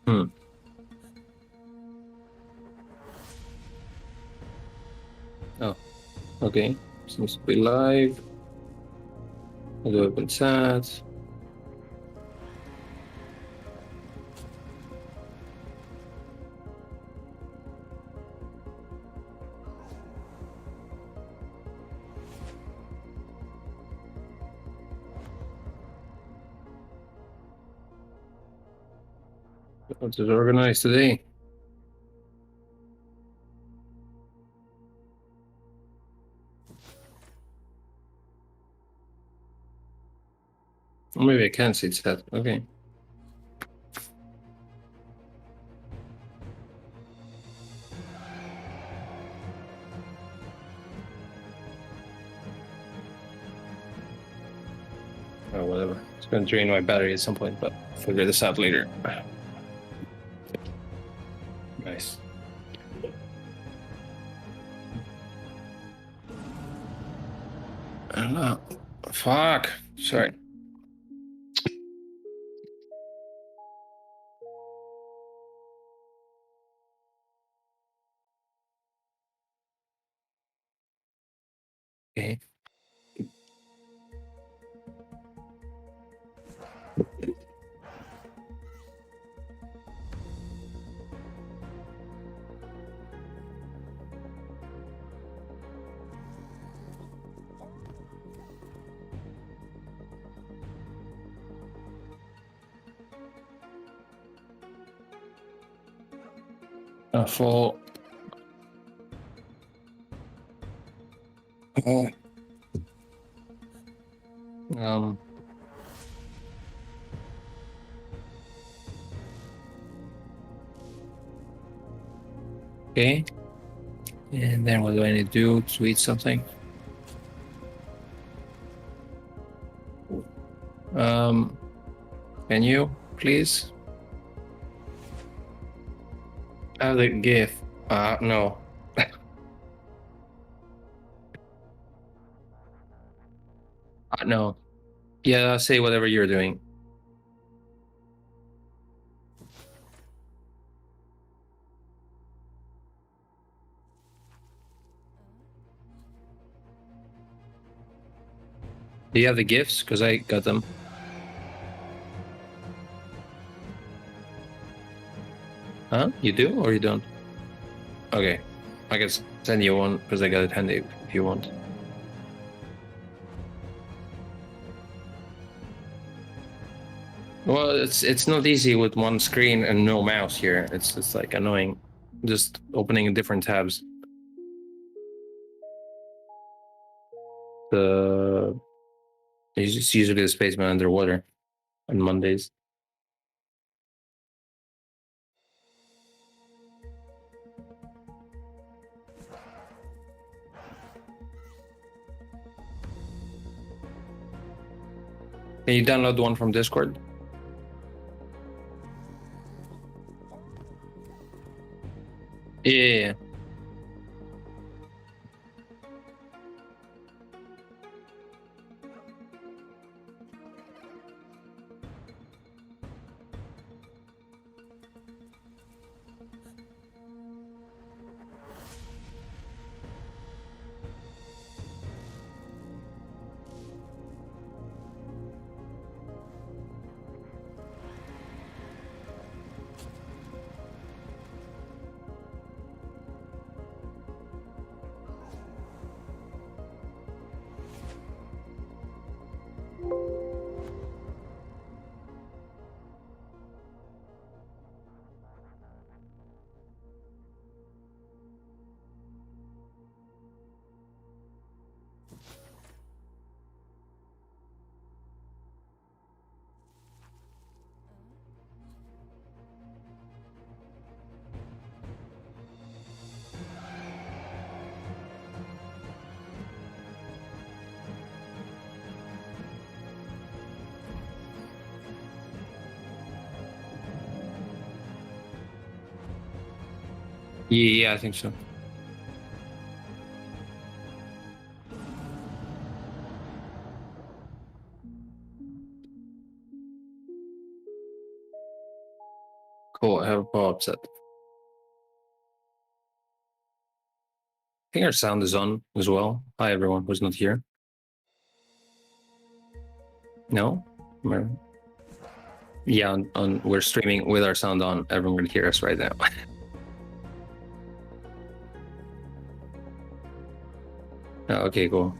Hmm. Oh, okay. Seems to be live. A little bit sad. What's it organized today? Or maybe I can see it's that. Okay. Oh, whatever. It's going to drain my battery at some point, but I'll figure this out later. Nice. I don't know. Fuck. Sorry. Okay. Full. Uh, um. Okay. And then what do I need to do to eat something? Um. Can you please? Have the gift. No. No. Yeah, say whatever you're doing. Do you have the gifts? Because I got them. Huh? You do or you don't? Okay. I can send you one because I got it handy if you want. Well, it's not easy with one screen and no mouse here. It's like annoying. Just opening different tabs. The it's usually the spaceman underwater on Mondays. Can you download one from Discord? Yeah. Yeah, I think so. Cool, I have a pop-up set. I think our sound is on as well. Hi everyone who's not here. No? Yeah, we're streaming with our sound on. Everyone can hear us right now. Oh, okay, cool.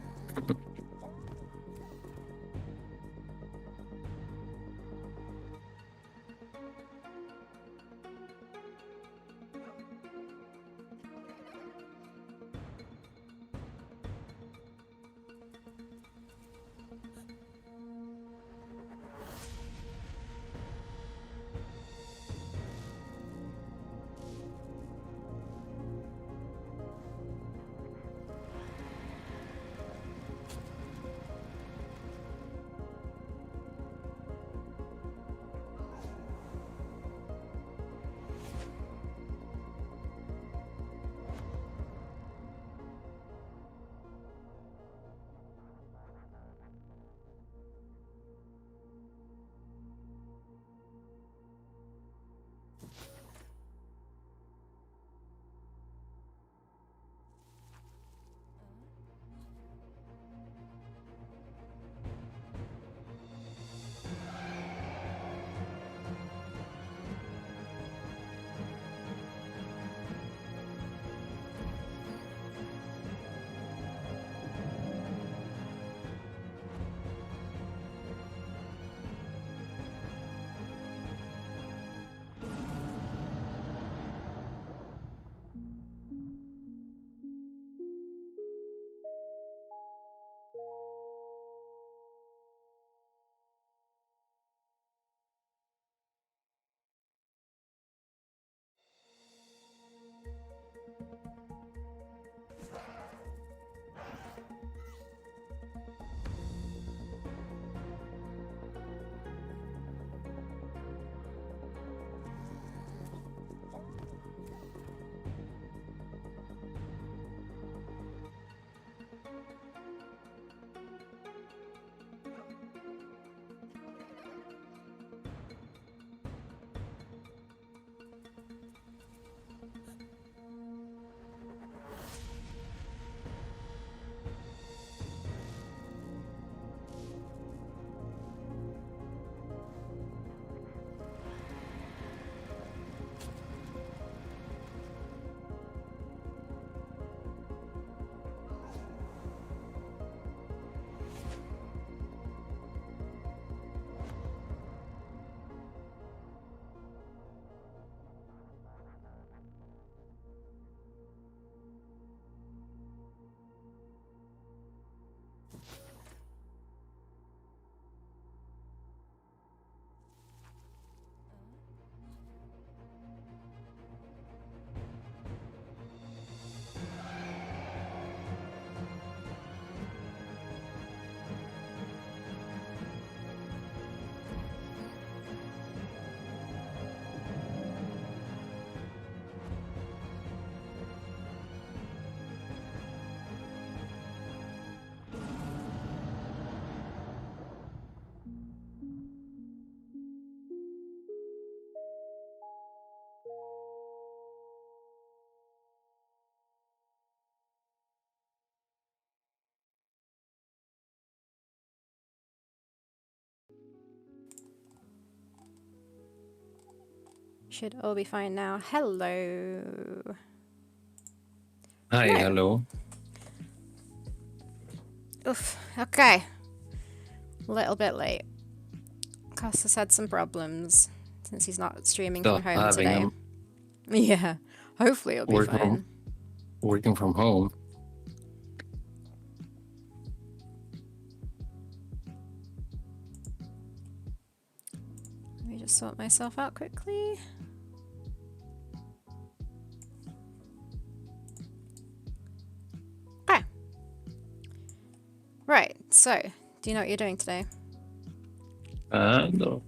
Should all be fine now. Hello. Hi, No. hello. Oof. Okay. A little bit late. Cass has had some problems since he's not streaming Still from home having today. them. Yeah. Hopefully it'll be fine. Working from home. Let me just sort myself out quickly. Okay. Right. So, do you know what you're doing today? No.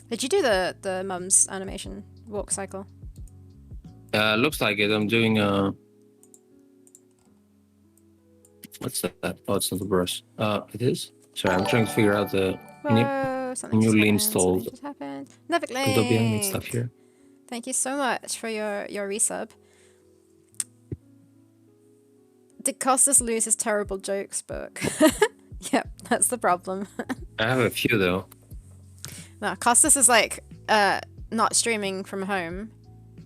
Did you do the mum's animation walk cycle? Looks like it. I'm doing what's that? Oh, it's not the brush. It is. Sorry, I'm trying to figure out the. Whoa, something Can you just lean happened. Something stalled? just happened. Neverglink. Don't be animate stuff here. Thank you so much for your resub. Did Costas lose his terrible jokes book? Yep, that's the problem. I have a few though. No, Costas is like not streaming from home,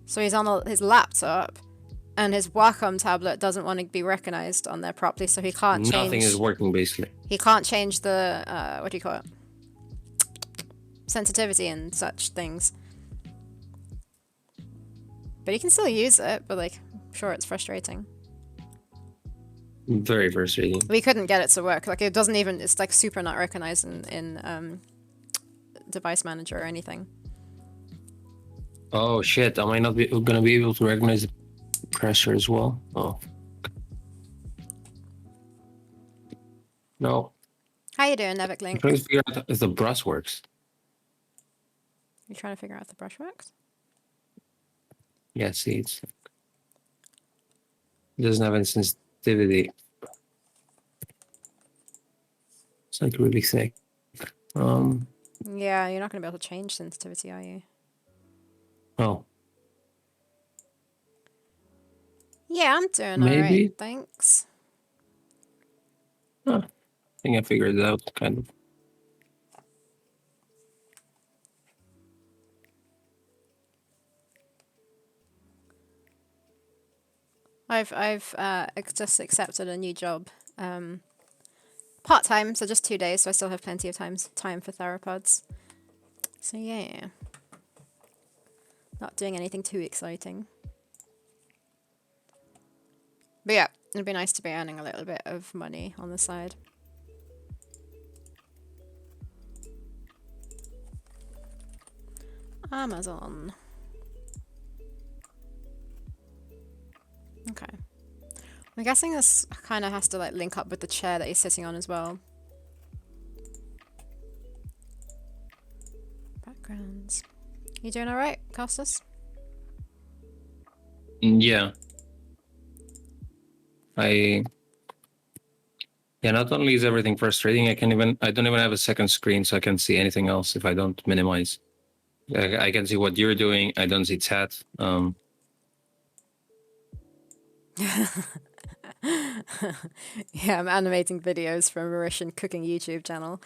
so he's on his laptop, and his Wacom tablet doesn't want to be recognized on there properly, so he can't change. Nothing is working basically. He can't change the what do you call it? Sensitivity and such things. But he can still use it, but like, I'm sure it's frustrating. Very frustrating. We couldn't get it to work. Like, it doesn't even. It's like super not recognized in device manager or anything. Oh shit! Am I not gonna be able to recognize the pressure as well? Oh. No. How you doing, I'm Neviklink? trying to figure out if the brush works. You trying to figure out if the brush works? Yeah, see, it doesn't have any sensitivity. It's like really thick. Yeah, you're not gonna be able to change sensitivity, are you? Oh. Yeah, I'm doing Maybe. alright, thanks. Huh. I think I figured it out, kind of. I've just accepted a new job, part-time, so just 2 days, so I still have plenty of time for Theropods. So yeah, not doing anything too exciting. But yeah, it'd be nice to be earning a little bit of money on the side. Amazon. Okay. I'm guessing this kind of has to like link up with the chair that he's sitting on as well. Backgrounds. You doing alright, Costas? Yeah. Yeah, not only is everything frustrating, I don't even have a second screen, so I can't see anything else if I don't minimize. I can see what you're doing. I don't see chat. Yeah, I'm animating videos from a Mauritian cooking YouTube channel.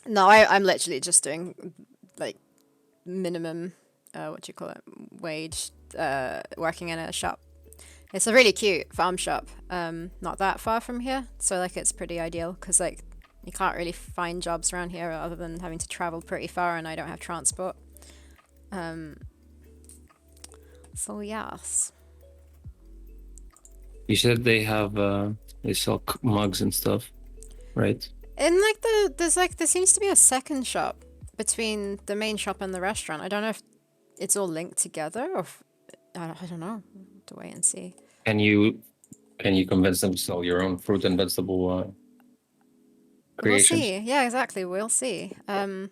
No, I'm literally just doing like minimum, what do you call it, wage, working in a shop. It's a really cute farm shop, not that far from here, so like it's pretty ideal because like you can't really find jobs around here other than having to travel pretty far, and I don't have transport. So yes. You said they have they sell mugs and stuff, right? In like there seems to be a second shop between the main shop and the restaurant. I don't know if it's all linked together or if, I don't know. We'll have to wait and see. Can you convince them to sell your own fruit and vegetable creations? We'll see. Yeah, exactly. We'll see. To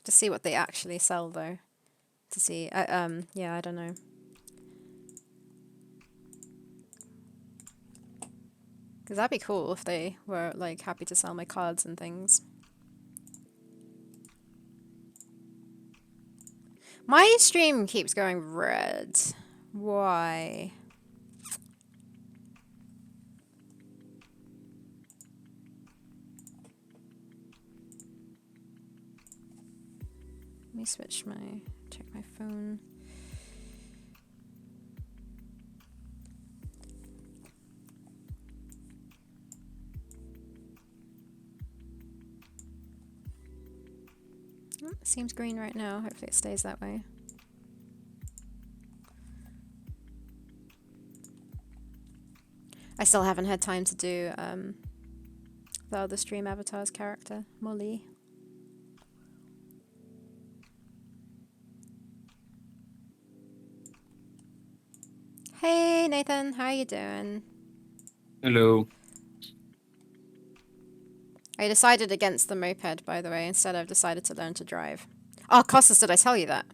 see what they actually sell though. To see. Yeah, I don't know. Because that'd be cool if they were like happy to sell my cards and things. My stream keeps going red. Why? Let me check my phone. Oh, it seems green right now. Hopefully it stays that way. I still haven't had time to do the other stream avatar's character, Molly. Hey Nathan, how you doing? Hello. I decided against the moped, by the way. Instead, I've decided to learn to drive. Oh, Costas, did I tell you that?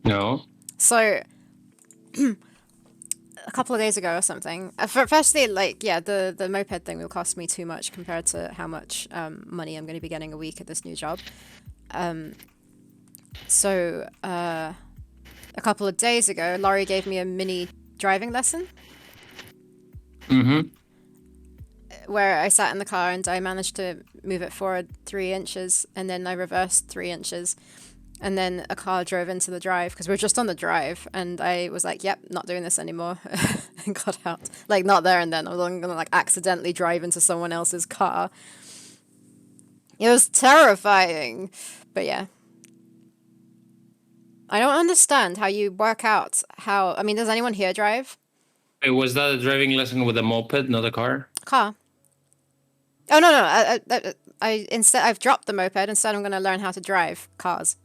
No. So, a couple of days ago or something. Firstly, like, yeah, the moped thing will cost me too much compared to how much money I'm going to be getting a week at this new job. So a couple of days ago, Laurie gave me a mini driving lesson Mm-hmm. where I sat in the car and I managed to move it forward 3 inches, and then I reversed 3 inches, and then a car drove into the drive because we were just on the drive, and I was like, "Yep, not doing this anymore," and got out. Like not there and then. I was gonna like accidentally drive into someone else's car. It was terrifying, but yeah. I don't understand how you work out how. I mean, does anyone here drive? Wait, was that a driving lesson with a moped, not a car? Car. Oh no no. I instead I've dropped the moped. Instead, I'm gonna learn how to drive cars.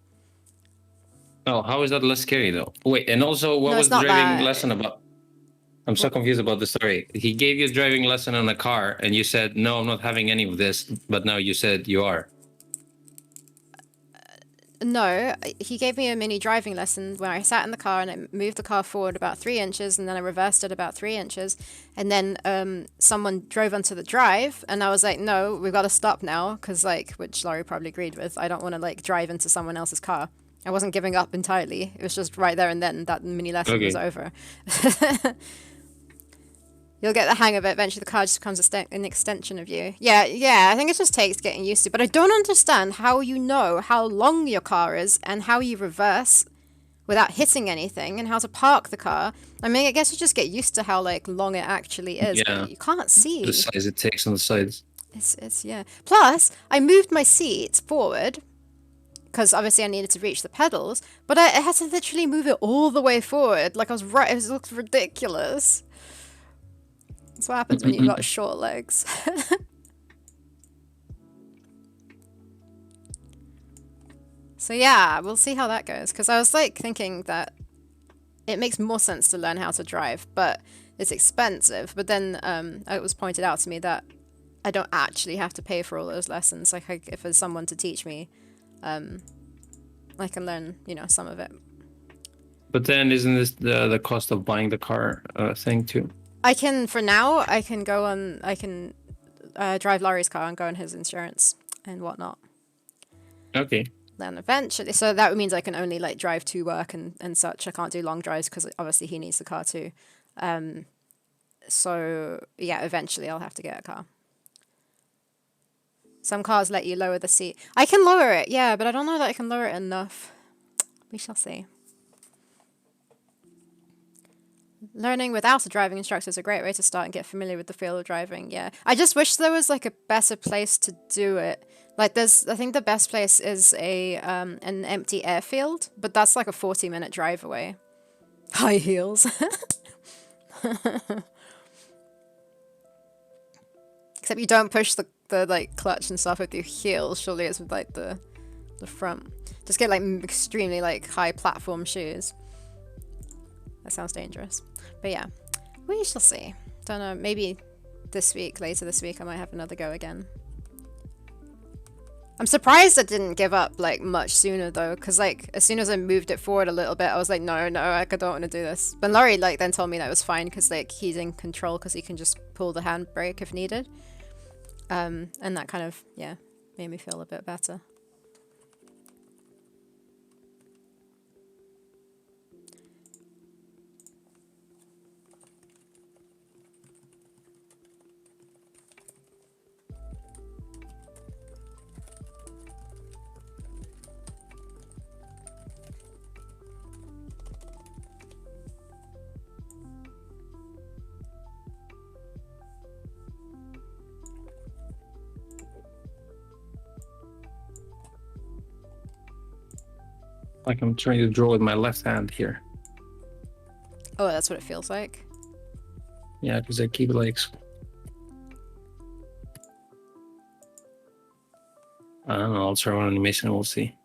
Oh, how is that less scary though? Wait, and also, what No, was it's the not driving that. lesson about? I'm so confused about the story. He gave you a driving lesson on a car, and you said, "No, I'm not having any of this." But now you said you are. No, he gave me a mini driving lesson where I sat in the car and I moved the car forward about 3 inches, and then I reversed it about 3 inches, and then someone drove onto the drive, and I was like, "No, we've got to stop now," because like, which Laurie probably agreed with. I don't want to like drive into someone else's car. I wasn't giving up entirely. It was just right there and then that mini lesson was Okay. over. You'll get the hang of it. Eventually, the car just becomes an extension of you. Yeah, yeah. I think it just takes getting used to. But I don't understand how you know how long your car is and how you reverse without hitting anything and how to park the car. I mean, I guess you just get used to how like long it actually is, Yeah, but you can't the see. size it takes on the sides. It's yeah. Plus, I moved my seat forward because obviously I needed to reach the pedals, but I had to literally move it all the way forward. Like I was right. It looked ridiculous. That's what happens when you've got short legs. So yeah, we'll see how that goes. Because I was like thinking that it makes more sense to learn how to drive, but it's expensive. But then it was pointed out to me that I don't actually have to pay for all those lessons. Like if there's someone to teach me, I can learn, some of it. But then, isn't this the cost of buying the car thing too? For now, I can drive Laurie's car and go on his insurance and whatnot. Okay. Then eventually, so that means I can only like drive to work and such. I can't do long drives because obviously he needs the car too. So yeah, eventually I'll have to get a car. Some cars let you lower the seat. I can lower it, yeah, but I don't know that I can lower it enough. We shall see. Learning without a driving instructor is a great way to start and get familiar with the feel of driving. Yeah, I just wish there was like a better place to do it. Like I think the best place is an empty airfield, but that's like a 40-minute drive away. High heels. Except you don't push the like clutch and stuff with your heels. Surely it's with like the front. Just get like extremely like high platform shoes. That sounds dangerous. But yeah, we shall see. Don't know, maybe later this week, I might have another go again. I'm surprised I didn't give up like much sooner though, because like as soon as I moved it forward a little bit, I was like, no, I don't want to do this. But Laurie like then told me that it was fine because like he's in control because he can just pull the handbrake if needed. And that kind of made me feel a bit better. Like I'm trying to draw with my left hand here. Oh, that's what it feels like. Yeah, because I keep like. I don't know. I'll try one animation. We'll see.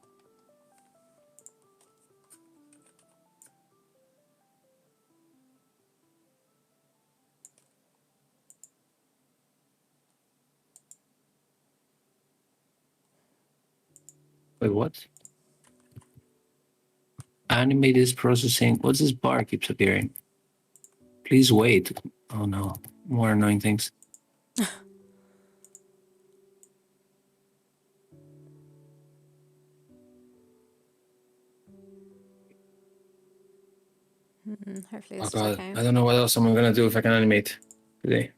Wait, what? Animate is processing. What's this bar keeps appearing? Please wait. Oh no, more annoying things. Hopefully Oh this is god, okay. I don't know what else I'm gonna do if I can animate today.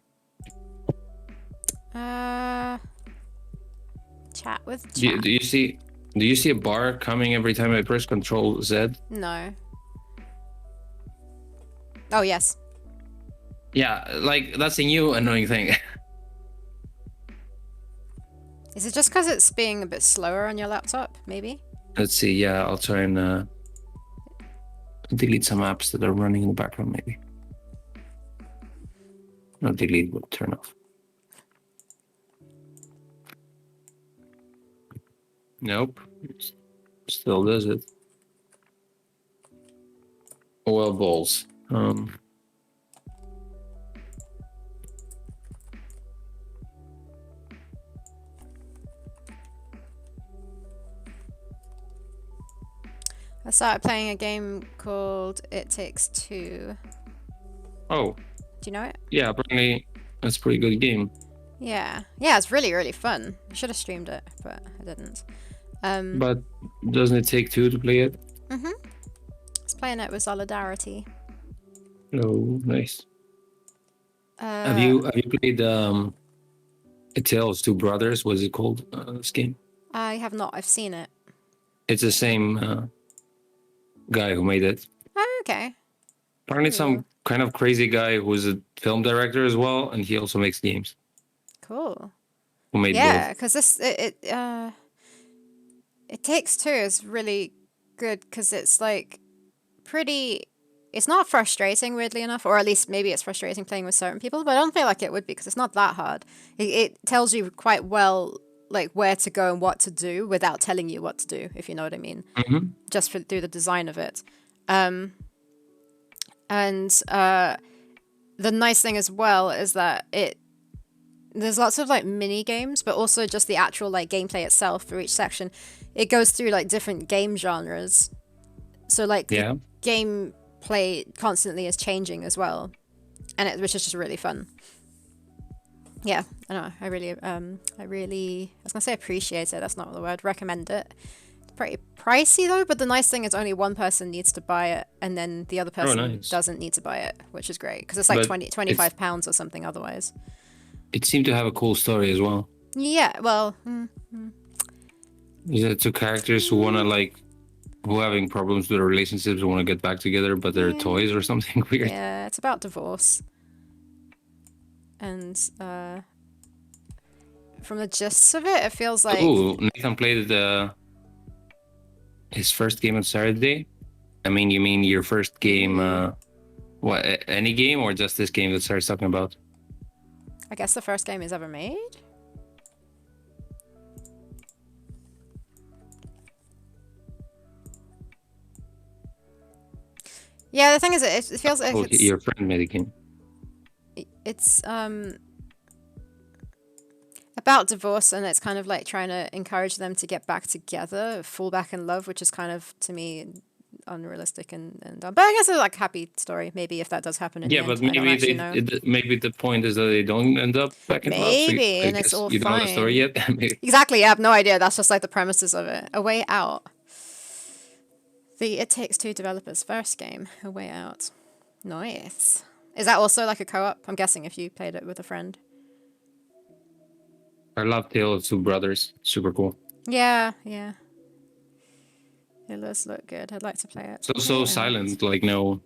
Chat with Do chat. do you see a bar coming every time I press Control Z? No. Oh, yes. Yeah, like that's a new annoying thing. Is it just because it's being a bit slower on your laptop, maybe? Let's see. Yeah, I'll try and delete some apps that are running in the background, maybe. Not delete, but turn off. Nope. Still does it. Well, balls. I started playing a game called It Takes Two. Oh, Do you know it? yeah, apparently that's a pretty good game. Yeah. Yeah, it's really, really fun. I should have streamed it, but I didn't. But doesn't it take two to play it? I was playing it with Solidarity. Oh, nice. Have you played A Tale of Two Brothers? What's it called? This game. I have not. I've seen it. It's the same guy who made it. Oh, okay. Apparently, it's some kind of crazy guy who's a film director as well, and he also makes games. Cool. Who made Yeah, both? because It Takes Two is really good because it's like pretty. It's not frustrating, weirdly enough, or at least maybe it's frustrating playing with certain people, but I don't feel like it would be because it's not that hard. It tells you quite well like where to go and what to do without telling you what to do, if you know what I mean. Just through the design of it. And the nice thing as well is that there's lots of like mini games, but also just the actual like gameplay itself for each section. It goes through like different game genres, so like Yeah. the gameplay constantly is changing as well, and which is just really fun. Yeah, I know. I really, I was gonna say appreciate it. That's not the word. Recommend it. It's pretty pricey though, but the nice thing is only one person needs to buy it, and then the other person nice. doesn't need to buy it, which is great because it's like But 25 pounds or something otherwise. it seemed to have a cool story as well. Yeah, well, Is it two characters who wanna like who having problems with their relationships and want to get back together, but they're toys or something weird? yeah, it's about divorce. And from the gist of it, it feels like Oh, Nathan played his first game on Saturday. I mean, you mean your first game? What? Any game or just this game that Sarah's talking about? I guess the first game he's ever made. Yeah, the thing is, it feels like Oh, your friend made a game. it's about divorce, and it's kind of like trying to encourage them to get back together, fall back in love, which is kind of to me unrealistic and but I guess it's like a happy story. Maybe if that does happen in the end, But I don't actually know. maybe the point is that they don't end up back in love. So Maybe, I and it's guess all you don't know the story fine. yet. Maybe. Exactly, I have no idea. That's just like the premises of it. A Way Out. The It Takes Two developers' first game, A Way Out. Nice. Is that also like a co-op? I'm guessing if you played it with a friend. I love Tale of Two Brothers. Super cool. Yeah, yeah. It does look good. I'd like to play it. So silent, like no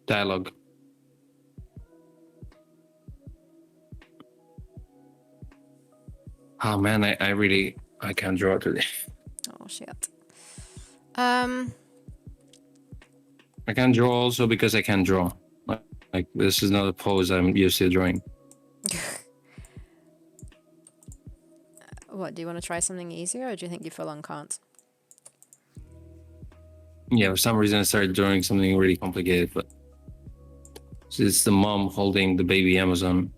dialogue. Oh man, I can't draw today. Oh shit. I can't draw also because I can't draw. Like this is not a pose I'm used to drawing. What, do you want to try something easier, or do you think you full on can't? Yeah, for some reason I started drawing something really complicated, but it's the mom holding the baby Amazon.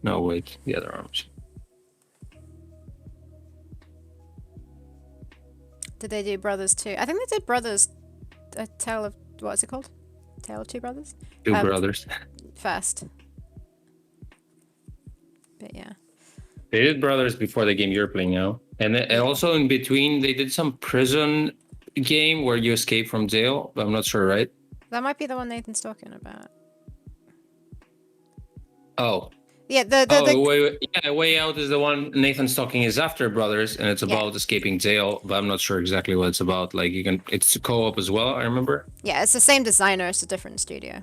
No, wait, the other arms. Did they do Brothers 2? I think they did Brothers, a Tale of, what's it called? Tale of Two Brothers? Two brothers. First. But yeah. They did Brothers before the game you're playing now. And also in between, they did some prison game where you escape from jail, but I'm not sure, right? That might be the one Nathan's talking about. Oh. Yeah, Way Out is the one Nathan's talking is after Brothers, and it's Yeah. about escaping jail, but I'm not sure exactly what it's about. Like it's co-op as well, I remember. yeah, it's the same designer, it's a different studio.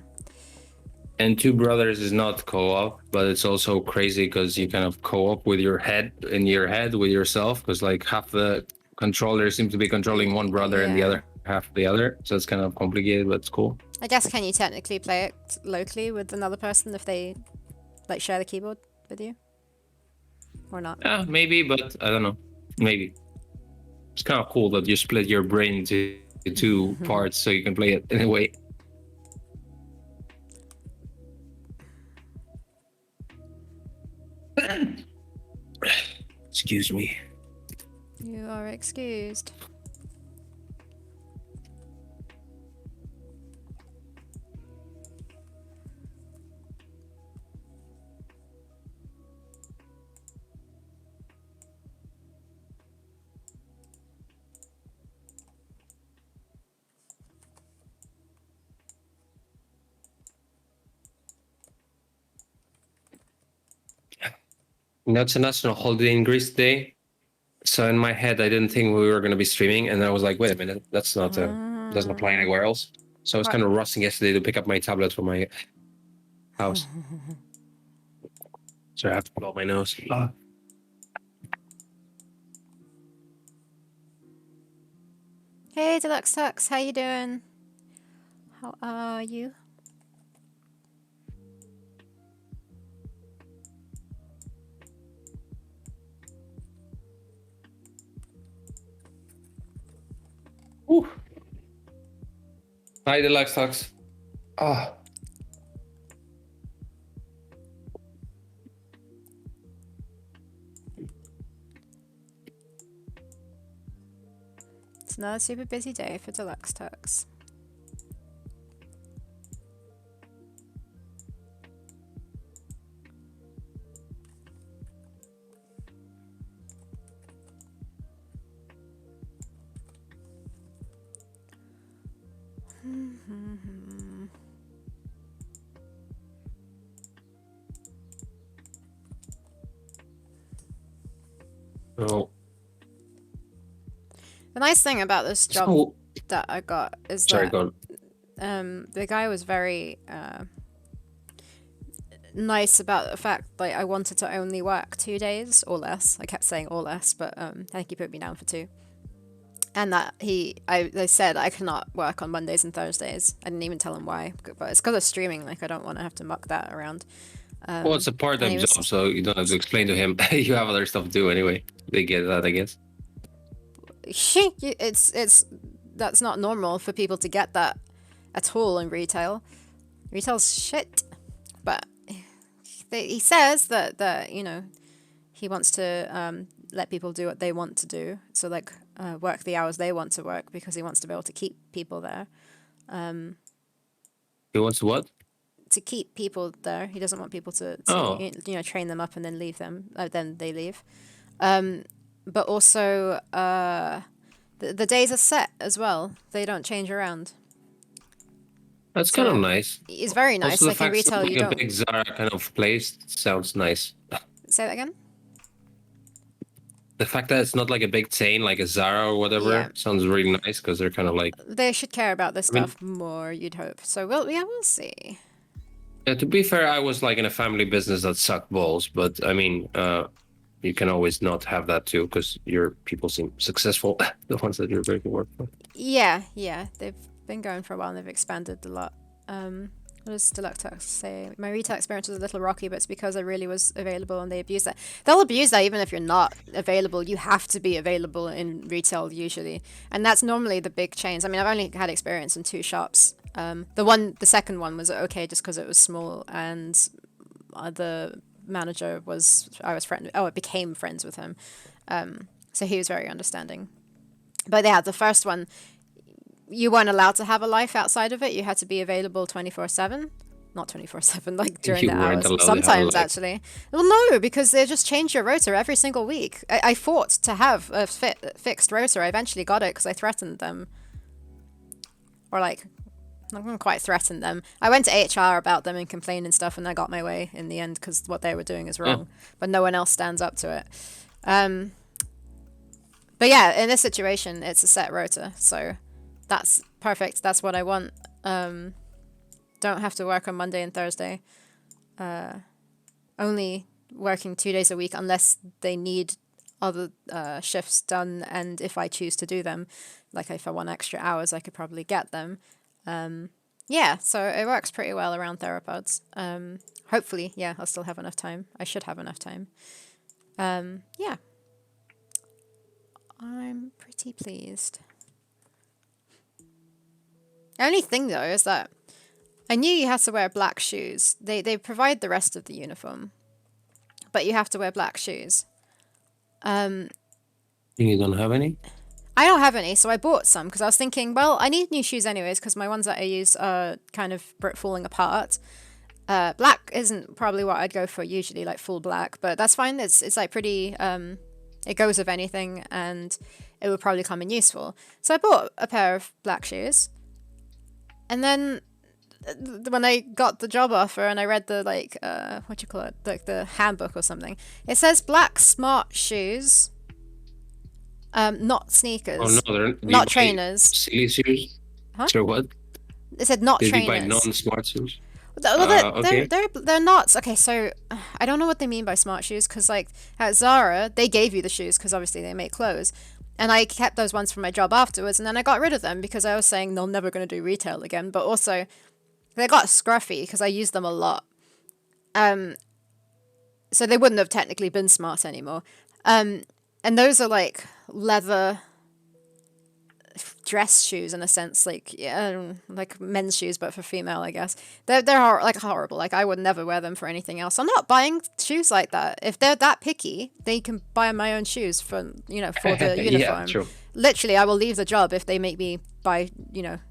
And Two Brothers is not co-op, but it's also crazy because you kind of co-op with your head with yourself, because like half the controllers seem to be controlling one brother and the Yeah. other half the other. So it's kind of complicated, but it's cool. I guess can you technically play it locally with another person if they like share the keyboard with you? Or not? Yeah, maybe, but I don't know. Maybe. It's kind of cool that you split your brain into two parts so you can play it in a way. Excuse me. You are excused. It's a national holiday in Greece today. So in my head, I didn't think we were going to be streaming, and I was like, "Wait a minute, that's not doesn't apply anywhere else." So I was kind of rushing yesterday to pick up my tablet from my house. So I have to blow my nose. Hey Deluxe Tux, how you doing? How are you? Ooh. Hi, Deluxe Talks. Ah. It's another super busy day for Deluxe Tux. Oh. The nice thing about this job So, that I got is sorry, that go on. the guy was very nice about the fact like I wanted to only work 2 days or less. I kept saying or less, but I think he put me down for 2. And that they said I cannot work on Mondays and Thursdays. I didn't even tell him why, but it's because of streaming. Like I don't want to have to muck that around. Well, it's a part-time was- job, so you don't have to explain to him. You have other stuff to do anyway. They get that, I guess. It's that's not normal for people to get that at all in retail. Retail's shit, but he says that you know he wants to let people do what they want to do. So like work the hours they want to work because he wants to be able to keep people there. He wants to what? To keep people there. He doesn't want people to Oh. you know train them up and then leave them. Then they leave. But also the days are set as well. They don't change around. That's kind of nice. It's very nice. Also, the Like in fact it's retail, like you a don't big Zara kind of place sounds nice. say that again. The fact that it's not like a big chain like a Zara or whatever Yeah. sounds really nice because they're kind of like. They should care about this I mean- stuff more. You'd hope. So we'll see. Yeah, to be fair, I was like in a family business that sucked balls, but I mean, you can always not have that too because your people seem successful, the ones that you're going to work for. Yeah, they've been going for a while and they've expanded a lot. What does Deluxe Tux say? My retail experience was a little rocky, but it's because I really was available and they abuse that. They'll abuse that even if you're not available. You have to be available in retail usually. And that's normally the big chains. I mean, I've only had experience in 2 shops. The second one was okay just because it was small and the manager I became friends with him. So he was very understanding. But yeah, the first one, you weren't allowed to have a life outside of it. You had to be available 24/7. Not 24/7, like during You the weren't allowed hours. to have a Sometimes, life. actually. Well, no, because they just change your rotor every single week. I fought to have a fixed rotor. I eventually got it because I threatened them or like I'm not quite threaten them. I went to HR about them and complained and stuff, and I got my way in the end because what they were doing is wrong, but no one else stands up to it. But yeah, in this situation, it's a set rota, so that's perfect. That's what I want. Don't have to work on Monday and Thursday. Only working 2 days a week unless they need other shifts done, and if I choose to do them, like if I want extra hours, I could probably get them. Yeah, so it works pretty well around Theropods. Hopefully, yeah, I'll still have enough time. I should have enough time. Yeah. I'm pretty pleased. The only thing, though, is that I knew you had to wear black shoes. They provide the rest of the uniform, but you have to wear black shoes. You don't have any? I don't have any, so I bought some because I was thinking, well, I need new shoes anyways because my ones that I use are kind of falling apart. Black isn't probably what I'd go for usually, like full black, but that's fine. It's like pretty, it goes with anything and it would probably come in useful. So I bought a pair of black shoes. And then when I got the job offer and I read the like, what do you call it? Like the handbook or something, it says black smart shoes. Not sneakers. Oh no, they're not trainers. Silly shoes. Huh? So what? It said not Did trainers. you buy non-smart shoes? Well, Okay. they're not. Okay, so I don't know what they mean by smart shoes because like at Zara they gave you the shoes because obviously they make clothes, and I kept those ones for my job afterwards, and then I got rid of them because I was saying they're never going to do retail again. But also, they got scruffy because I used them a lot. So they wouldn't have technically been smart anymore. And those are like leather dress shoes in a sense, like like men's shoes but for female, I guess. They're like horrible. Like I would never wear them for anything else. I'm not buying shoes like that. If they're that picky, they can buy my own shoes for for the uniform. Yeah, true. Literally, I will leave the job if they make me buy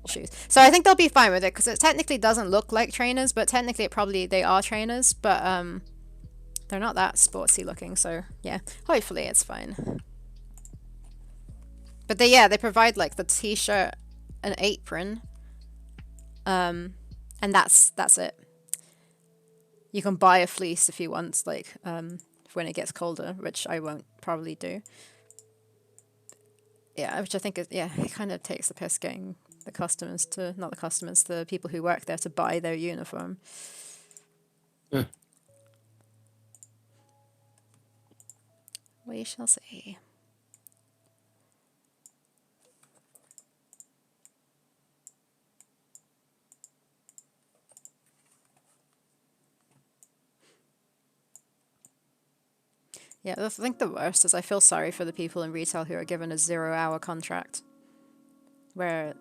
shoes. So I think they'll be fine with it because it technically doesn't look like trainers, but technically they are trainers, but they're not that sportsy looking. So yeah, hopefully it's fine. But they provide like the t-shirt, an apron, and that's it. You can buy a fleece if you want, like when it gets colder, which I won't probably do. Yeah, which I think is it kind of takes the piss getting the people who work there to buy their uniform. Yeah. We shall see. Yeah, I think the worst is I feel sorry for the people in retail who are given a 0-hour contract where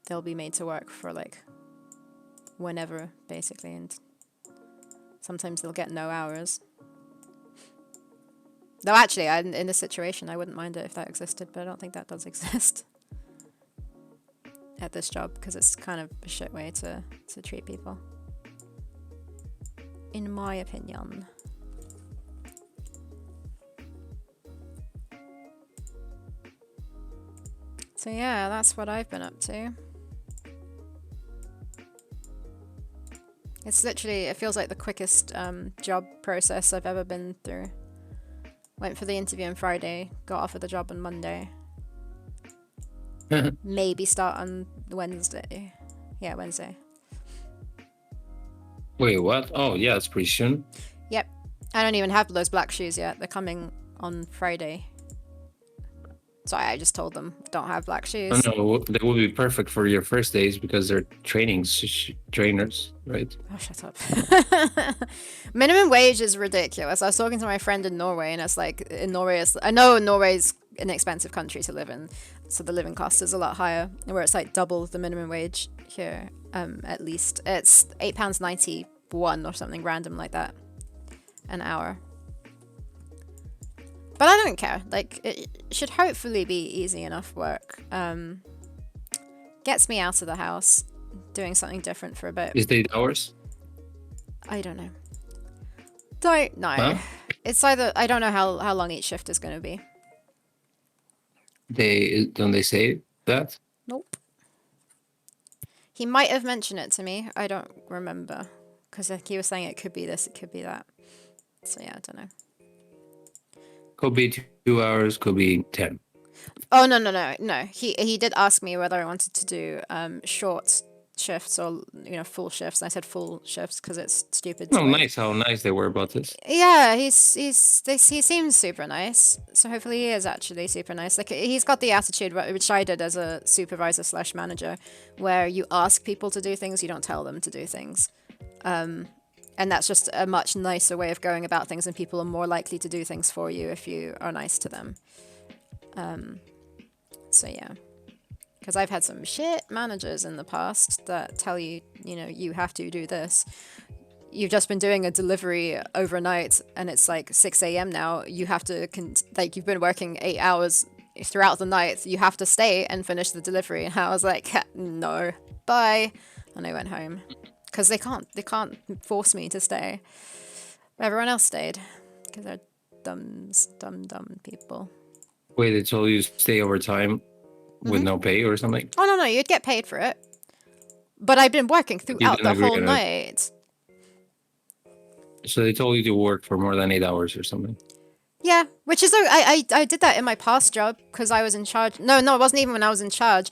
they'll be made to work for like whenever, basically, and sometimes they'll get no hours. Though actually, in this situation, I wouldn't mind it if that existed, but I don't think that does exist at this job because it's kind of a shit way to treat people, in my opinion. So yeah, that's what I've been up to. It's literally, it feels like the quickest job process I've ever been through. Went for the interview on Friday, got offered the job on Monday. Maybe start on Wednesday. Yeah, Wednesday. Wait, what? Oh, yeah, it's pretty soon. Yep. I don't even have those black shoes yet. They're coming on Friday. So I just told them, don't have black shoes. Oh, no, they would be perfect for your first days because they're trainers, right? Oh, shut up. Minimum wage is ridiculous. I was talking to my friend in Norway, and it's like, in Norway, I know Norway's an expensive country to live in, so the living cost is a lot higher, where it's like double the minimum wage here, at least. It's £8.91 or something random like that an hour. But I don't care. Like, it should hopefully be easy enough work. Gets me out of the house, doing something different for a bit. Is it 8 hours? I don't know. Don't know. Huh? It's either, I don't know how long each shift is going to be. Don't they say that? Nope. He might have mentioned it to me. I don't remember. Because he was saying it could be this, it could be that. So yeah, I don't know. Could be 2 hours, could be 10. Oh no. He did ask me whether I wanted to do short shifts or full shifts. And I said full shifts because it's stupid to Oh, like. nice how nice they were about this. Yeah, he seems super nice. So hopefully he is actually super nice. Like he's got the attitude which I did as a supervisor slash manager, where you ask people to do things, you don't tell them to do things. And that's just a much nicer way of going about things, and people are more likely to do things for you if you are nice to them. So yeah, because I've had some shit managers in the past that tell you, you have to do this. You've just been doing a delivery overnight and it's like 6 a.m. now. You have to, you've been working 8 hours throughout the night. You have to stay and finish the delivery. And I was like, no, bye. And I went home. Because they can't force me to stay. Everyone else stayed. Because they're dumb people. Wait, they told you to stay overtime with no pay or something? Oh, no, you'd get paid for it. But I've been working throughout the whole night. So they told you to work for more than 8 hours or something? Yeah, which is, I did that in my past job because I was in charge. No, it wasn't even when I was in charge.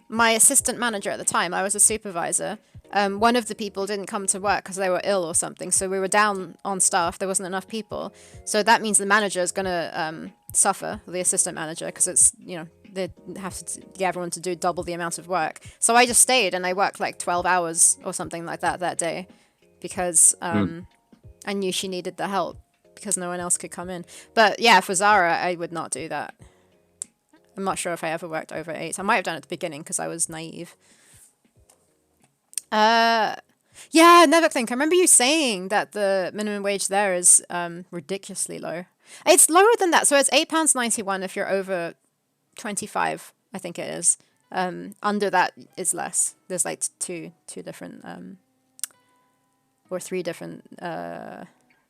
My assistant manager at the time, I was a supervisor. One of the people didn't come to work because they were ill or something. So we were down on staff. There wasn't enough people. So that means the manager is going to suffer, the assistant manager, because it's, they have to get everyone to do double the amount of work. So I just stayed and I worked like 12 hours or something like that day because I knew she needed the help because no one else could come in. But yeah, for Zara, I would not do that. I'm not sure if I ever worked over 8. I might have done it at the beginning because I was naive. Yeah, never think. I remember you saying that the minimum wage there is ridiculously low. It's lower than that. So it's £8.91 if you're over 25, I think it is. Under that is less. There's like two different or 3 different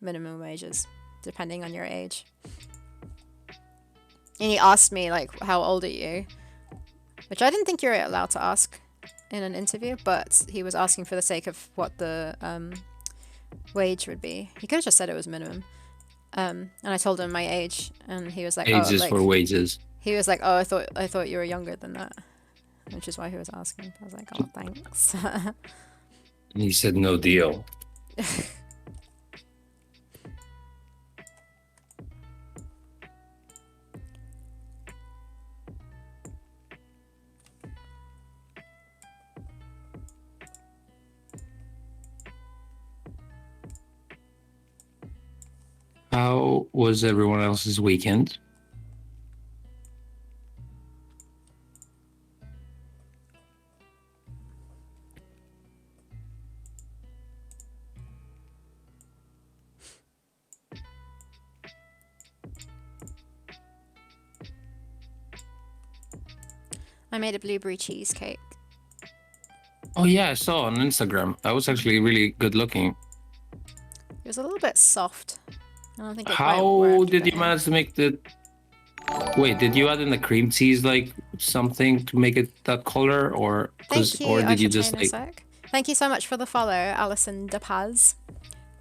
minimum wages depending on your age. And he asked me like, how old are you? Which I didn't think you were allowed to ask in an interview, but he was asking for the sake of what the wage would be. He could have just said it was minimum. And I told him my age, and he was like, Ages for wages. He was like, oh, I thought you were younger than that, which is why he was asking. I was like, oh, thanks. And he said, no deal. How was everyone else's weekend? I made a blueberry cheesecake. Oh yeah, I saw on Instagram. That was actually really good looking. It was a little bit soft. I don't think it How did you manage to make the... Wait, did you add in the cream cheese, like something to make it that color, or did you just like... Thank you so much for the follow, Alison De Paz.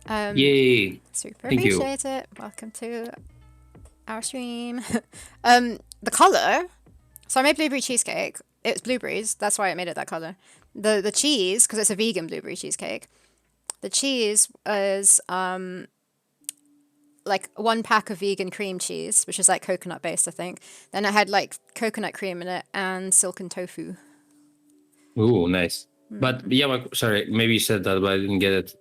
Yay! Super appreciate it. Welcome to our stream. The color. So I made blueberry cheesecake. It was blueberries. That's why I made it that color. The cheese, because it's a vegan blueberry cheesecake. The cheese is like 1 pack of vegan cream cheese, which is like coconut based, I think. Then it had like coconut cream in it and silken tofu. Ooh, nice. But yeah, sorry, maybe you said that, but I didn't get it.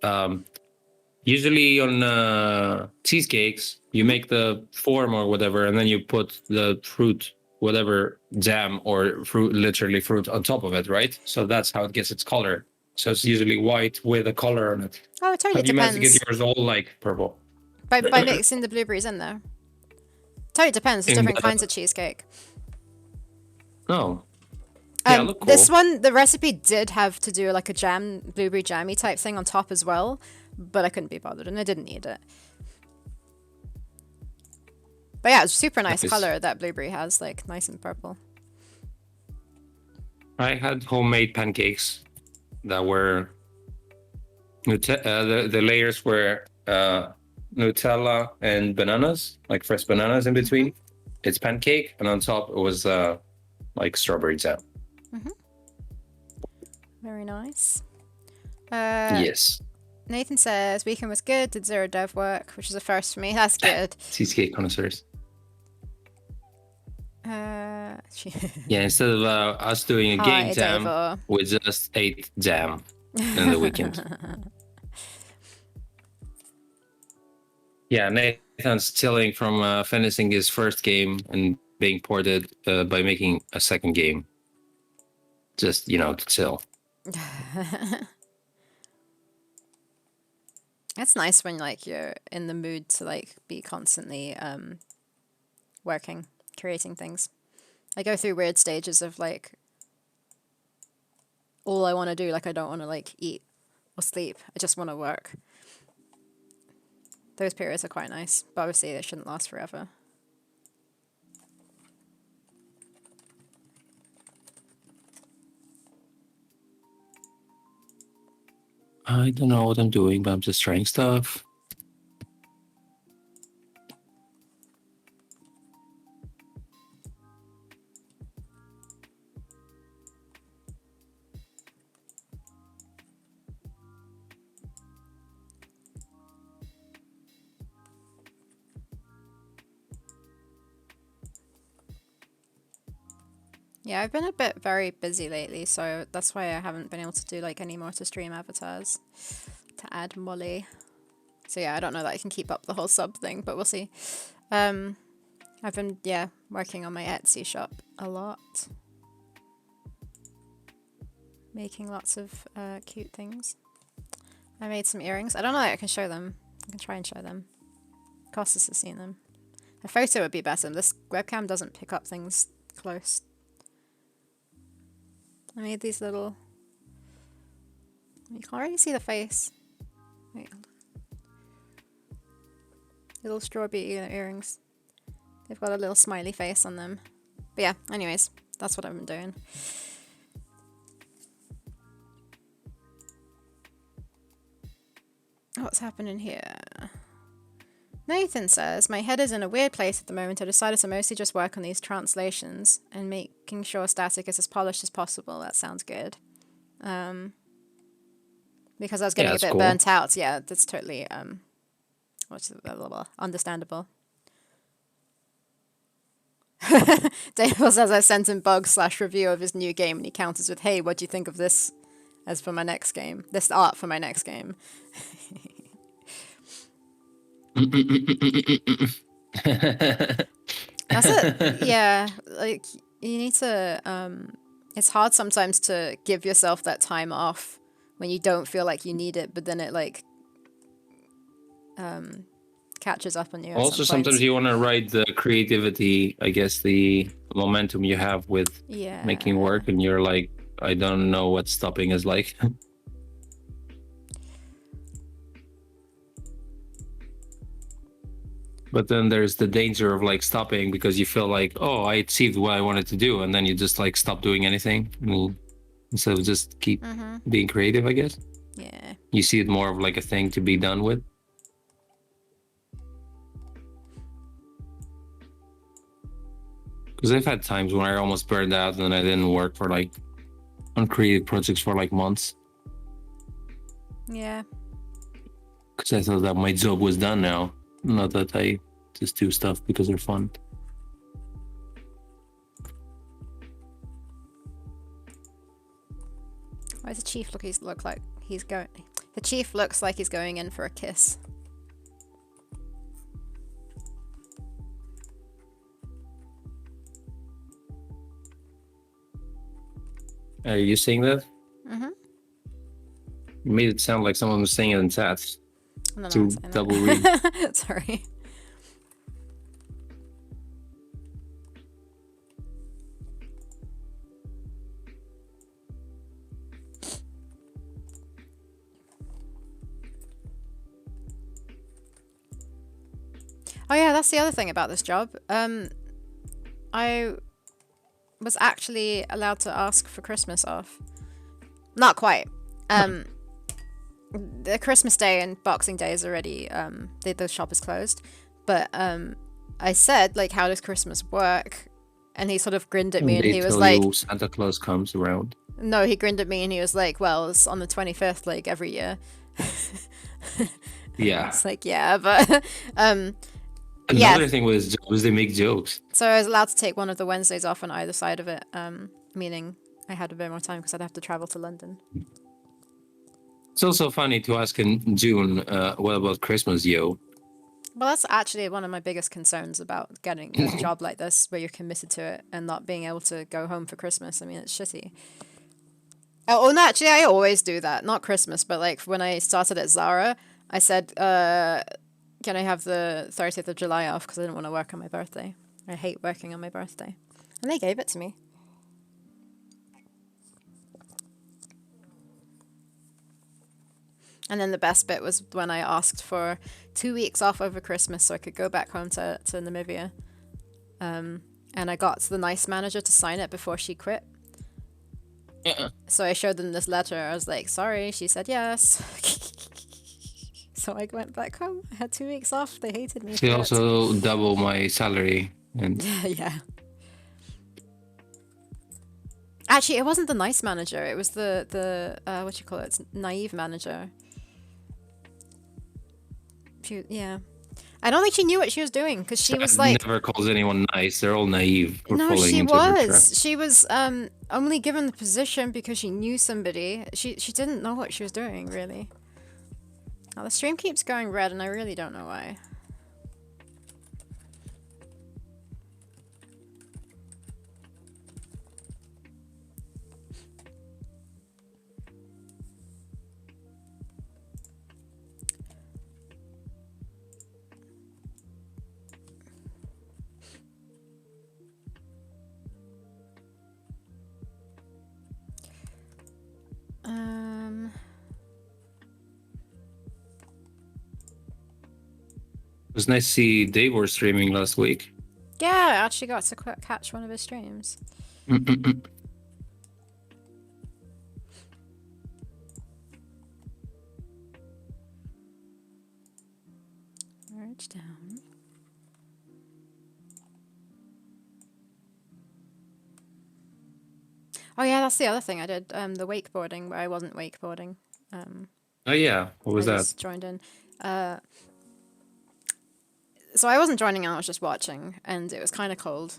Usually on cheesecakes, you make the form or whatever, and then you put the fruit, whatever jam or fruit, literally fruit on top of it, right? So that's how it gets its color. So it's usually white with a color on it. Oh, it totally depends. You managed to get yours all like purple. By mixing the blueberries in there. Totally depends. There's different kinds of cheesecake. Oh. Yeah, look cool. This one, the recipe did have to do like a blueberry jammy type thing on top as well, but I couldn't be bothered and I didn't need it. But yeah, it's super nice color that blueberry has, like nice and purple. I had homemade pancakes that were the layers were Nutella and bananas, like fresh bananas in between. It's pancake, and on top it was like strawberry jam. Very nice. Yes. Nathan says, weekend was good, did 0 dev work, which is a first for me. That's good. Cheesecake connoisseurs. Yeah, instead of us doing a game Hi, jam, Davo. we just ate jam in the weekend. Yeah, Nathan's chilling from finishing his first game and being ported by making a second game. Just, to chill. It's nice when like you're in the mood to like be constantly working, creating things. I go through weird stages of like all I want to do, like I don't want to like eat or sleep. I just want to work. Those periods are quite nice, but obviously they shouldn't last forever. I don't know what I'm doing, but I'm just trying stuff. Yeah, I've been a bit very busy lately, so that's why I haven't been able to do like any more to stream avatars to add Molly. So yeah, I don't know that I can keep up the whole sub thing, but we'll see. I've been working on my Etsy shop a lot, making lots of cute things. I made some earrings. I don't know that I can show them. I can try and show them. Costas has seen them. A photo would be better. This webcam doesn't pick up things close. I made these little... You can't really see the face. Wait. Little strawberry earrings. They've got a little smiley face on them. But yeah, anyways, that's what I've been doing. What's happening here? Nathan says, my head is in a weird place at the moment. I decided to mostly just work on these translations and making sure static is as polished as possible. That sounds good. Because I was getting a bit burnt out. Yeah, that's totally understandable. Dave says I sent him bug/review of his new game and he counters with, hey, what do you think of this as for my next game? This art for my next game. That's it. Yeah, like you need to it's hard sometimes to give yourself that time off when you don't feel like you need it, but then it like catches up on you. Also, sometimes you want to ride the creativity, I guess, the momentum you have with making work, and you're like, I don't know what stopping is like. But then there's the danger of like stopping because you feel like, oh, I achieved what I wanted to do, and then you just like stop doing anything instead of just keep being creative, I guess. Yeah. You see it more of like a thing to be done with. Because I've had times when I almost burned out and I didn't work for like on creative projects for like months. Yeah. Because I thought that my job was done now. Not that I just do stuff because they're fun. Why does the chief look like he's going? The chief looks like he's going in for a kiss. Are you saying that? Mm-hmm. You made it sound like someone was saying it in chat. No, to double read. Sorry. Oh yeah, that's the other thing about this job. I was actually allowed to ask for Christmas off. Not quite. The Christmas Day and Boxing Day is already the shop is closed. But I said, like, how does Christmas work? And he sort of grinned at me and They he was tell like, you Santa Claus comes around. no, he grinned at me and he was like, well, it's on the 25th, like, every year. Yeah. It's like, yeah, but Another yeah. thing was they make jokes. So I was allowed to take one of the Wednesdays off on either side of it, meaning I had a bit more time because I'd have to travel to London. It's also funny to ask in June, what about Christmas, yo? Well, that's actually one of my biggest concerns about getting a job like this, where you're committed to it and not being able to go home for Christmas. I mean, it's shitty. Oh, no, actually, I always do that. Not Christmas, but like when I started at Zara, I said, can I have the 30th of July off because I didn't want to work on my birthday. I hate working on my birthday. And they gave it to me. And then the best bit was when I asked for 2 weeks off over Christmas so I could go back home to Namibia. And I got the nice manager to sign it before she quit. So I showed them this letter. I was like, sorry. She said yes. So I went back home. I had 2 weeks off. They hated me. She also double my salary. And yeah. Actually, it wasn't the nice manager. It was the what you call it? It's naive manager. Yeah. I don't think she knew what she was doing because she was like, never calls anyone nice. They're all naive. no, she was. She was only given the position because she knew somebody. She didn't know what she was doing, really. Now, the stream keeps going red and I really don't know why. It was nice to see Dave was streaming last week. Yeah, I actually got to catch one of his streams. Merge down. Oh yeah, that's the other thing I did. The wakeboarding, where I wasn't wakeboarding. Oh yeah, what was I that? just joined in. So I wasn't joining in, I was just watching, and it was kind of cold.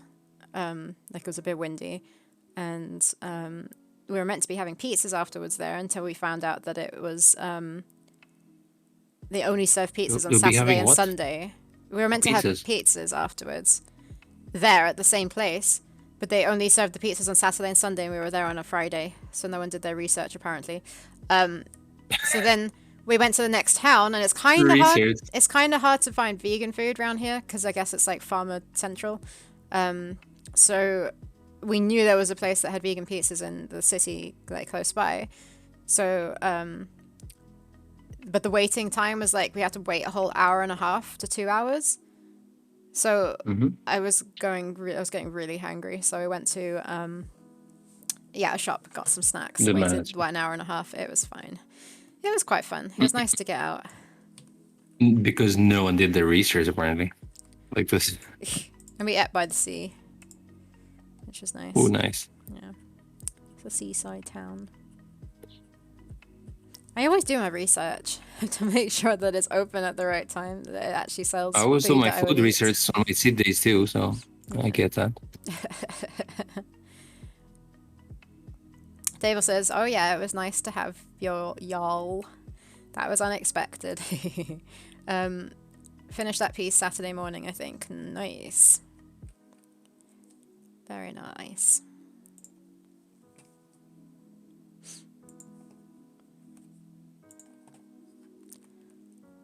Like it was a bit windy, and we were meant to be having pizzas afterwards there until we found out that it was they only serve pizzas on Saturday and Sunday. We were meant to have pizzas afterwards there at the same place, but they only served the pizzas on Saturday and Sunday, and we were there on a Friday, so no one did their research apparently. So then we went to the next town, and it's kind of hard. It's kind of hard to find vegan food around here because I guess it's like farmer central. So we knew there was a place that had vegan pizzas in the city, like close by. So, but the waiting time was like we had to wait a whole hour and a half to 2 hours. So I was getting really hungry. So I went to a shop, got some snacks, waited 1 hour and a half. It was fine. It was quite fun. It was nice to get out. Because no one did their research apparently, like this. And we ate by the sea, which was nice. Oh, nice. Yeah, it's a seaside town. I always do my research to make sure that it's open at the right time, that it actually sells. I always do my food research on my seed days too, so yeah. I get that. Dave says, "Oh yeah, it was nice to have y'all. That was unexpected." Finished that piece Saturday morning, I think. Nice. Very nice.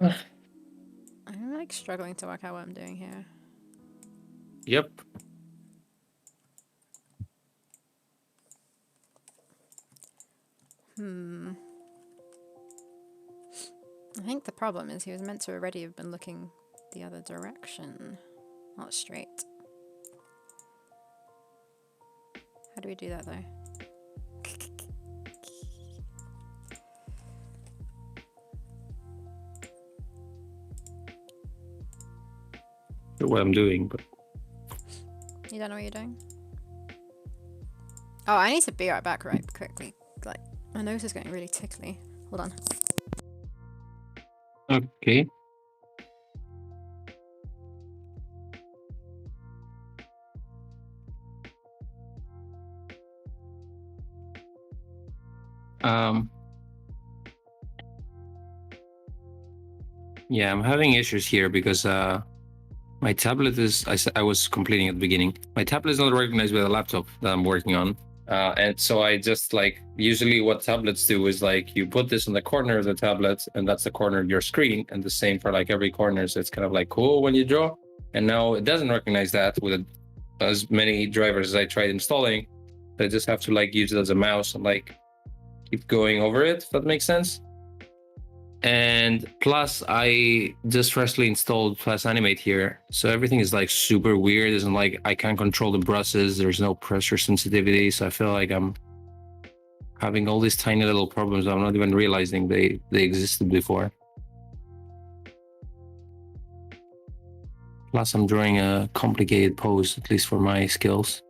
I'm like struggling to work out what I'm doing here. Yep. I think the problem is he was meant to already have been looking the other direction, not straight. do we do that though? What I'm doing, but You don't know what you're doing? Oh, I need to be right back right quickly. Like, my nose is getting really tickly. Hold on. okay. Yeah, I'm having issues here because my tablet is, I was complaining at the beginning, my tablet is not recognized with a laptop that I'm working on. And so I just like, usually what tablets do is like, you put this in the corner of the tablet and that's the corner of your screen. And the same for like every corner. So it's kind of like cool when you draw. And now it doesn't recognize that with as many drivers as I tried installing. I just have to like use it as a mouse and like keep going over it, if that makes sense. And plus I just freshly installed Flash Animate here, so everything is like super weird. Isn't like I can't control the brushes, there's no pressure sensitivity, so I feel like I'm having all these tiny little problems I'm not even realizing they existed before. Plus I'm drawing a complicated pose, at least for my skills.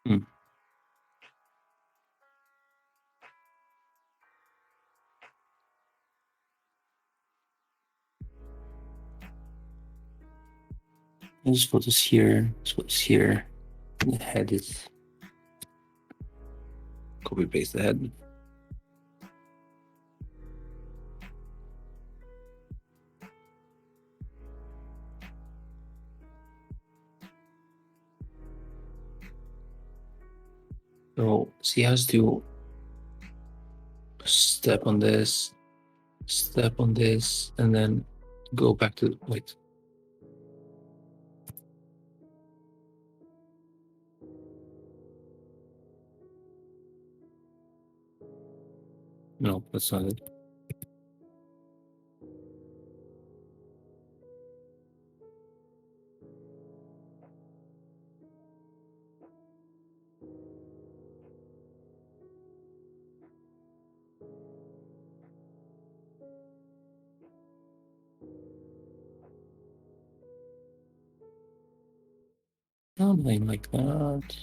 Hmm. I'll just put this here, this was here. And the head is copy paste the head. So he has to step on this, and then go back to, wait. No, that's not it. Something like that.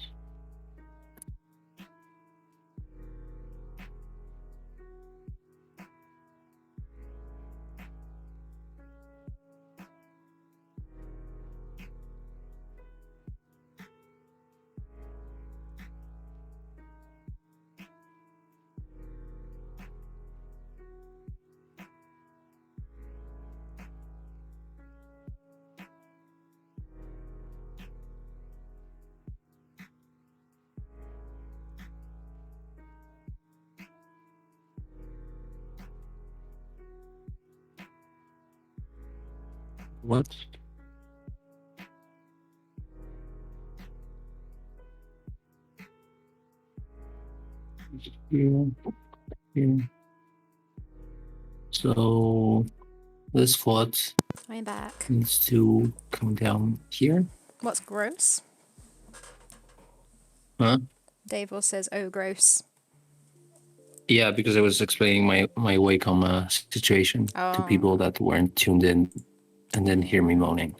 What? Here, here. So this foot I'm back. needs to come down here. What's gross? Huh? Dave also says, oh, gross. Yeah, because I was explaining my Wacom situation to people that weren't tuned in and then hear me moaning.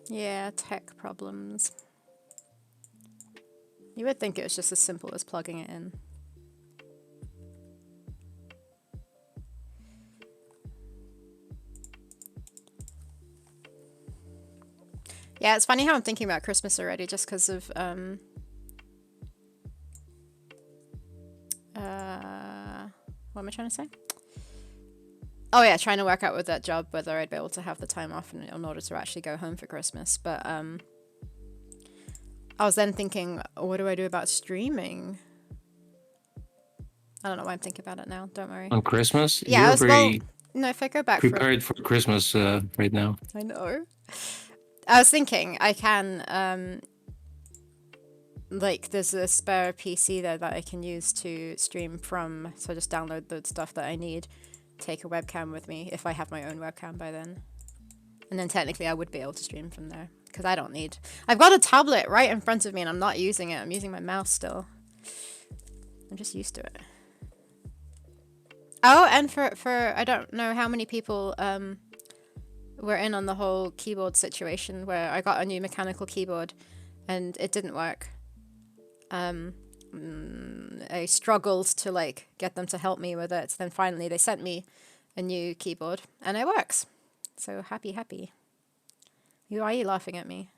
Yeah, tech problems. You would think it was just as simple as plugging it in. Yeah, it's funny how I'm thinking about Christmas already just because of what am I trying to say? Oh yeah, trying to work out with that job whether I'd be able to have the time off in order to actually go home for Christmas. But I was then thinking, what do I do about streaming? I don't know why I'm thinking about it now. Don't worry. On Christmas, Yeah, you're well, very no, if I go back prepared for Christmas right now. I know. I was thinking I can like there's a spare PC there that I can use to stream from, so I just download the stuff that I need, take a webcam with me if I have my own webcam by then. And then technically I would be able to stream from there because I don't need... I've got a tablet right in front of me and I'm not using it. I'm using my mouse still. I'm just used to it. Oh, and for I don't know how many people were in on the whole keyboard situation where I got a new mechanical keyboard and it didn't work. I struggled to like get them to help me with it. Then finally they sent me a new keyboard and it works. So happy. Why are you laughing at me?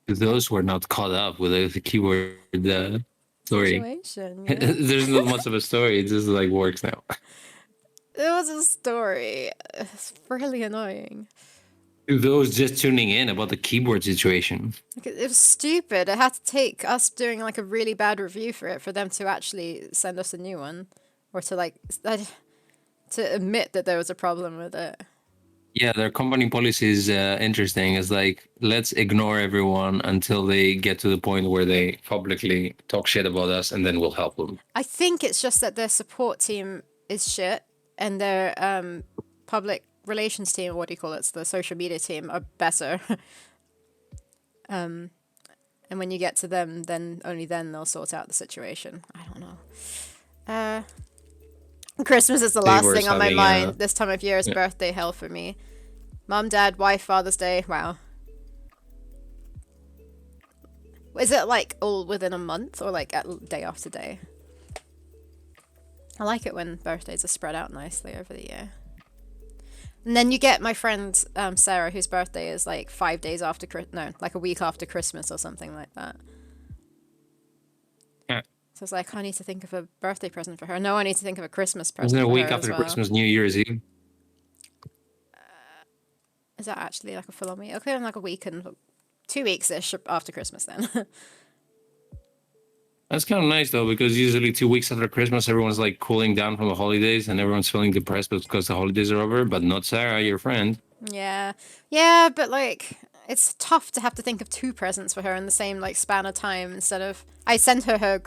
Those who are not caught up with the keyword story. Situation, yeah. There's not much of a story. It just like works now. It was a story. It's really annoying. Those just tuning in about the keyboard situation. Like, it was stupid. It had to take us doing like a really bad review for it for them to actually send us a new one, or to like to admit that there was a problem with it. Yeah, their company policy is interesting. It's like, let's ignore everyone until they get to the point where they publicly talk shit about us, and then we'll help them. I think it's just that their support team is shit, and their public relations team, or what do you call it, it's the social media team, are better. And when you get to them, then only then they'll sort out the situation. I don't know. Christmas is the last thing on my mind. This time of year is birthday hell for me. Mum, Dad, wife, Father's Day. Wow. Is it like all within a month or like day after day? I like it when birthdays are spread out nicely over the year. And then you get my friend Sarah, whose birthday is like 5 days after like a week after Christmas or something like that. Yeah. So it's like, I need to think of a birthday present for her. No, I need to think of a Christmas present Isn't it for a week her after as well. Christmas, New Year's Eve? Is that actually like a full-on week? Okay, like a week and 2 weeks-ish after Christmas then. That's kind of nice though, because usually 2 weeks after Christmas, everyone's like cooling down from the holidays and everyone's feeling depressed because the holidays are over. But not Sarah, your friend. Yeah, but like it's tough to have to think of 2 presents for her in the same like span of time instead of I sent her her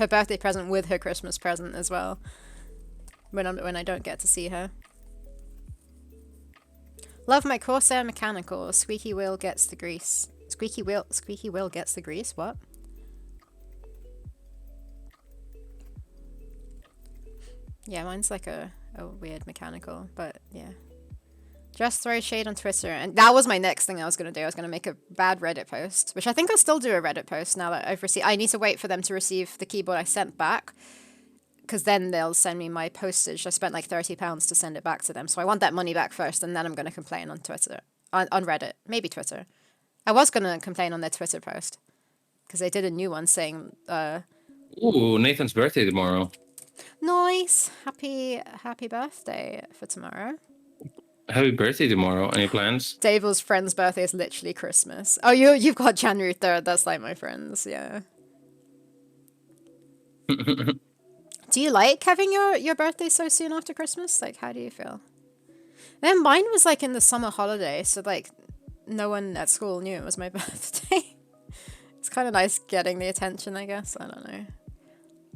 birthday present with her Christmas present as well when I don't get to see her. Love my Corsair mechanical. Squeaky wheel gets the grease. Squeaky wheel gets the grease. What? Yeah, mine's like a weird mechanical, but yeah. Just throw shade on Twitter. And that was my next thing I was going to do. I was going to make a bad Reddit post, which I think I'll still do a Reddit post now that I've received... I need to wait for them to receive the keyboard I sent back, because then they'll send me my postage. I spent like £30 to send it back to them. So I want that money back first, and then I'm going to complain on Twitter. On Reddit. Maybe Twitter. I was going to complain on their Twitter post, because they did a new one saying... Ooh, Nathan's birthday tomorrow. Nice. Happy birthday for tomorrow. Happy birthday tomorrow. Any plans? Dable's friend's birthday is literally Christmas. Oh, you've got January 3rd. That's like my friend's, yeah. Do you like having your birthday so soon after Christmas? Like, how do you feel? Then mine was like in the summer holiday, so like no one at school knew it was my birthday. It's kind of nice getting the attention, I guess. I don't know.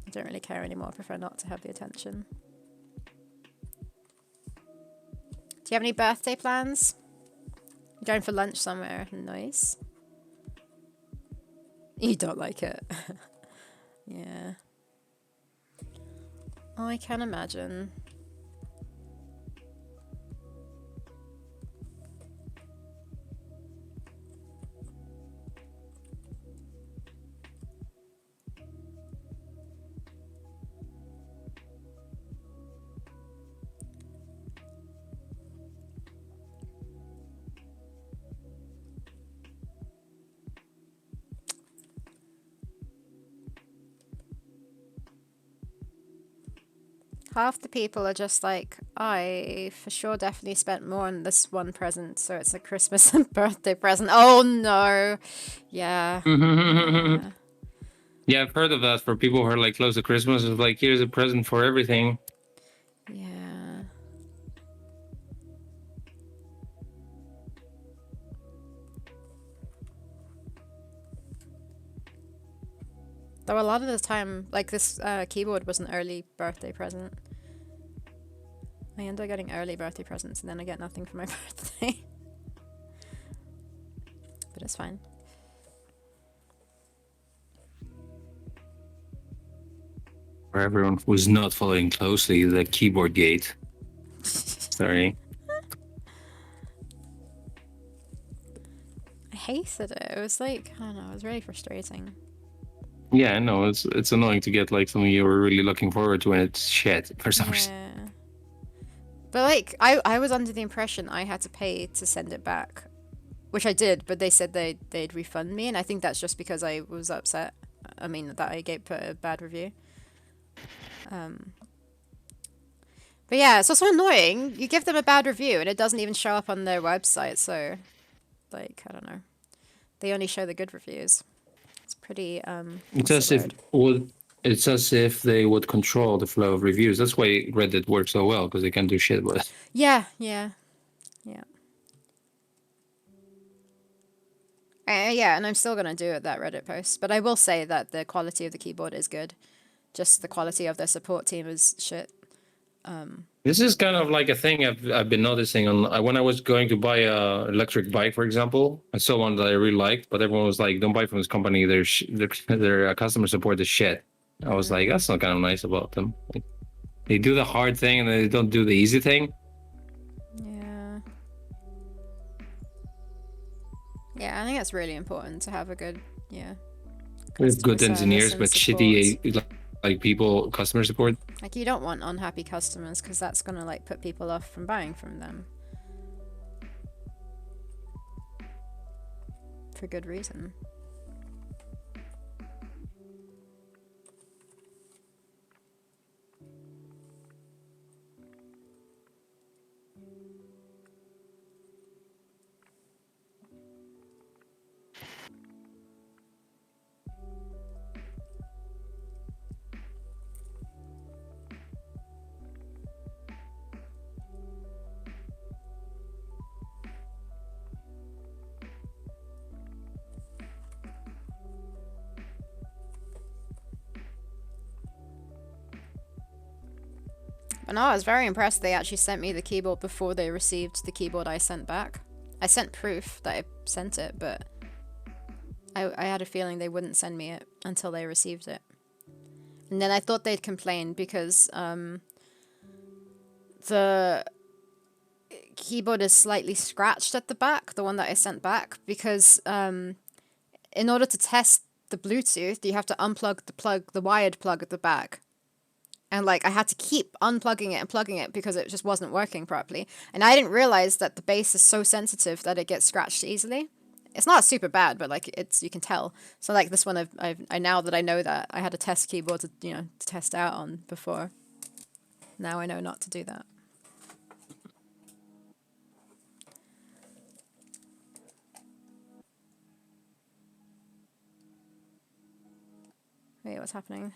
I don't really care anymore. I prefer not to have the attention. Do you have any birthday plans? You're going for lunch somewhere. Nice. You don't like it. Yeah. I can imagine. half the people are just like, I for sure definitely spent more on this one present, so it's a Christmas and birthday present. Oh no. Yeah. Yeah. Yeah, I've heard of that for people who are like close to Christmas. It's like, here's a present for everything. Yeah. Though a lot of the time, like this keyboard was an early birthday present. I end up getting early birthday presents and then I get nothing for my birthday. But it's fine. For everyone who's not following closely, the keyboard gate. Sorry. I hated it. It was like, I don't know, it was really frustrating. Yeah, I know. It's annoying to get like something you were really looking forward to and it's shit for some reason. Yeah. But like, I was under the impression I had to pay to send it back. Which I did, but they said they'd refund me, and I think that's just because I was upset. I mean, that I put a bad review. But yeah, it's also annoying. You give them a bad review, and it doesn't even show up on their website, so, like, I don't know. They only show the good reviews. It's pretty, It's as if they would control the flow of reviews. That's why Reddit works so well, because they can do shit with it. Yeah, yeah, yeah. Yeah, and I'm still gonna do that Reddit post, but I will say that the quality of the keyboard is good. Just the quality of their support team is shit. This is kind of like a thing I've been noticing on when I was going to buy a electric bike, for example. I saw one that I really liked, but everyone was like, "Don't buy from this company. Their customer support is shit." I was like, "That's not kind of nice about them. Like, they do the hard thing and they don't do the easy thing." Yeah. Yeah, I think it's really important to have a good, With good customer engineers, service but and shitty like people customer support. Like, you don't want unhappy customers because that's gonna like put people off from buying from them. For good reason. But no, I was very impressed they actually sent me the keyboard before they received the keyboard I sent back. I sent proof that I sent it, but I had a feeling they wouldn't send me it until they received it. And then I thought they'd complain because the keyboard is slightly scratched at the back, the one that I sent back, because in order to test the Bluetooth, you have to unplug the wired plug at the back. And like I had to keep unplugging it and plugging it because it just wasn't working properly. And I didn't realize that the base is so sensitive that it gets scratched easily. It's not super bad, but like you can tell. So like this one, I now that I know that, I had a test keyboard to to test out on before. Now I know not to do that. Wait, what's happening?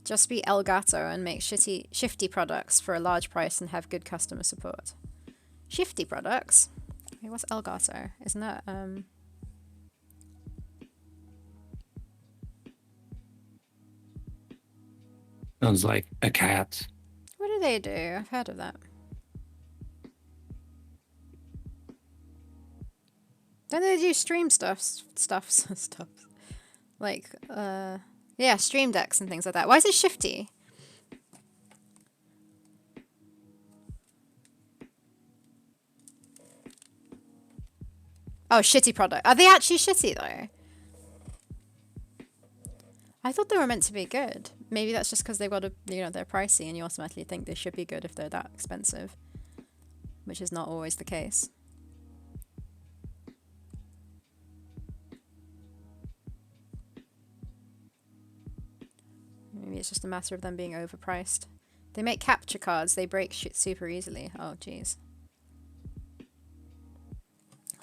Just be Elgato and make shifty products for a large price and have good customer support. Shifty products? Wait, what's Elgato? Isn't that Sounds like a cat. What do they do? I've heard of that. Don't they do stream stuffs? Like, yeah, stream decks and things like that. Why is it shifty? Oh, shitty product. Are they actually shitty though? I thought they were meant to be good. Maybe that's just because they've got they're pricey and you automatically think they should be good if they're that expensive. Which is not always the case. Maybe it's just a matter of them being overpriced. They make capture cards. They break shit super easily. Oh, jeez.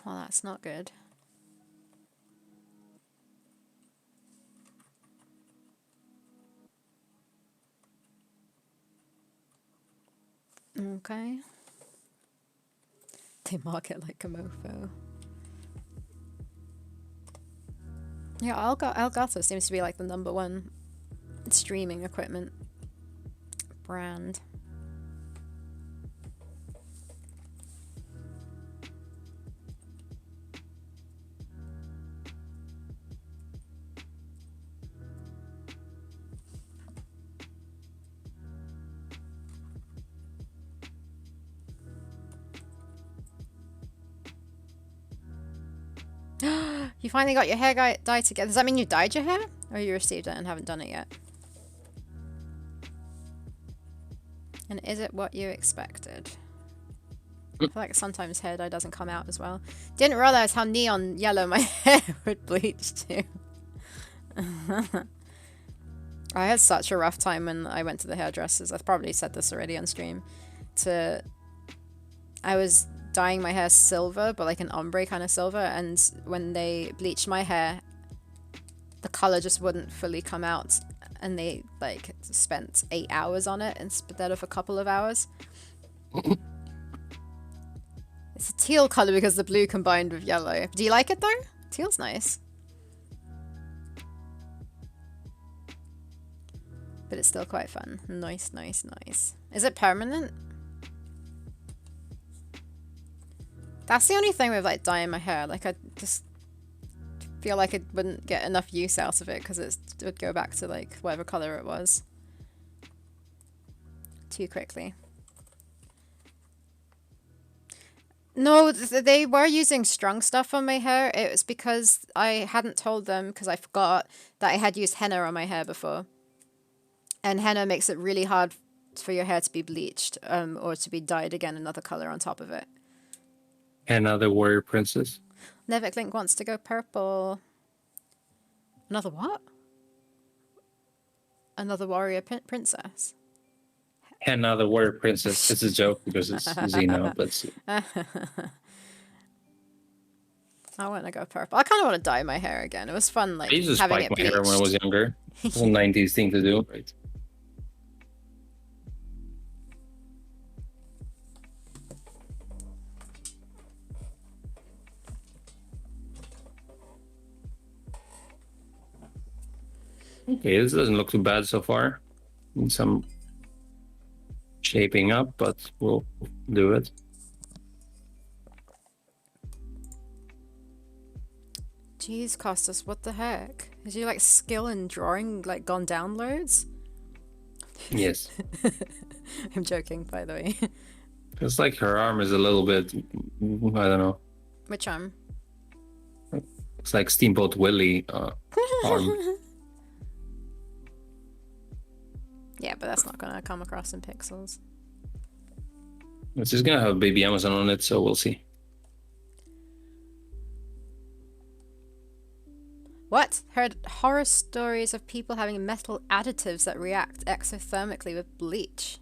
Well, that's not good. Okay. They market like a mofo. Yeah, Elgato seems to be like the #1 streaming equipment brand. You finally got your hair dyed together. Does that mean you dyed your hair? Or you received it and haven't done it yet? And is it what you expected? I feel like sometimes hair dye doesn't come out as well. Didn't realize how neon yellow my hair would bleach to. I had such a rough time when I went to the hairdressers. I've probably said this already on stream. I was dyeing my hair silver, but like an ombre kind of silver, and when they bleached my hair, the color just wouldn't fully come out, and they like spent 8 hours on it instead of a couple of hours. It's a teal color because the blue combined with yellow. Do you like it though? Teal's nice. But it's still quite fun. Nice, nice, nice. Is it permanent? That's the only thing with like dyeing my hair. Like I just feel like I wouldn't get enough use out of it because it would go back to like whatever color it was too quickly. No, they were using strong stuff on my hair. It was because I hadn't told them, because I forgot, that I had used henna on my hair before. And henna makes it really hard for your hair to be bleached or to be dyed again another color on top of it. Henna, the warrior princess. Neviklink wants to go purple. Another what? Another warrior princess. Henna, the warrior princess. It's a joke because it's Xeno, but I want to go purple. I kind of want to dye my hair again. It was fun, like I used to having spike it my hair when I was bleached. younger. It was a 90s thing to do, right? Okay, this doesn't look too bad so far. Need some shaping up, but we'll do it. Jeez, Costas, what the heck? Is your like skill in drawing like gone down loads? Yes. I'm joking, by the way. It's like her arm is a little bit, I don't know. Which arm? It's like Steamboat Willie arm. Yeah, but that's not gonna come across in pixels. It's just gonna have baby Amazon on it, so we'll see. What? Heard horror stories of people having metal additives that react exothermically with bleach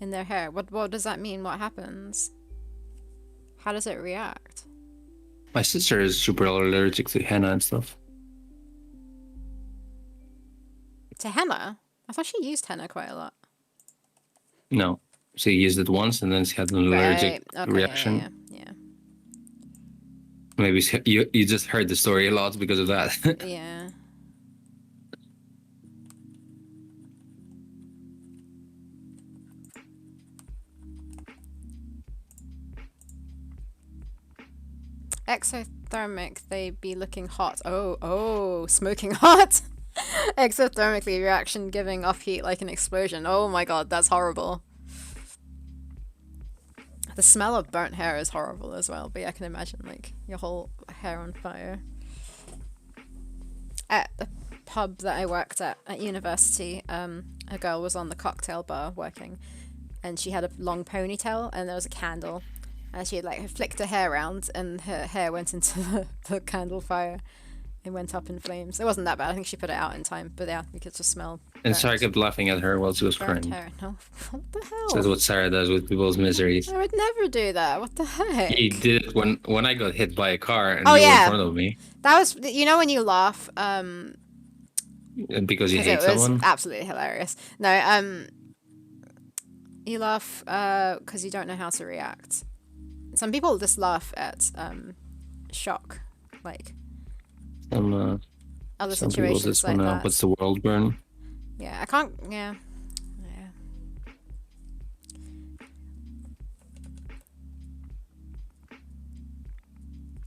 in their hair. What does that mean? What happens? How does it react? My sister is super allergic to henna and stuff. To henna? I thought she used henna quite a lot. No, she used it once and then she had an allergic Okay, reaction. Yeah. Maybe you just heard the story a lot because of that. Yeah. Exothermic, they be looking hot. Oh, smoking hot. Exothermically, reaction giving off heat like an explosion. Oh my god, that's horrible. The smell of burnt hair is horrible as well, but yeah, I can imagine like your whole hair on fire. At the pub that I worked at university, a girl was on the cocktail bar working, and she had a long ponytail, and there was a candle, and she had like flicked her hair around, and her hair went into the candle fire, It went up in flames. It wasn't that bad. I think she put it out in time. But yeah, you could just smell. And Sarah kept laughing at her while she was Burnt crying. hair. No, what the hell? That's what Sarah does with people's miseries. I would never do that. What the heck? He did it when I got hit by a car and Oh, you were in yeah. front of me. That was, you know, when you laugh, Because you 'cause hate it was someone. absolutely hilarious. No, you laugh because you don't know how to react. Some people just laugh at shock, like other Some people situations just like wanna that. what's the world burn. Yeah, I can't. Yeah.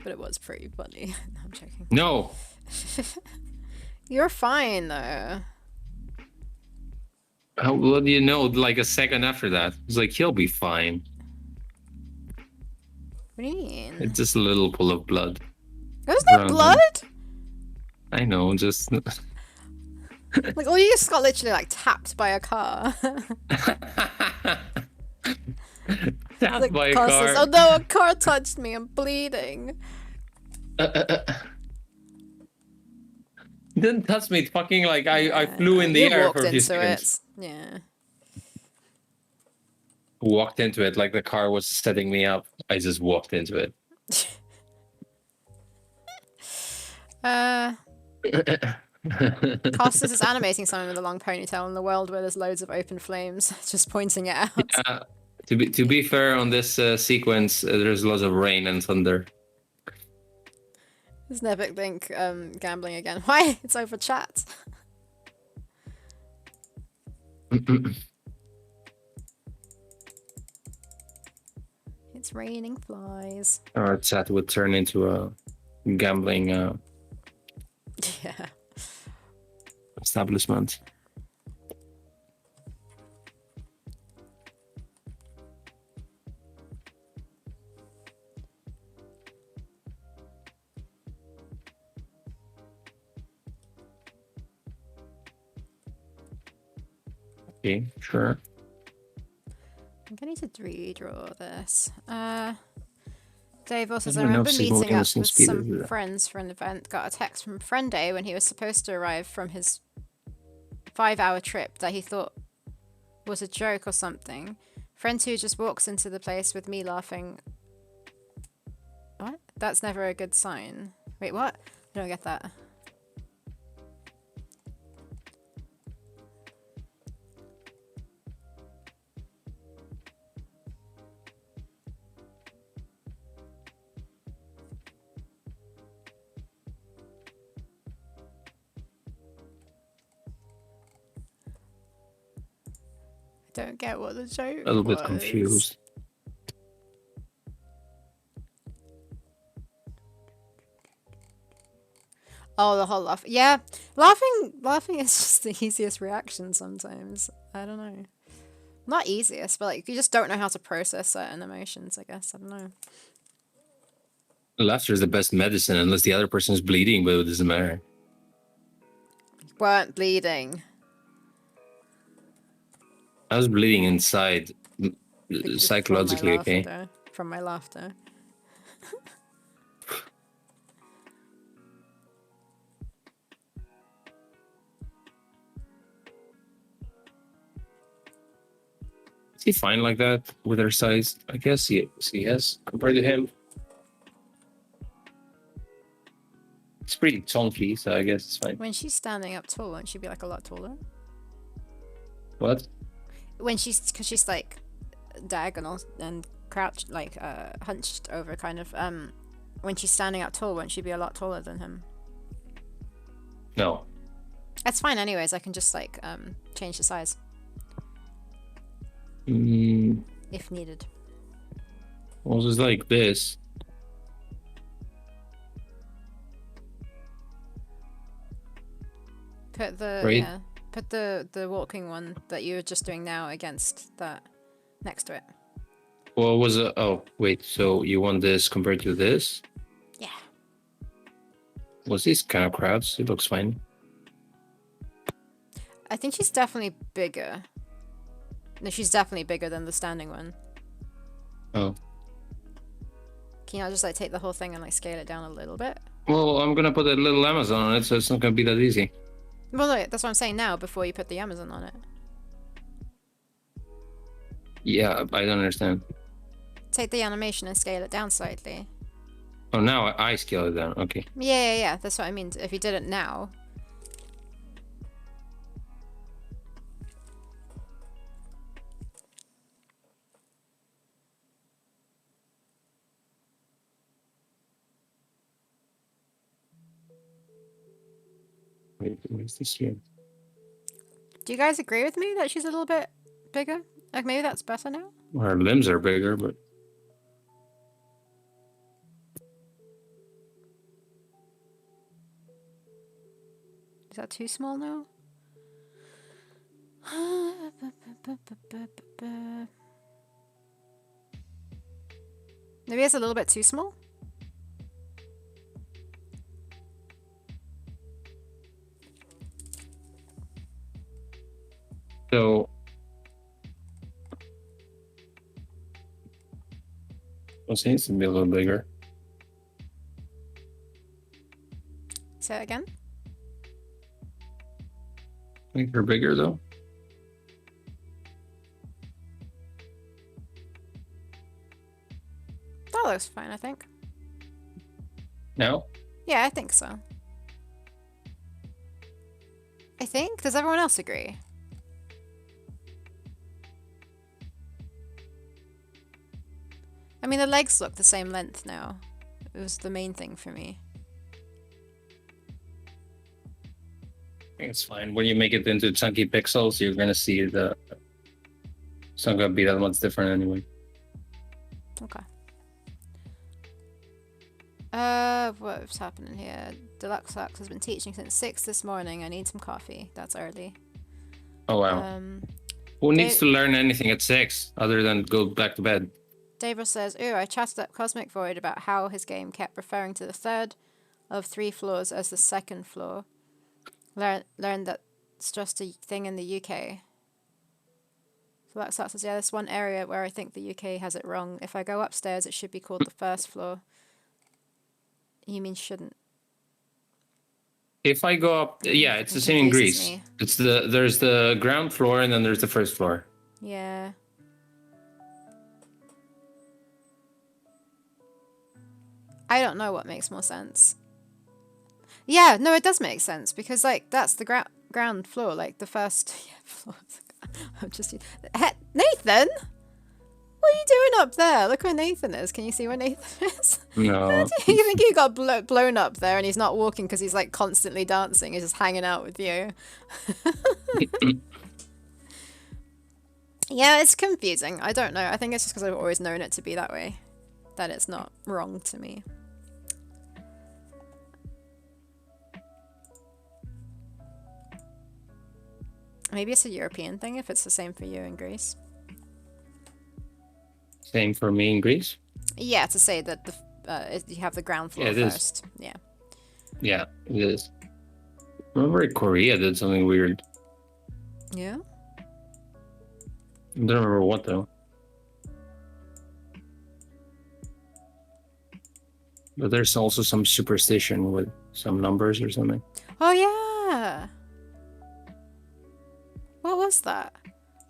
But it was pretty funny. No, I'm joking. No. You're fine though. What do you know? Like a second after that, it's like he'll be fine. What do you mean? It's just a little pool of blood. Was there around him. blood? I know, just Like, oh, you just got literally like tapped by a car. tapped by a car car. says, oh no, a car touched me. I'm bleeding. He didn't touch me. It fucking like I Yeah, flew in the you air walked for a few into seconds. it. Yeah. Walked into it like the car was setting me up. I just walked into it. Costas is animating someone with a long ponytail in the world where there's loads of open flames, just pointing it out. To be fair, on this sequence, there's lots of rain and thunder. There's an epic link gambling again. Why? It's over chat. It's raining flies. Our chat would turn into a gambling Yeah. establishment. Okay, sure. I'm gonna need to redraw this. Dave also says, I I don't know remember if signal meeting can up listen with speed some is that. friends for an event, got a text from Friend Day when he was supposed to arrive from his 5-hour trip that he thought was a joke or something. Friend 2 just walks into the place with me laughing. What? That's never a good sign. Wait, what? I don't get that. I don't get what the joke A little bit was. confused. Oh, the whole laugh. Yeah, laughing is just the easiest reaction sometimes. I don't know. Not easiest, but like you just don't know how to process certain emotions, I guess. I don't know. Laughter is the best medicine unless the other person is bleeding, but it doesn't matter. Weren't bleeding. I was bleeding inside, psychologically, okay? From my laughter. Is he fine like that with her size? I guess he has compared to him. It's pretty chunky, so I guess it's fine. When she's standing up tall, won't she be like a lot taller? What? When because she's like diagonal and crouched, like hunched over, kind of. When she's standing up tall, won't she be a lot taller than him? No. That's fine, anyways. I can just like change the size if needed. Well, it's like this. Put the Right. yeah, put the walking one that you were just doing now against that next to it. What was it? Oh, wait. So you want this compared to this? Yeah. Was these kind of crowds? It looks fine. I think she's definitely bigger. No, she's definitely bigger than the standing one. Oh. Can you not just like take the whole thing and like scale it down a little bit? Well, I'm gonna put a little Amazon on it, so it's not gonna be that easy. Well, no, that's what I'm saying now. Before you put the Amazon on it, Yeah, I don't understand. take the animation and scale it down slightly. Oh, now I scale it down. Okay. Yeah. That's what I mean. If you did it now. Wait, where's this here? Do you guys agree with me that she's a little bit bigger? Like maybe that's better now? Her limbs are bigger, but Is that too small now? Maybe it's a little bit too small? so it needs to be a little bigger. Say it again? Make her bigger though. That looks fine, I think. No. Yeah, I think so. I think? Does everyone else agree? I mean, the legs look the same length now. It was the main thing for me. I think it's fine. When you make it into chunky pixels, you're gonna see the. It's not gonna be that much different anyway. Okay. What's happening here? Deluxe has been teaching since 6 this morning. I need some coffee. That's early. Oh wow. Who needs to learn anything at 6 other than go back to bed? Davros says, ooh, I chatted up Cosmic Void about how his game kept referring to the third of 3 floors as the second floor. Learned that's just a thing in the UK. Deluxe says, yeah, there's one area where I think the UK has it wrong. If I go upstairs, it should be called the first floor. You mean shouldn't? If I go up, yeah, it's the same in Greece. Me. It's there's the ground floor and then there's the first floor. Yeah. I don't know what makes more sense. Yeah, no, it does make sense because like that's the ground floor, like the first floor. I'm just Nathan. What are you doing up there? Look where Nathan is. Can you see where Nathan is? No. Do you think he got blown up there and he's not walking because he's like constantly dancing? He's just hanging out with you. Yeah, it's confusing. I don't know. I think it's just because I've always known it to be that way. That it's not wrong to me. Maybe it's a European thing if it's the same for you in Greece. Same for me in Greece. Yeah, to say that you have the ground floor first. Yeah. Yeah, it is. Remember Korea did something weird. Yeah? I don't remember what though. But there's also some superstition with some numbers or something. Oh yeah. What was that?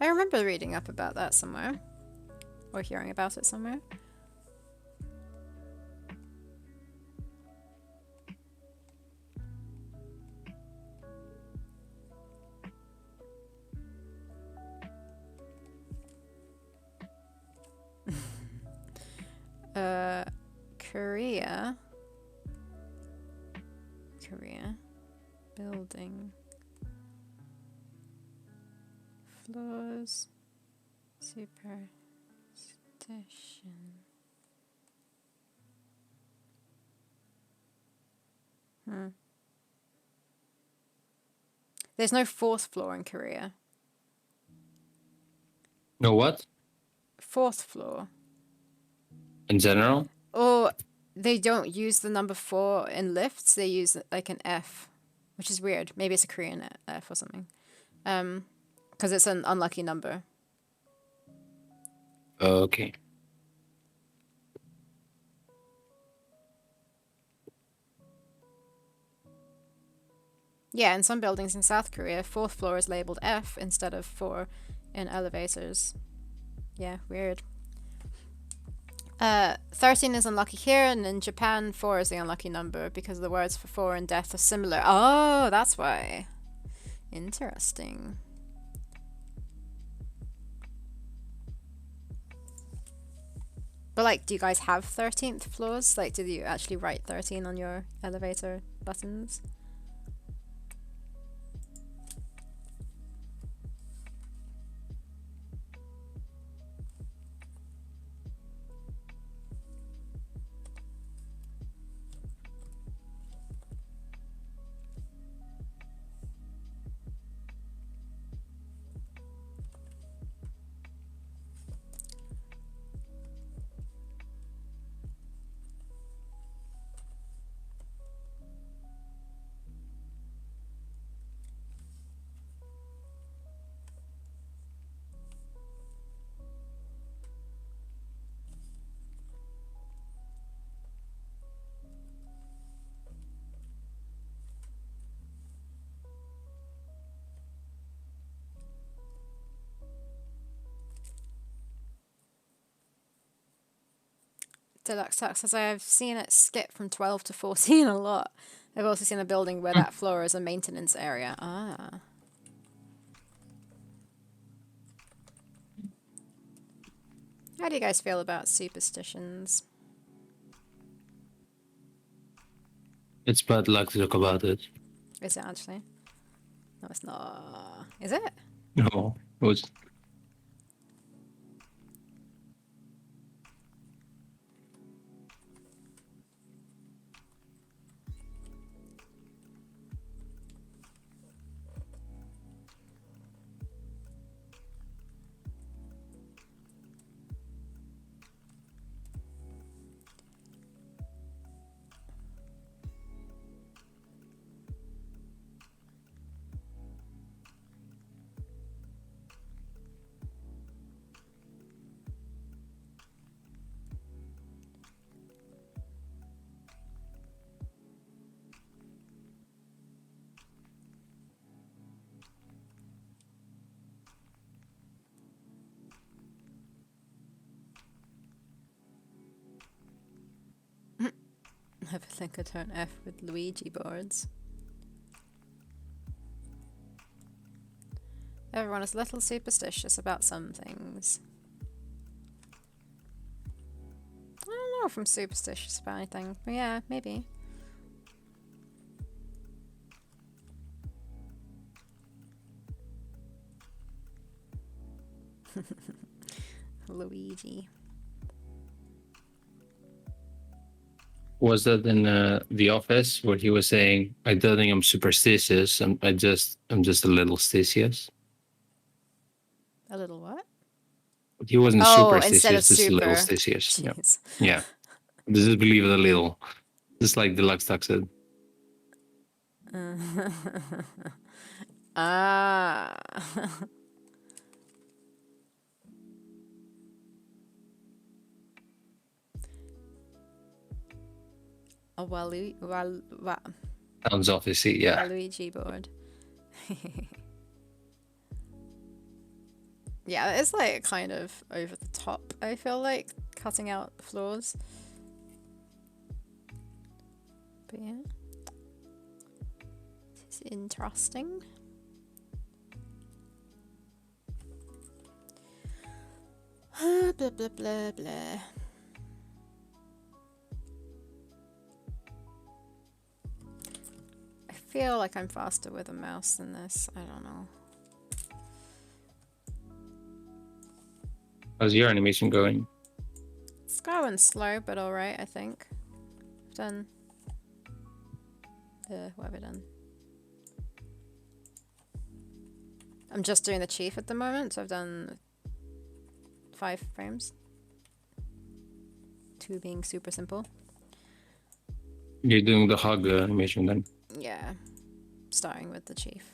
I remember reading up about that somewhere. Or hearing about it somewhere. Korea. Building. Floors. Superstition. There's no fourth floor in Korea. No what? Fourth floor. In general? Or they don't use the number 4 in lifts. They use like an F, which is weird. Maybe it's a Korean F or something. Because it's an unlucky number. Okay. Yeah, in some buildings in South Korea, fourth floor is labeled F instead of 4 in elevators. Yeah, weird. 13 is unlucky here, and in Japan, 4 is the unlucky number because the words for 4 and death are similar. Oh, that's why. Interesting. But, like, do you guys have 13th floors? Like, did you actually write 13 on your elevator buttons? Deluxe Tux says I've seen it skip from 12 to 14 a lot. I've also seen a building where that floor is a maintenance area. Ah. How do you guys feel about superstitions? It's bad luck to talk about it. Is it actually? No, it's not. Is it? No, it was. Never think I'd turn F with Luigi boards. Everyone is a little superstitious about some things. I don't know if I'm superstitious about anything, but yeah, maybe. Luigi. Was that in the office where he was saying, "I don't think I'm superstitious. I'm just a little stitious." A little what? He wasn't Oh, instead of superstitious, just a little super. stitious. Yeah, Jeez. yeah. Just believe it a little, just like Deluxe Tuck said. Ah. A Sounds obviously, yeah. Waluigi board. Yeah, it's like kind of over the top, I feel like, cutting out the floors. But yeah. It's interesting. Blah blah blah blah. I feel like I'm faster with a mouse than this. I don't know. How's your animation going? It's going slow, but alright, I think. I've done... what have I done? I'm just doing the chief at the moment, so I've done 5 frames. 2 being super simple. You're doing the hug animation then? Yeah, starting with the chief.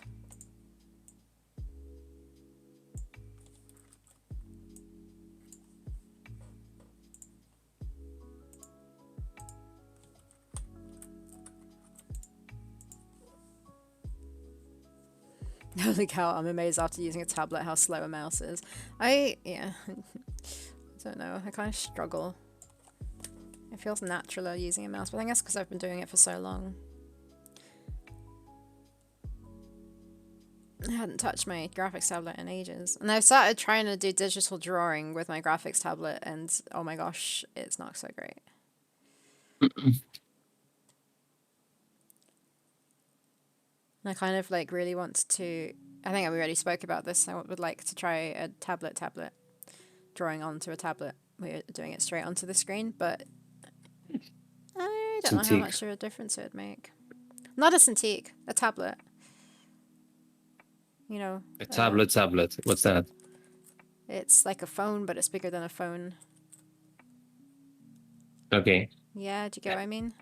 Holy cow, I'm amazed after using a tablet how slow a mouse is. Yeah, I don't know, I kind of struggle. It feels natural using a mouse, but I guess because I've been doing it for so long. I hadn't touched my graphics tablet in ages. And I've started trying to do digital drawing with my graphics tablet, and oh my gosh, it's not so great. I kind of like really want to. I think we already spoke about this. I would like to try a tablet drawing onto a tablet. We're doing it straight onto the screen, but I don't know how much of a difference it would make. Not a Cintiq, a tablet. You know. A tablet. What's that? It's like a phone, but it's bigger than a phone. Okay. Yeah, do you get what I mean?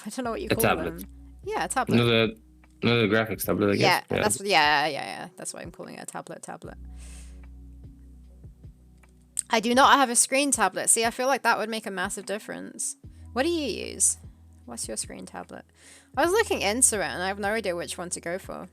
I don't know what you A call tablet. them. Yeah, a tablet. Another graphics tablet, I guess. Yeah, that's why I'm calling it a tablet. I do not have a screen tablet. See, I feel like that would make a massive difference. What do you use? What's your screen tablet? I was looking into it and I have no idea which one to go for.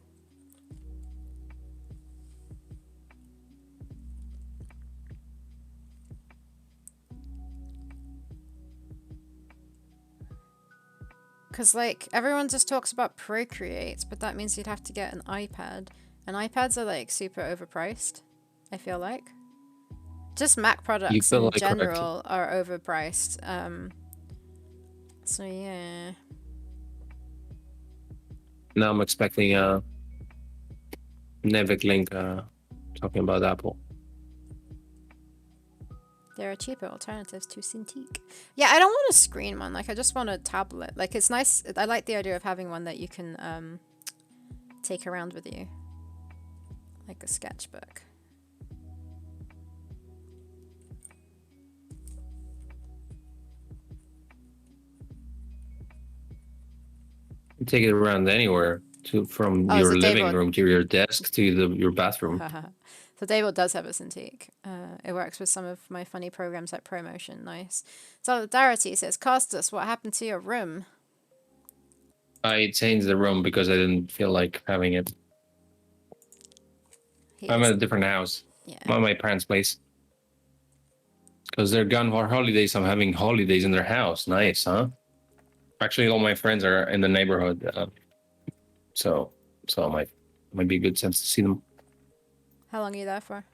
Because, like, everyone just talks about Procreate, but that means you'd have to get an iPad. And iPads are, like, super overpriced, I feel like. Just Mac products in general are overpriced. So, yeah. Now I'm expecting Nevik Link talking about Apple. There are cheaper alternatives to Cintiq. Yeah, I don't want a screen one. Like, I just want a tablet. Like, it's nice. I like the idea of having one that you can take around with you. Like a sketchbook. You take it around anywhere, from your living room to your desk to your bathroom. So David does have a Cintiq. It works with some of my funny programs like ProMotion. Nice. Solidarity says, Costas, what happened to your room? I changed the room because I didn't feel like having it. I'm at a different house. Yeah. I'm at my parents' place. Because they're gone for holidays. I'm having holidays in their house. Nice, huh? Actually, all my friends are in the neighborhood. So it might be a good sense to see them. How long are you there for?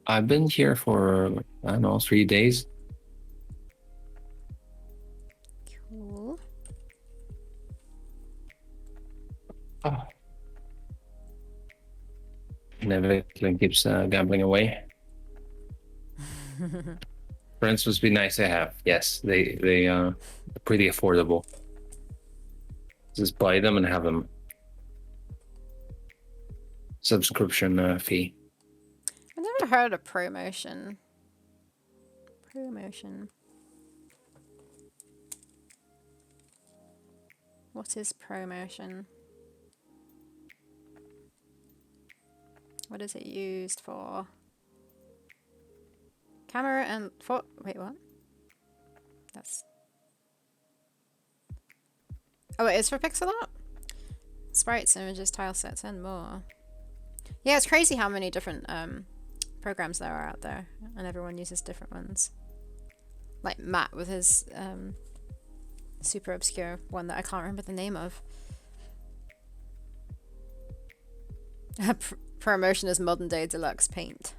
I've been here for, I don't know, 3 days. Cool. Oh. Nevik keeps gambling away. Friends must be nice to have. Yes, they are pretty affordable. Just buy them and have them. Subscription fee. I've never heard of ProMotion. What is ProMotion? What is it used for? Camera and wait, what? Oh, it is for pixel art? Sprites, images, tile sets, and more. Yeah, it's crazy how many different programs there are out there, and everyone uses different ones. Like Matt with his super obscure one that I can't remember the name of. ProMotion is modern day deluxe paint.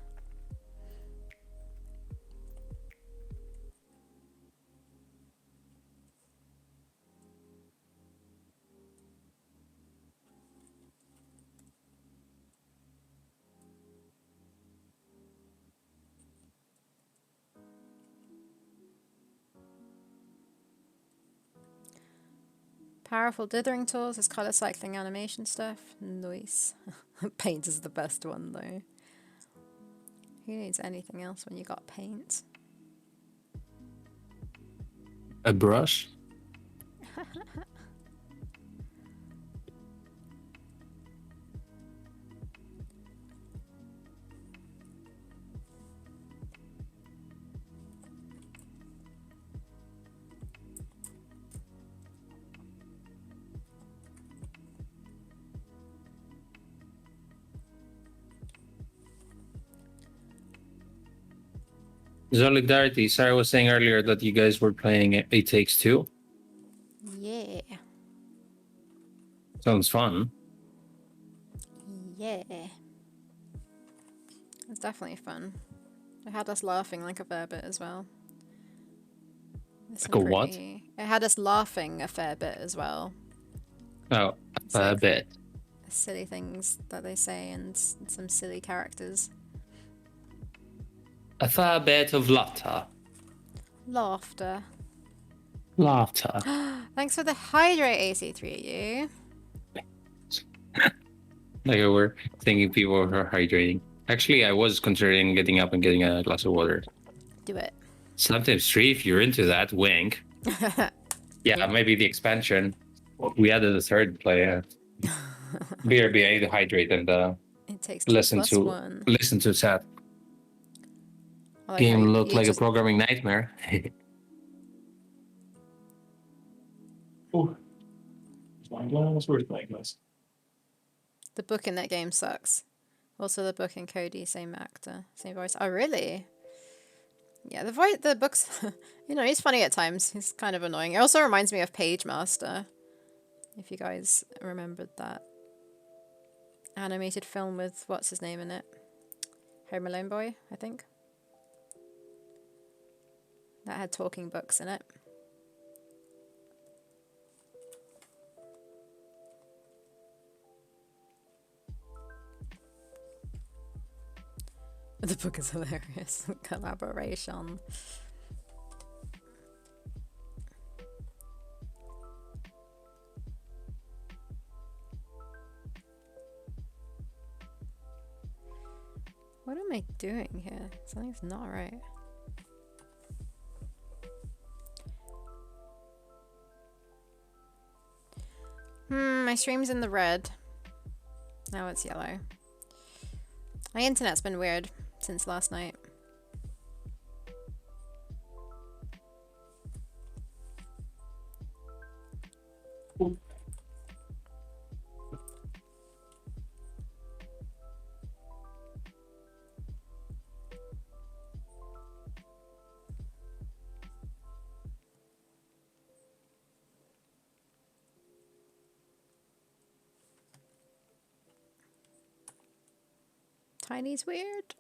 Powerful dithering tools is color cycling animation stuff. Nice. Paint is the best one though. Who needs anything else when you got paint? A brush? Solidarity. Sarah was saying earlier that you guys were playing It Takes Two. Yeah. Sounds fun. Yeah. It's definitely fun. It had us laughing like a fair bit as well. Like a what? It had us laughing a fair bit as well. Oh, It's a like bit. silly things that they say and some silly characters. A fair bit of laughter. Laughter. Laughter. Thanks for the hydrate, AC3U. Like we're thinking people are hydrating. Actually, I was considering getting up and getting a glass of water. Do it. Sometimes 3 if you're into that. Wink. Yeah, maybe the expansion. We added a third player. BRBA to hydrate and It takes two plus one. listen to chat. Like Game looked like a programming nightmare. Oh, flying glass. Where's flying glass? The book in that game sucks. Also, the book in Cody, same actor, same voice. Oh, really? Yeah, the books. He's funny at times. He's kind of annoying. It also reminds me of Page Master. If you guys remembered that animated film with what's his name in it, Home Alone boy, I think. That had talking books in it. The book is hilarious. Collaboration. What am I doing here? Something's not right. My stream's in the red. Now it's yellow. My internet's been weird since last night. Tiny's weird.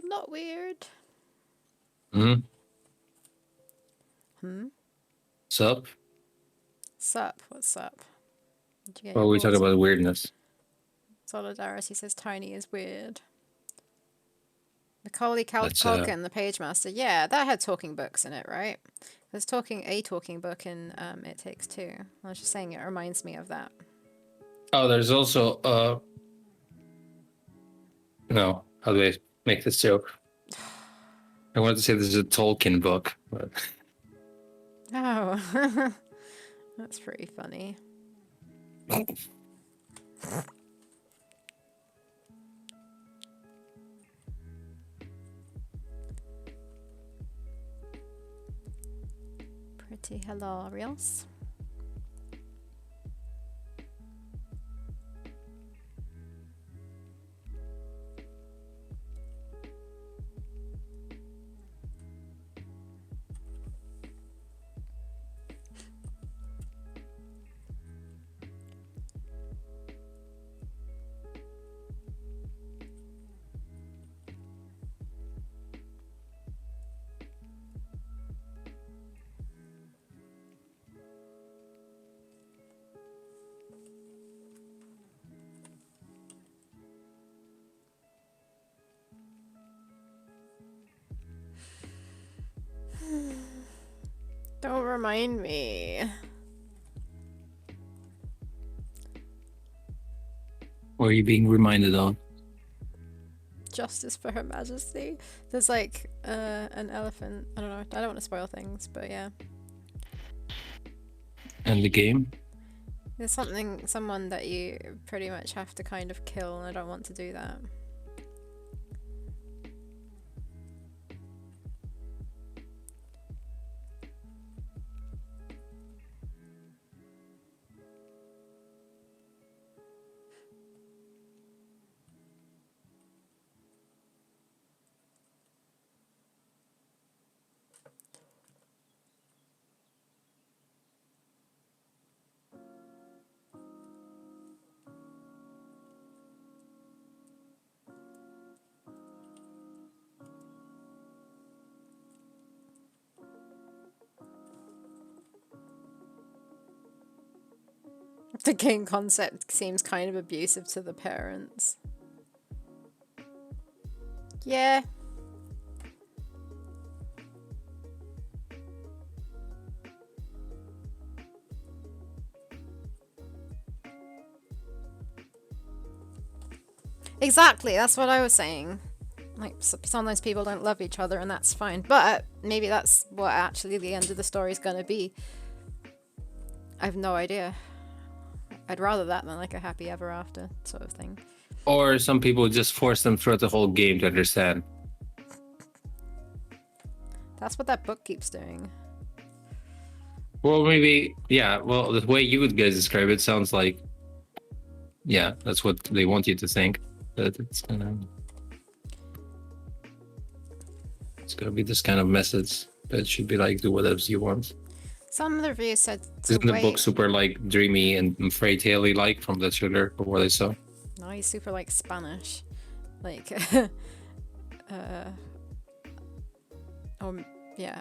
I'm not weird. Sup? Sup? What's up? Did you get Well, your we talk balls about in? weirdness. Solidarity says Tiny is weird. Macaulay That's, Culkin, the Page Master. Yeah, that had talking books in it, right? There's a talking book in It Takes Two. I was just saying it reminds me of that. Oh, there's also no, how do I make this joke? I wanted to say this is a Tolkien book, but Oh, that's pretty funny. Pretty hilarious. Don't remind me. what are you being reminded of? Justice for Her Majesty. There's like an elephant. I don't know. I don't want to spoil things, but yeah. And the game? There's someone that you pretty much have to kind of kill, and I don't want to do that. The game concept seems kind of abusive to the parents. Yeah. Exactly, that's what I was saying. Like, sometimes people don't love each other and that's fine. But maybe that's what actually the end of the story is going to be. I have no idea. I'd rather that than like a happy ever after sort of thing. Or some people just force them throughout the whole game to understand. That's what that book keeps doing. Well, maybe, yeah. Well, the way you would guys describe it sounds like, yeah, that's what they want you to think. That it's gonna be this kind of message that should be like, do whatever you want. Some of the reviews said to Isn't the wait. book super like dreamy and fairy tale-y like from the trailer or what I saw? No, he's super like Spanish. Like, yeah,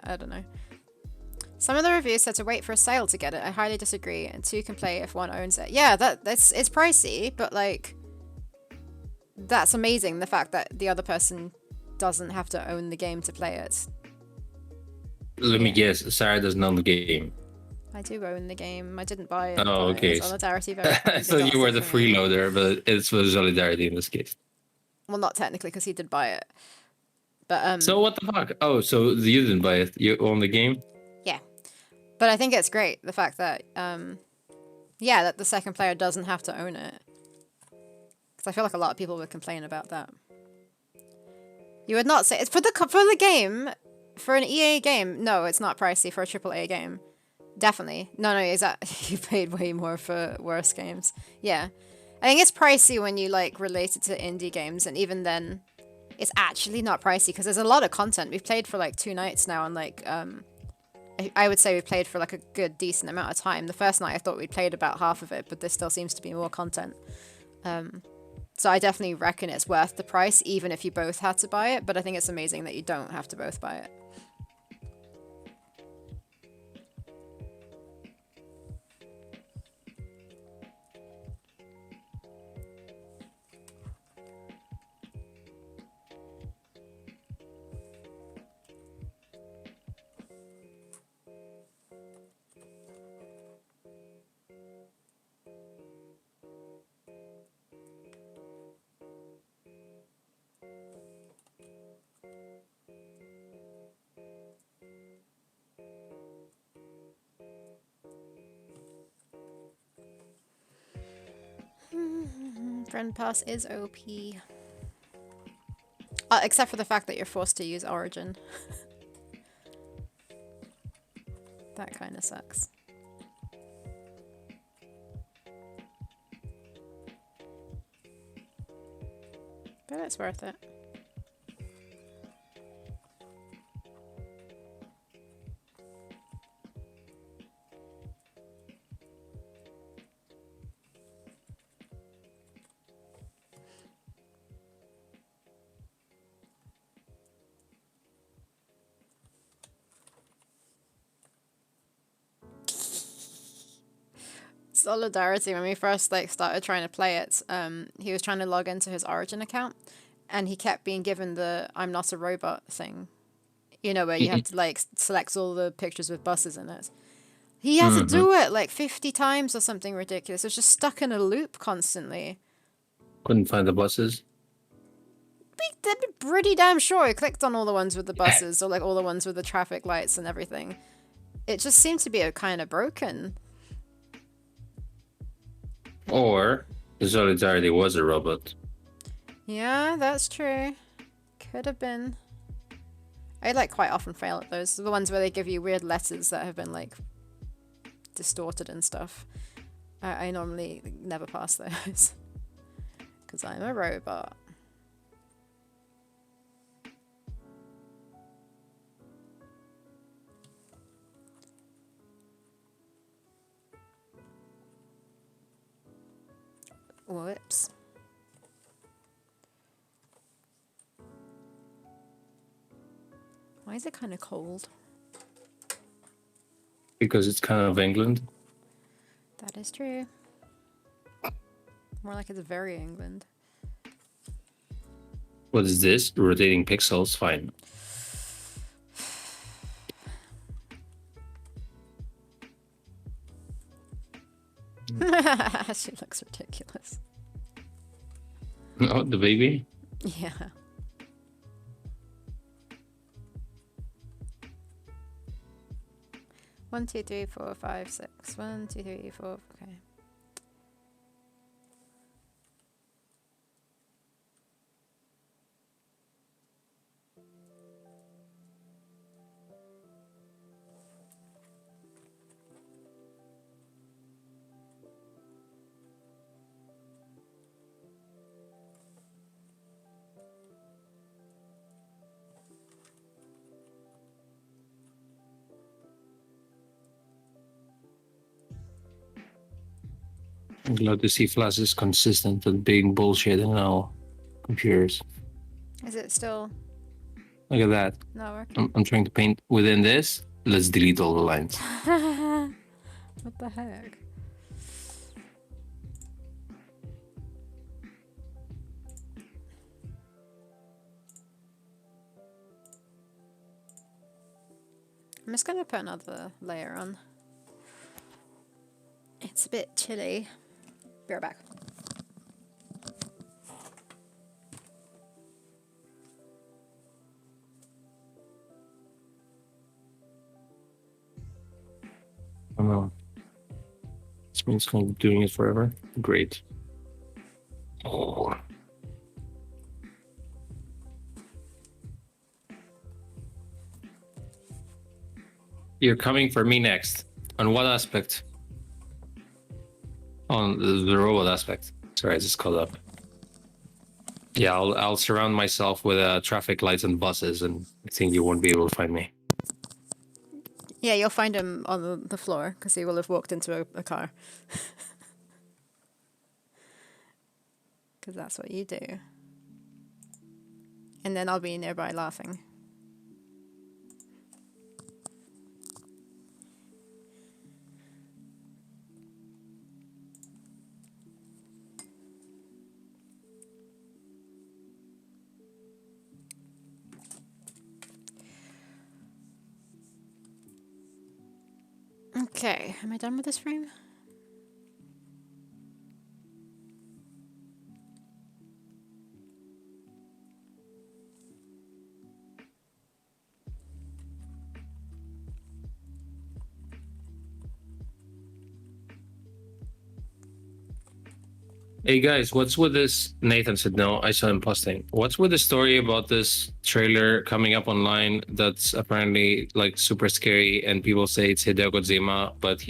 I don't know. Some of the reviews said to wait for a sale to get it. I highly disagree, and two can play if one owns it. Yeah, that's it's pricey, but like, that's amazing. The fact that the other person doesn't have to own the game to play it. Let me guess, Sarah doesn't own the game. I do own the game. I didn't buy it. Oh, but okay. Solidarity very I kindly thought got you were it the for me. freeloader, but it's for Solidarity in this case. Well, not technically, because he did buy it. But So what the fuck? Oh, so you didn't buy it? You own the game? yeah. But I think it's great the fact that yeah, that the second player doesn't have to own it. Because I feel like a lot of people would complain about that. You would not say it's for the game, for an EA game. No, it's not pricey for a AAA game. Definitely. No, exactly. You paid way more for worse games. Yeah. I think it's pricey when you like relate it to indie games, and even then it's actually not pricey because there's a lot of content. We've played for like 2 nights now, and like I would say we played for like a good decent amount of time. The first night I thought we'd played about half of it, but there still seems to be more content. So I definitely reckon it's worth the price, even if you both had to buy it, but I think it's amazing that you don't have to both buy it. Friend Pass is OP. Except for the fact that you're forced to use Origin. That kind of sucks. But it's worth it. Solidarity, when we first like started trying to play it, he was trying to log into his Origin account, and he kept being given the "I'm not a robot" thing. You know, where you have to like select all the pictures with buses in it. He had to do it like 50 times or something ridiculous. It was just stuck in a loop constantly. Couldn't find the buses. They'd be pretty damn sure he clicked on all the ones with the buses or like all the ones with the traffic lights and everything. It just seemed to be a kind of broken. Or Solidarity was a robot. Yeah, that's true. Could have been. I like quite often fail at those. The ones where they give you weird letters that have been like distorted and stuff. I normally never pass those. Because I'm a robot. Whoops. Why is it kind of cold? Because it's kind of England. That is true. More like it's very England. What is this? Rotating pixels? Fine. She looks ridiculous. Oh, the baby? Yeah. One, two, three, four, five, six. 1, 2, 3, 4. Okay. I'm glad to see Flash is consistent with being bullshit in all computers. Is it still Look at that. not working? I'm trying to paint within this. Let's delete all the lines. What the heck? I'm just gonna put another layer on. It's a bit chilly. Be right back. I don't know. This means kind of doing it forever. Great. Oh. You're coming for me next. On what aspect? On the robot aspect. Sorry, I just caught up. Yeah, I'll surround myself with traffic lights and buses, and I think you won't be able to find me. Yeah, you'll find him on the floor because he will have walked into a car. Because that's what you do. And then I'll be nearby laughing. Okay, am I done with this frame? Hey guys, what's with this? Nathan said no, I saw him posting. What's with the story about this trailer coming up online that's apparently like super scary and people say it's Hideo Kojima, but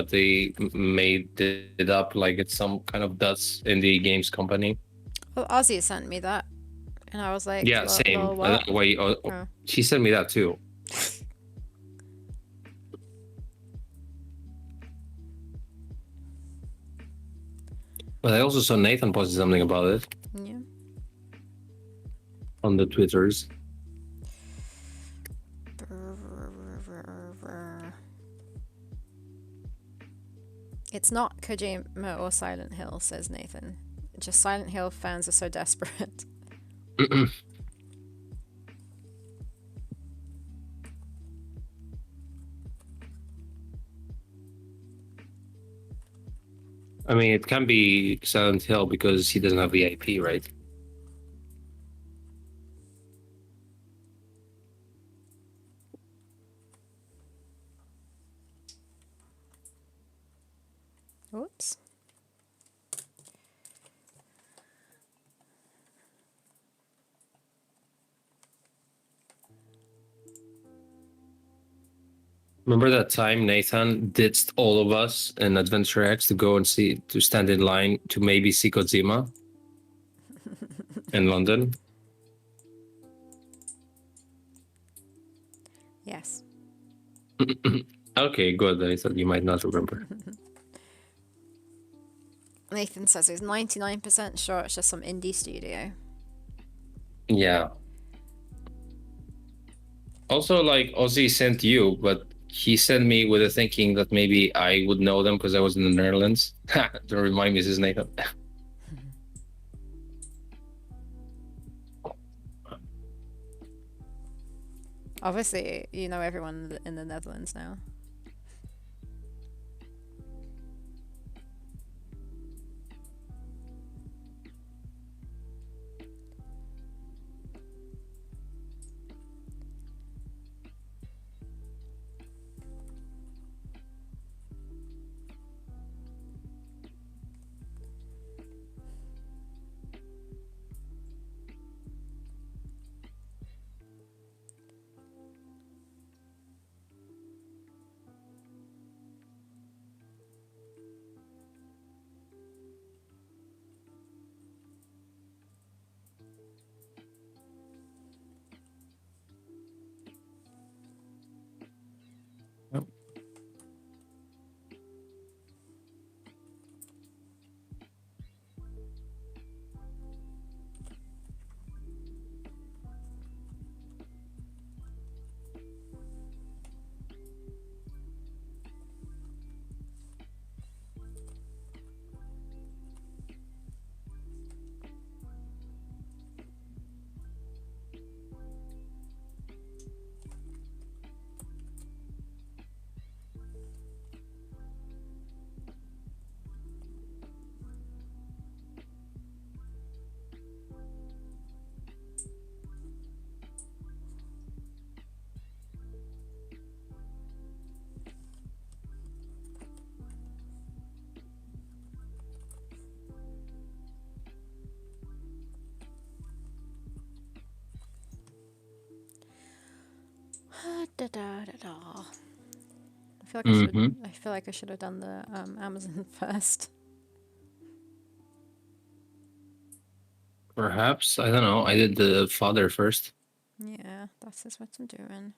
they made it up like it's some kind of Dutch indie games company. Well, Ozzy sent me that. And I was like, Yeah, same. Lol, what? Oh. She sent me that too. But I also saw Nathan posted something about it Yeah. on the Twitters. It's not Kojima or Silent Hill, says Nathan. Just Silent Hill fans are so desperate. I mean, it can be Silent Hill because he doesn't have the IP, right? Whoops. Remember that time Nathan ditched all of us in Adventure X to stand in line to maybe see Kojima in London? Yes. Okay, good. I thought you might not remember. Nathan says he's 99% sure it's just some indie studio. Yeah. Also, like Ozzy sent you, but he sent me with the thinking that maybe I would know them because I was in the Netherlands. Don't remind me, this is Nathan. Obviously, you know everyone in the Netherlands now. Da-da-da-da. I feel like I should have done the Amazon first. Perhaps, I don't know. I did the father first. Yeah, that's just what I'm doing.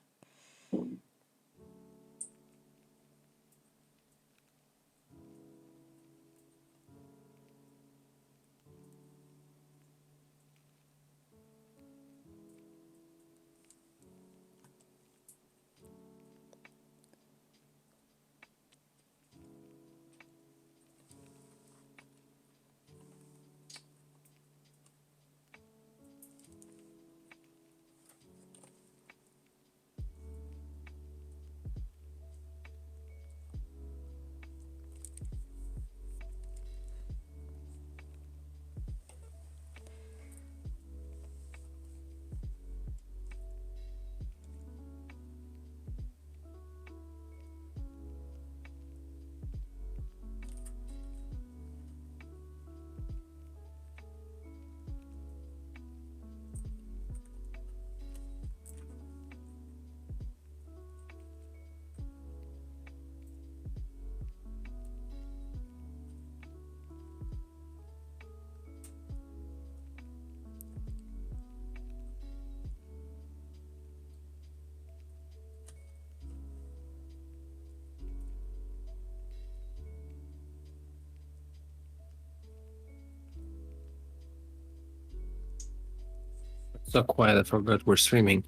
So quiet, I forgot we're streaming.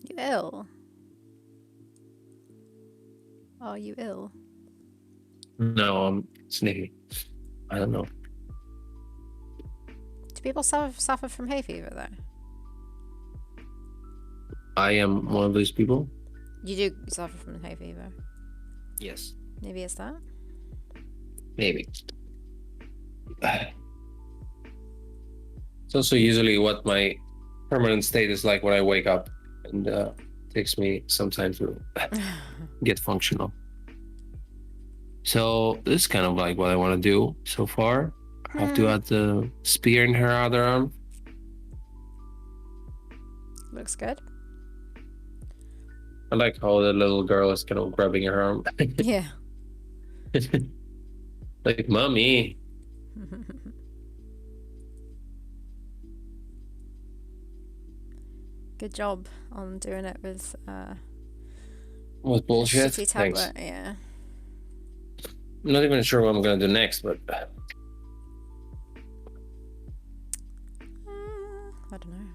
You ill? Are you ill? No, I'm sneaky. I don't know. Do people suffer from hay fever though? I am one of those people. You do suffer from hay fever. Yes. Maybe it's that. Maybe. It's also usually what my permanent state is like when I wake up, and takes me some time to get functional. So this is kind of like what I want to do so far. I have to add the spear in her other arm. Looks good. I like how the little girl is kind of grabbing her arm. Yeah. Like, mommy. Good job on doing it with What a bullshit? shitty Thanks. tablet. Yeah. I'm not even sure what I'm gonna do next, but I don't know.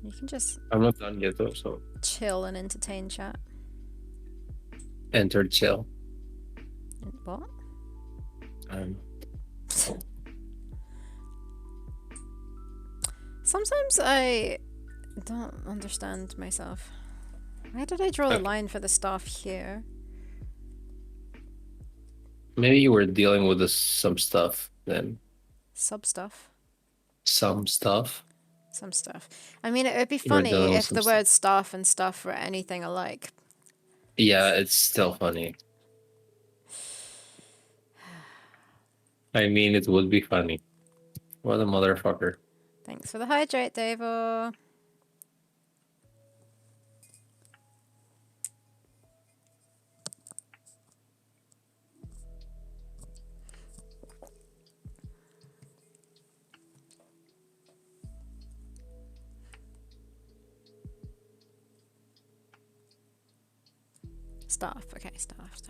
You can just I'm not done yet though, so chill and entertain chat. enter chill. What? Sometimes I don't understand myself. Why did I draw the Okay. line for the staff here? Maybe you were dealing with some stuff then. Sub stuff. Some stuff. Some stuff. I mean, it would be You were funny dealing with if some the stuff. word staff and stuff were anything alike. Yeah, it's still funny. I mean, it would be funny. What a motherfucker. Thanks for the hydrate, Davo. Staff. Okay, staff.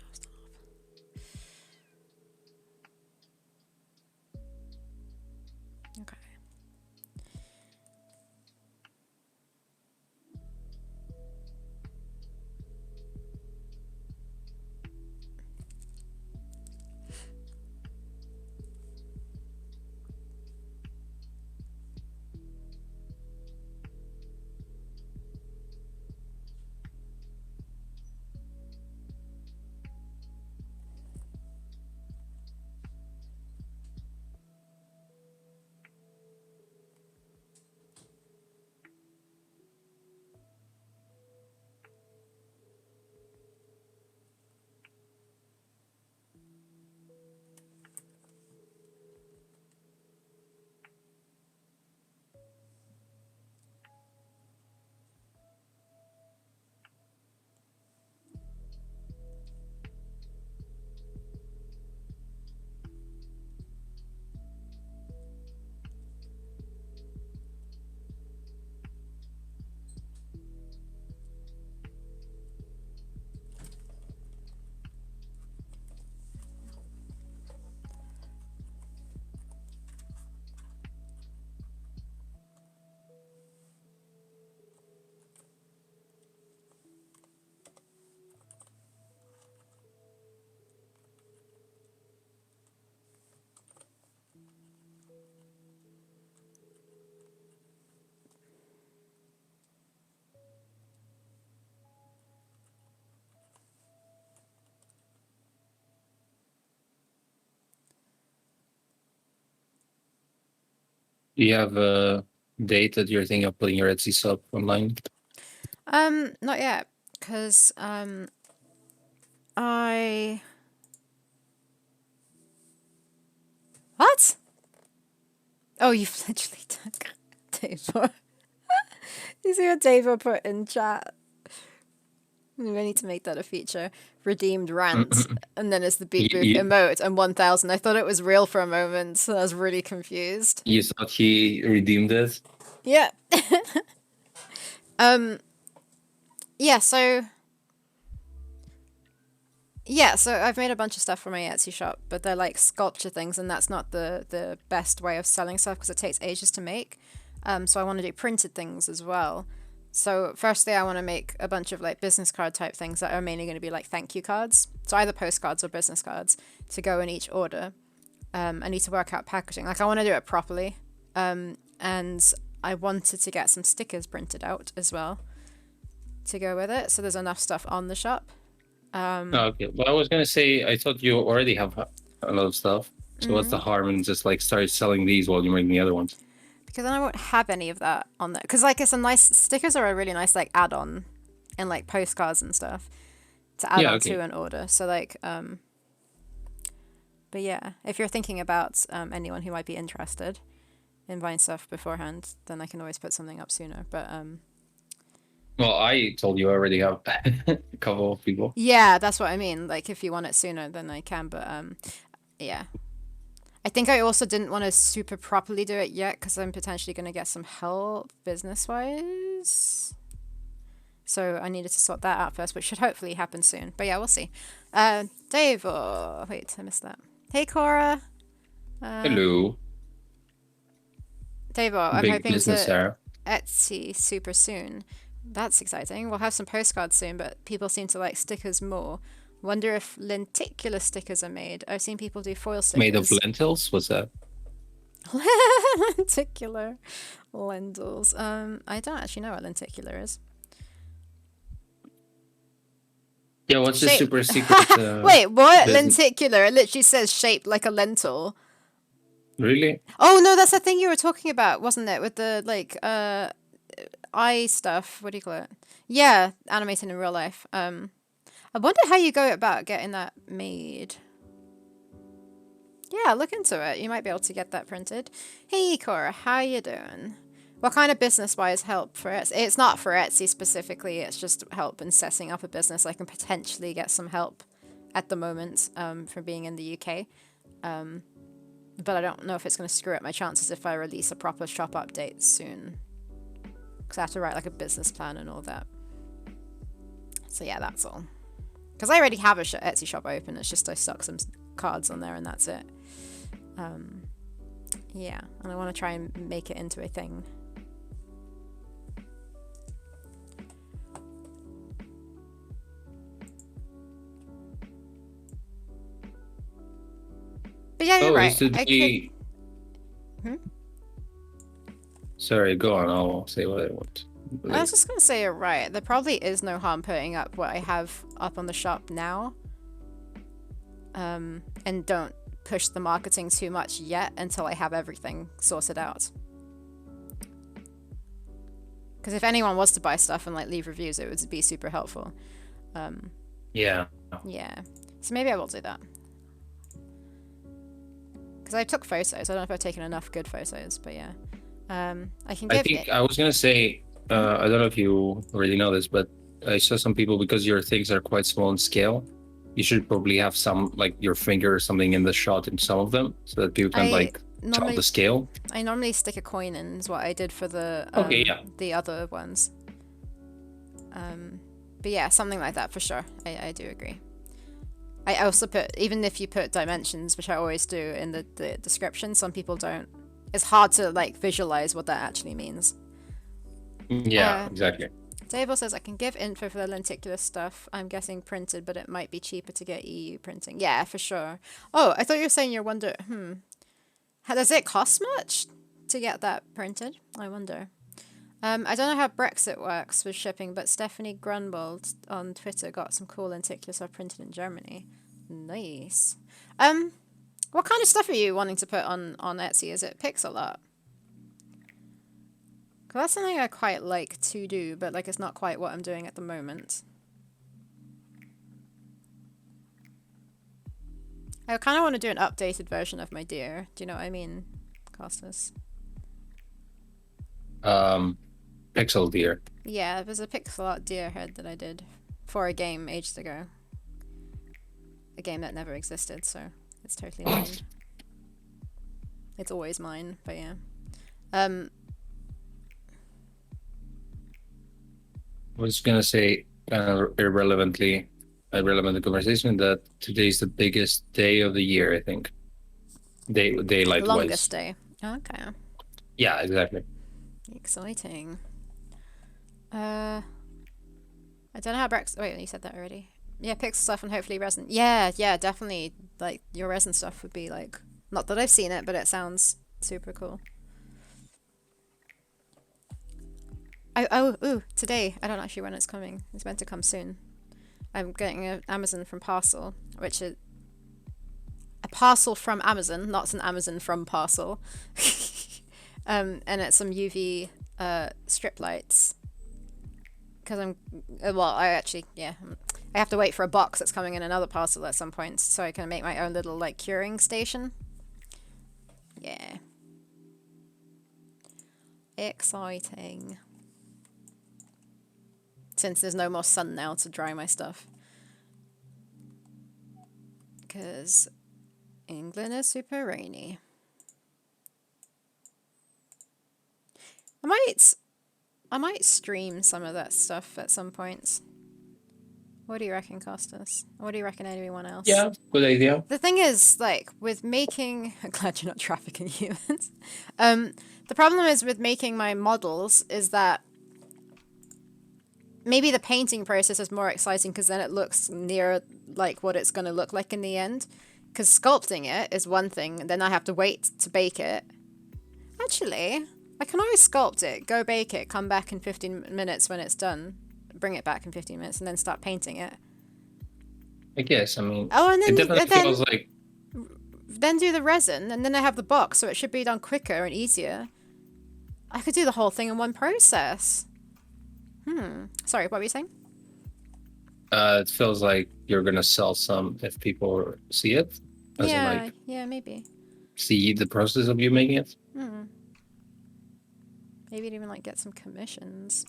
Okay. Do you have a date that you're thinking of putting your Etsy shop online? Not yet, because I. What? Oh, you've literally took Davo. You see what Davo put in chat? We need to make that a feature. Redeemed rant, and then it's the beat booth You, emote and 1000. I thought it was real for a moment, so I was really confused. you thought he redeemed it? Yeah. Yeah, so I've made a bunch of stuff for my Etsy shop, but they're like sculpture things, and that's not the best way of selling stuff because it takes ages to make. So I want to do printed things as well. So firstly, I want to make a bunch of like business card type things that are mainly going to be like thank you cards. So either postcards or business cards to go in each order. I need to work out packaging. Like I want to do it properly. And I wanted to get some stickers printed out as well to go with it. So there's enough stuff on the shop. Okay. Well, I was gonna say I thought you already have a lot of stuff. So what's the harm in just like start selling these while you're making the other ones? Because then I won't have any of that on there. Because like it's a nice stickers are a really nice like add-on, and like postcards and stuff to add on to an order. So like but yeah, if you're thinking about anyone who might be interested, in buying stuff beforehand, then I can always put something up sooner. But Well, I told you I already have a couple of people. yeah, that's what I mean. Like if you want it sooner, then I can. But yeah. I think I also didn't want to super properly do it yet because I'm potentially going to get some help business-wise. So I needed to sort that out first, which should hopefully happen soon. But yeah, we'll see. Dave, oh, wait, I missed that. Hey, Cora. Hello. Dave, I'm Big hoping business to there. Etsy super soon. That's exciting. We'll have some postcards soon, but people seem to like stickers more. Wonder if lenticular stickers are made. I've seen people do foil stickers. Made of lentils? What's that? Lenticular lentils. I don't actually know what lenticular is. Yeah, what's the Shape- super secret? Wait, what? business- Lenticular? It literally says shaped like a lentil. Really? Oh no, that's the thing you were talking about, wasn't it? With the like eye stuff. What do you call it? Yeah, animating in real life. I wonder how you go about getting that made. Yeah, look into it. You might be able to get that printed. Hey Cora, how you doing? What kind of business-wise help for Etsy? It's not for Etsy specifically. It's just help in setting up a business. I can potentially get some help at the moment from being in the UK. But I don't know if it's going to screw up my chances if I release a proper shop update soon. Because I have to write like a business plan and all that. So yeah, that's all. Because I already have a Etsy shop open. It's just I stuck some cards on there and that's it. Yeah, and I want to try and make it into a thing. But yeah, you're right. Sorry, go on. I'll say what I want. I was just going to say you're right. There probably is no harm putting up what I have up on the shop now. And don't push the marketing too much yet until I have everything sorted out. Because if anyone was to buy stuff and like leave reviews, it would be super helpful. Yeah. Yeah. So maybe I will do that. Because I took photos. I don't know if I've taken enough good photos, but yeah. I can give I think I was gonna say, I don't know if you already know this, but I saw some people, because your things are quite small in scale, you should probably have some, like your finger or something in the shot in some of them, so that people can tell the scale. I normally stick a coin in, is what I did for the the other ones. But yeah, something like that for sure. I do agree. I also put, even if you put dimensions, which I always do in the description, some people don't. It's hard to like visualize what that actually means. Yeah, exactly. Dave says I can give info for the lenticular stuff. I'm guessing printed, but it might be cheaper to get EU printing. Yeah, for sure. Oh, I thought you were saying you wonder. Does it cost much to get that printed? I wonder. I don't know how Brexit works with shipping, but Stephanie Grunwald on Twitter got some cool lenticular stuff printed in Germany. Nice. What kind of stuff are you wanting to put on Etsy? Is it pixel art? Because that's something I quite like to do, but like it's not quite what I'm doing at the moment. I kind of want to do an updated version of my deer. Do you know what I mean, Costas? Pixel deer. Yeah, there's a pixel art deer head that I did for a game ages ago. A game that never existed, so it's totally mine. It's always mine, but yeah. I was gonna say, irrelevant conversation, that today's the biggest day of the year, I think. Daylight Longest day. Okay. Yeah, exactly. Exciting. I don't know how Brex. Wait, you said that already. Yeah, pixel stuff and hopefully resin. Yeah, definitely. Like your resin stuff would be like. Not that I've seen it, but it sounds super cool. Today. I don't know actually when it's coming. It's meant to come soon. I'm getting an Amazon from Parcel, which is a parcel from Amazon, not an Amazon from Parcel. And it's some UV strip lights. Because I have to wait for a box that's coming in another parcel at some point, so I can make my own little like curing station. Yeah. Exciting. Since there's no more sun now to dry my stuff. Because England is super rainy. I might stream some of that stuff at some points. What do you reckon, Costas? What do you reckon, anyone else? Yeah, good idea. The thing is, like, with making... I'm glad you're not trafficking humans. The problem is with making my models is that maybe the painting process is more exciting because then it looks near, like, what it's going to look like in the end. Because sculpting it is one thing, and then I have to wait to bake it. Actually, I can always sculpt it, go bake it, come back in 15 minutes when it's done, bring it back in 15 minutes, and then start painting it. I guess. I mean, Oh, and it then, definitely feels like. then do the resin, and then I have the box, so it should be done quicker and easier. I could do the whole thing in one process. Sorry, what were you saying? It feels like you're gonna sell some if people see it. As in, Yeah, like, yeah, maybe. see the process of you making it. Maybe even like get some commissions.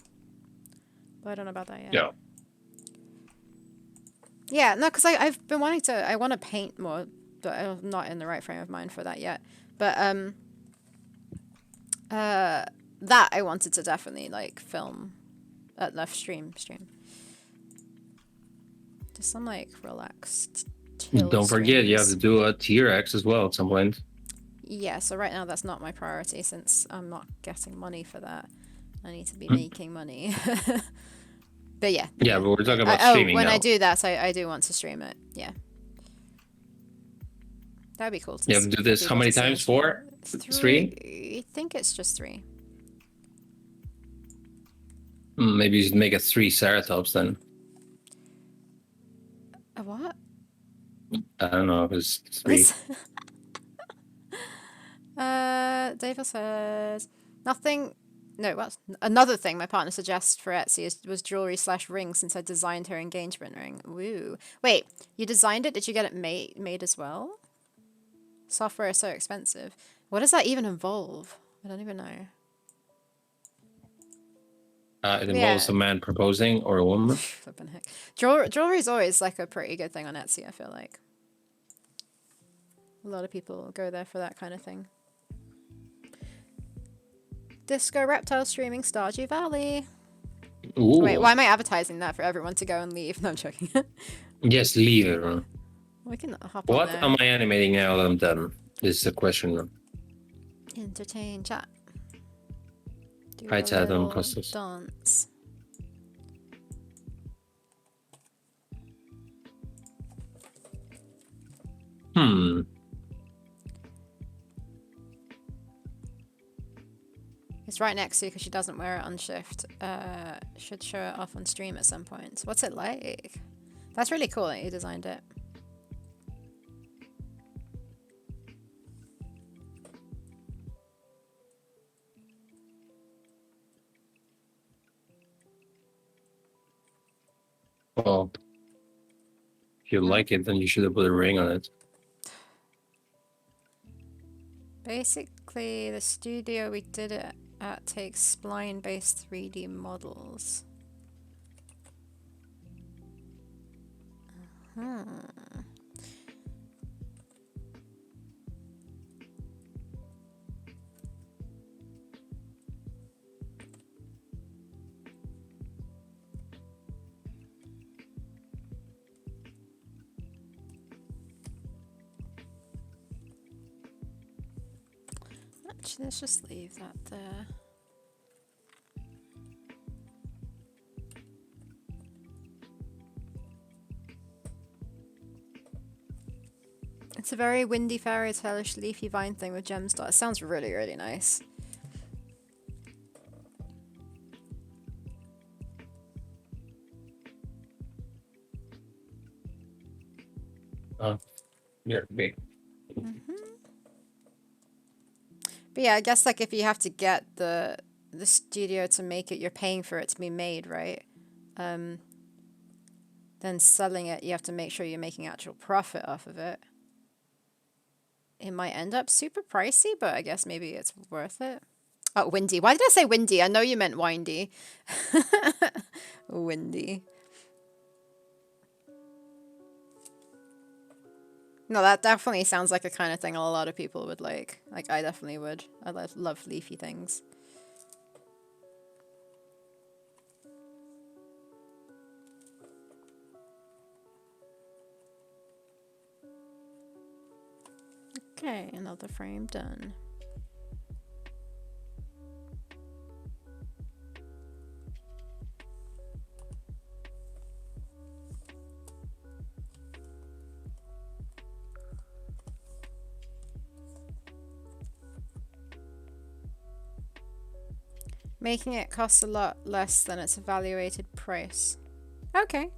But I don't know about that yet. Yeah. Yeah, no, because I've been wanting to. I want to paint more, but I'm not in the right frame of mind for that yet. But that I wanted to definitely like film, stream. Just some like relaxed. Chill Don't forget, you have to streams. do a T-Rex as well at some point. Yeah, so right now that's not my priority since I'm not getting money for that. I need to be making money. But yeah. Yeah, but we're talking about streaming when now. I do that, I do want to stream it. Yeah. That'd be cool to You have to do this how many times? 4? 3? I think it's just 3. Maybe you should make it 3 Ceratops then. A what? I don't know if it's 3. David says nothing. No, well, another thing my partner suggests for Etsy was jewelry/ring since I designed her engagement ring. Woo! Wait, you designed it? Did you get it made as well? Software is so expensive. What does that even involve? I don't even know. It involves a man proposing or a woman. Flippin' heck. Jewelry is always like a pretty good thing on Etsy, I feel like. A lot of people go there for that kind of thing. Disco Reptile streaming Stardew Valley. Ooh. Wait, why am I advertising that for everyone to go and leave? No, I'm joking. Yes, leave. We can hop on What there. am I animating now that I'm done? This is the question. Entertain chat. Do Hi, a chat, little Costas. dance. It's right next to you because she doesn't wear it on shift. Should show it off on stream at some point. What's it like? That's really cool that you designed it. Well, if you like it, then you should have put a ring on it. Basically, the studio we did it at takes spline-based 3D models. Actually, let's just leave that there. It's a very windy, fairy tale-ish leafy vine thing with gem stars. It sounds really, really nice. Yeah, big. But yeah, I guess like if you have to get the studio to make it, you're paying for it to be made, right? Then selling it, you have to make sure you're making actual profit off of it. It might end up super pricey, but I guess maybe it's worth it. Oh, windy. Why did I say windy? I know you meant windy. Windy. No, that definitely sounds like a kind of thing a lot of people would like. Like, I definitely would. I love leafy things. Okay, another frame done. Making it costs a lot less than its evaluated price. Okay.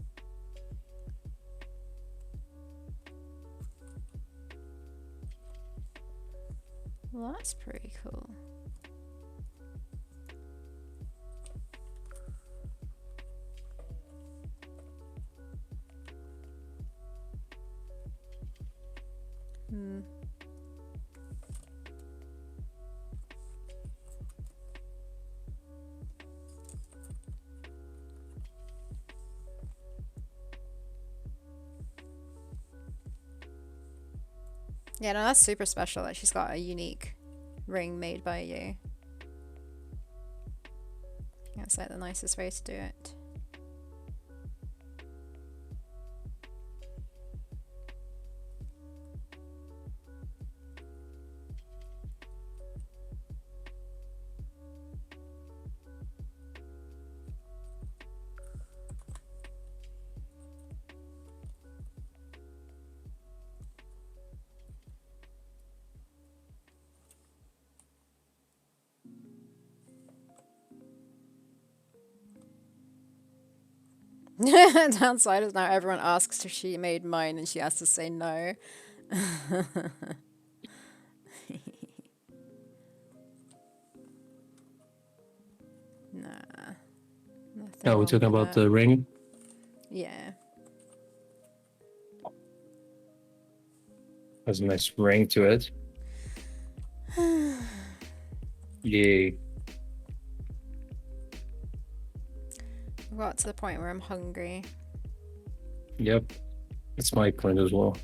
Well, that's pretty cool. Hmm. Yeah, no, that's super special that she's got a unique ring made by you. That's like the nicest way to do it. Downside is now everyone asks if she made mine and she has to say no. Nah. Nothing Oh, we're wrong talking with about that. the ring. Yeah. Has a nice ring to it. Yay. I got to the point where I'm hungry. Yep. It's my point as well.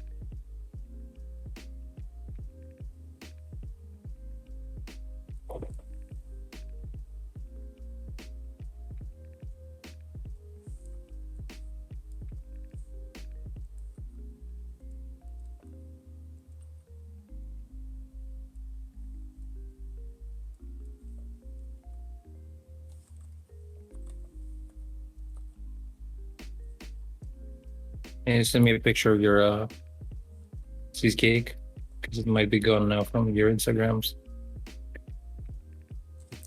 Can you send me a picture of your cheesecake? Because it might be gone now from your Instagrams.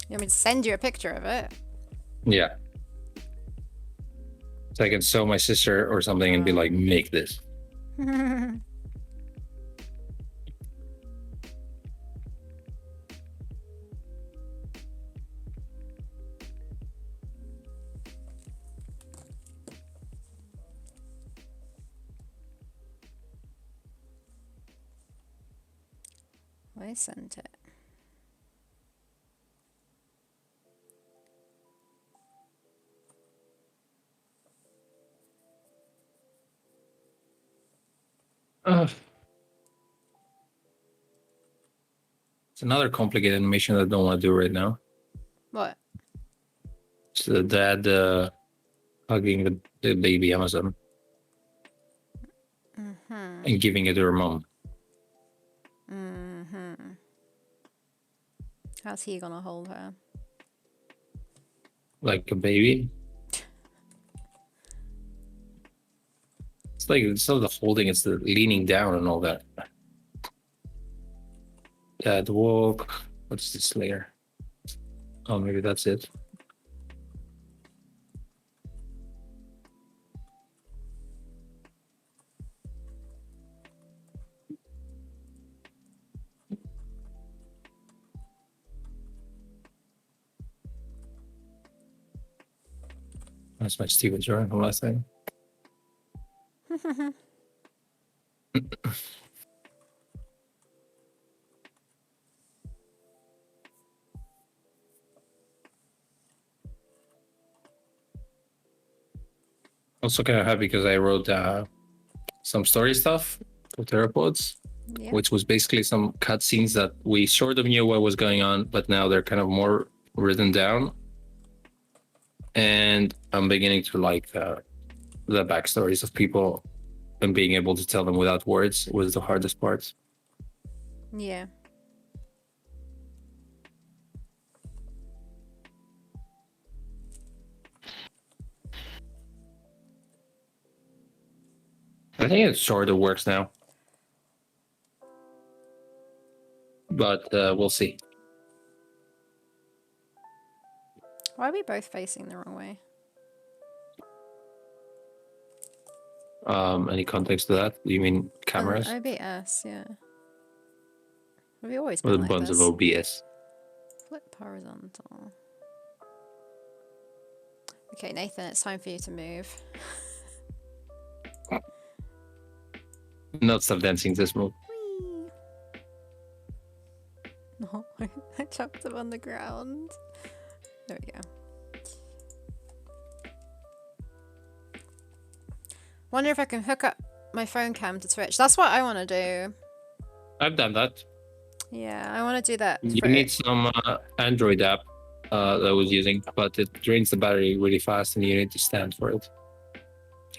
You want me to send you a picture of it? Yeah. So I can show my sister or something and be like, make this. I sent it. It's another complicated animation that I don't want to do right now. What? It's the dad hugging the baby Amazon and giving it to her mom. How's he gonna hold her? Like a baby. It's like it's not the holding, it's the leaning down and all that. Dad walk. What's this layer? Oh, maybe that's it. That's my Steven drawing from last time. Also kind of happy because I wrote some story stuff for Theropods, Yeah. which was basically some cutscenes that we sort of knew what was going on, but now they're kind of more written down. And I'm beginning to like the backstories of people, and being able to tell them without words was the hardest part. Yeah. I think it sort of works now, but we'll see. Why are we both facing the wrong way? Any context to that? You mean cameras? OBS, yeah. Have we always With been a like bunch this? of OBS. Flip horizontal. Okay, Nathan, it's time for you to move. Not stop dancing this move. Whee! No, I chucked him on the ground. There we go. Wonder if I can hook up my phone cam to Twitch. That's what I want to do. I've done that. Yeah, I want to do that. You for need some Android app that I was using, but it drains the battery really fast, and you need to stand for it.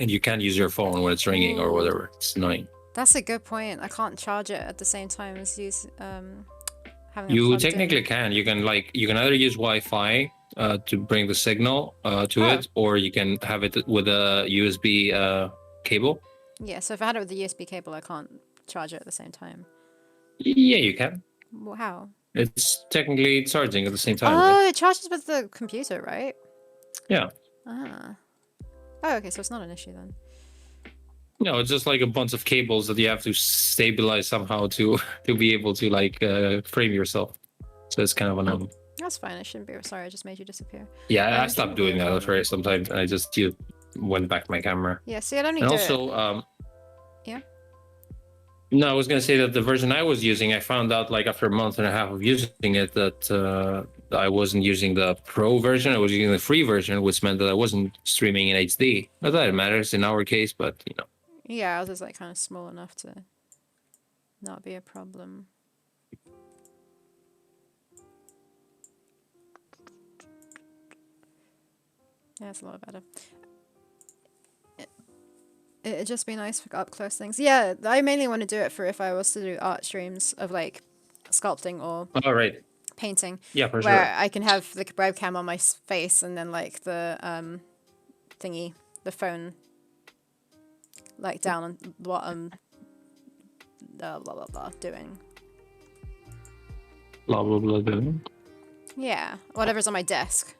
And you can't use your phone when it's ringing or whatever. It's annoying. That's a good point. I can't charge it at the same time as use having it You plugged technically in. can. You can either use Wi-Fi to bring the signal to Oh. it, or you can have it with a USB cable. Yeah, so if I had it with the USB cable, I can't charge it at the same time. Yeah, you can. Well, how? It's technically charging at the same time. Oh, Right? it charges with the computer, right? Yeah. Ah. Oh, okay, so it's not an issue then. No, it's just like a bunch of cables that you have to stabilize somehow to be able to like frame yourself. So it's kind of annoying. That's fine. I shouldn't be. Sorry, I just made you disappear. Yeah, I it stopped shouldn't be a doing that problem. for sometimes. I just went back to my camera. Yeah, see, I'd only And do also, it. Yeah. No, I was gonna say that the version I was using, I found out like after a month and a half of using it that I wasn't using the pro version. I was using the free version, which meant that I wasn't streaming in HD. Not that it matters in our case, but you know. Yeah, ours is like kind of small enough to not be a problem. Yeah, it's a lot better. It'd just be nice for up close things. Yeah, I mainly want to do it for if I was to do art streams of like sculpting or All right. painting. Yeah, for where sure. I can have the webcam on my face and then like the thingy, the phone, like down on what I'm blah blah blah doing. Blah blah blah. Blah. Yeah, whatever's on my desk.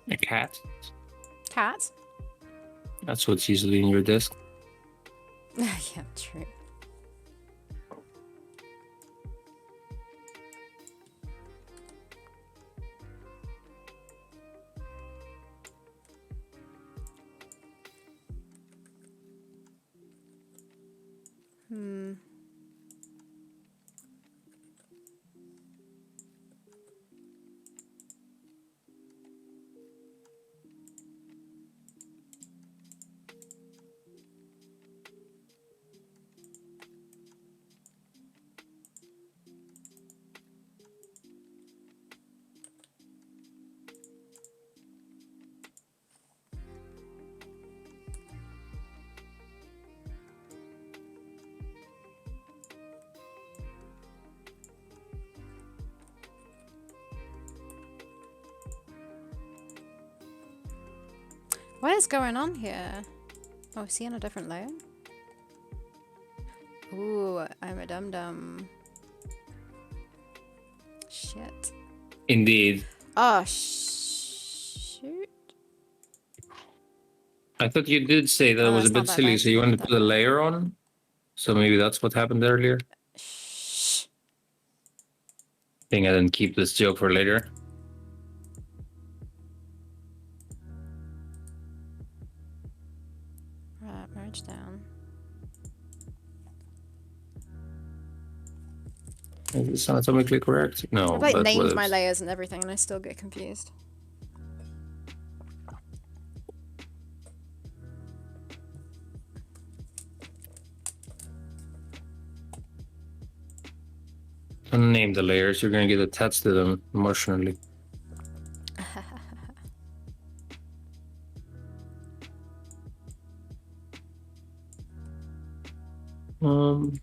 A cat. Cat? That's what's usually in your desk. Yeah, true. What is going on here? Oh, is he on a different layer? Ooh, I'm a dum-dum. Shit. Indeed. Oh, shoot. I thought you did say that it was it's a not bit that silly, bad, so you not wanted to that put a bad. layer on. So maybe that's what happened earlier. Shh. I think I didn't keep this joke for later. Right, merge down. Is this anatomically correct? No. I've like but named what my is- layers and everything and I still get confused. Name the layers. You're gonna get attached to them emotionally. Um.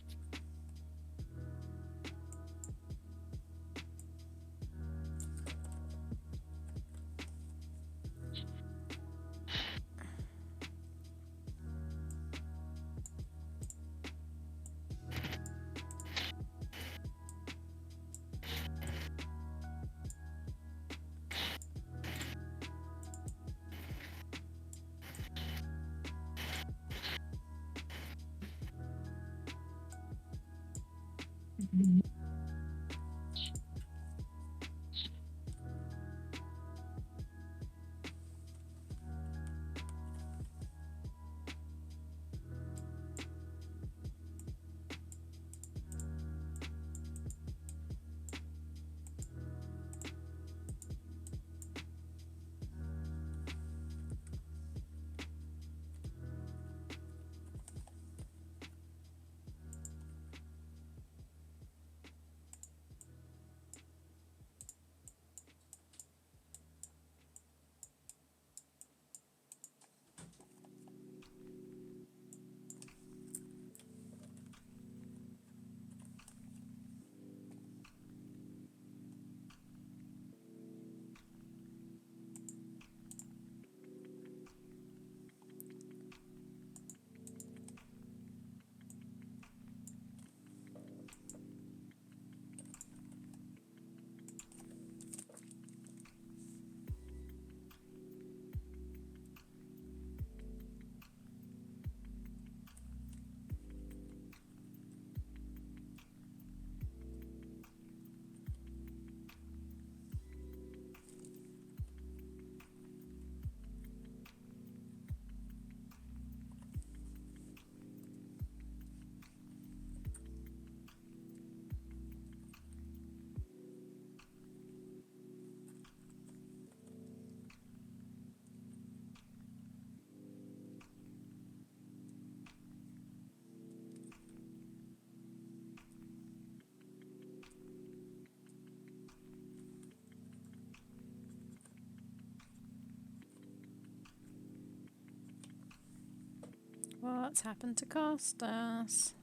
What's happened to Costas?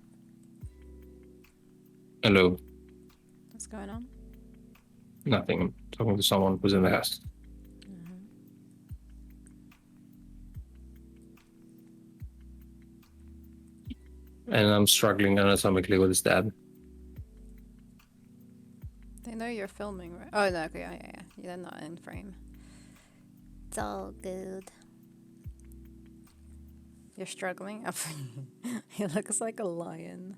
Hello. What's going on? Nothing. I'm talking to someone who's in the house. And I'm struggling anatomically with his dad. They know you're filming, right? Oh, no, okay, yeah. They're not in frame. It's all good. You're struggling? He looks like a lion.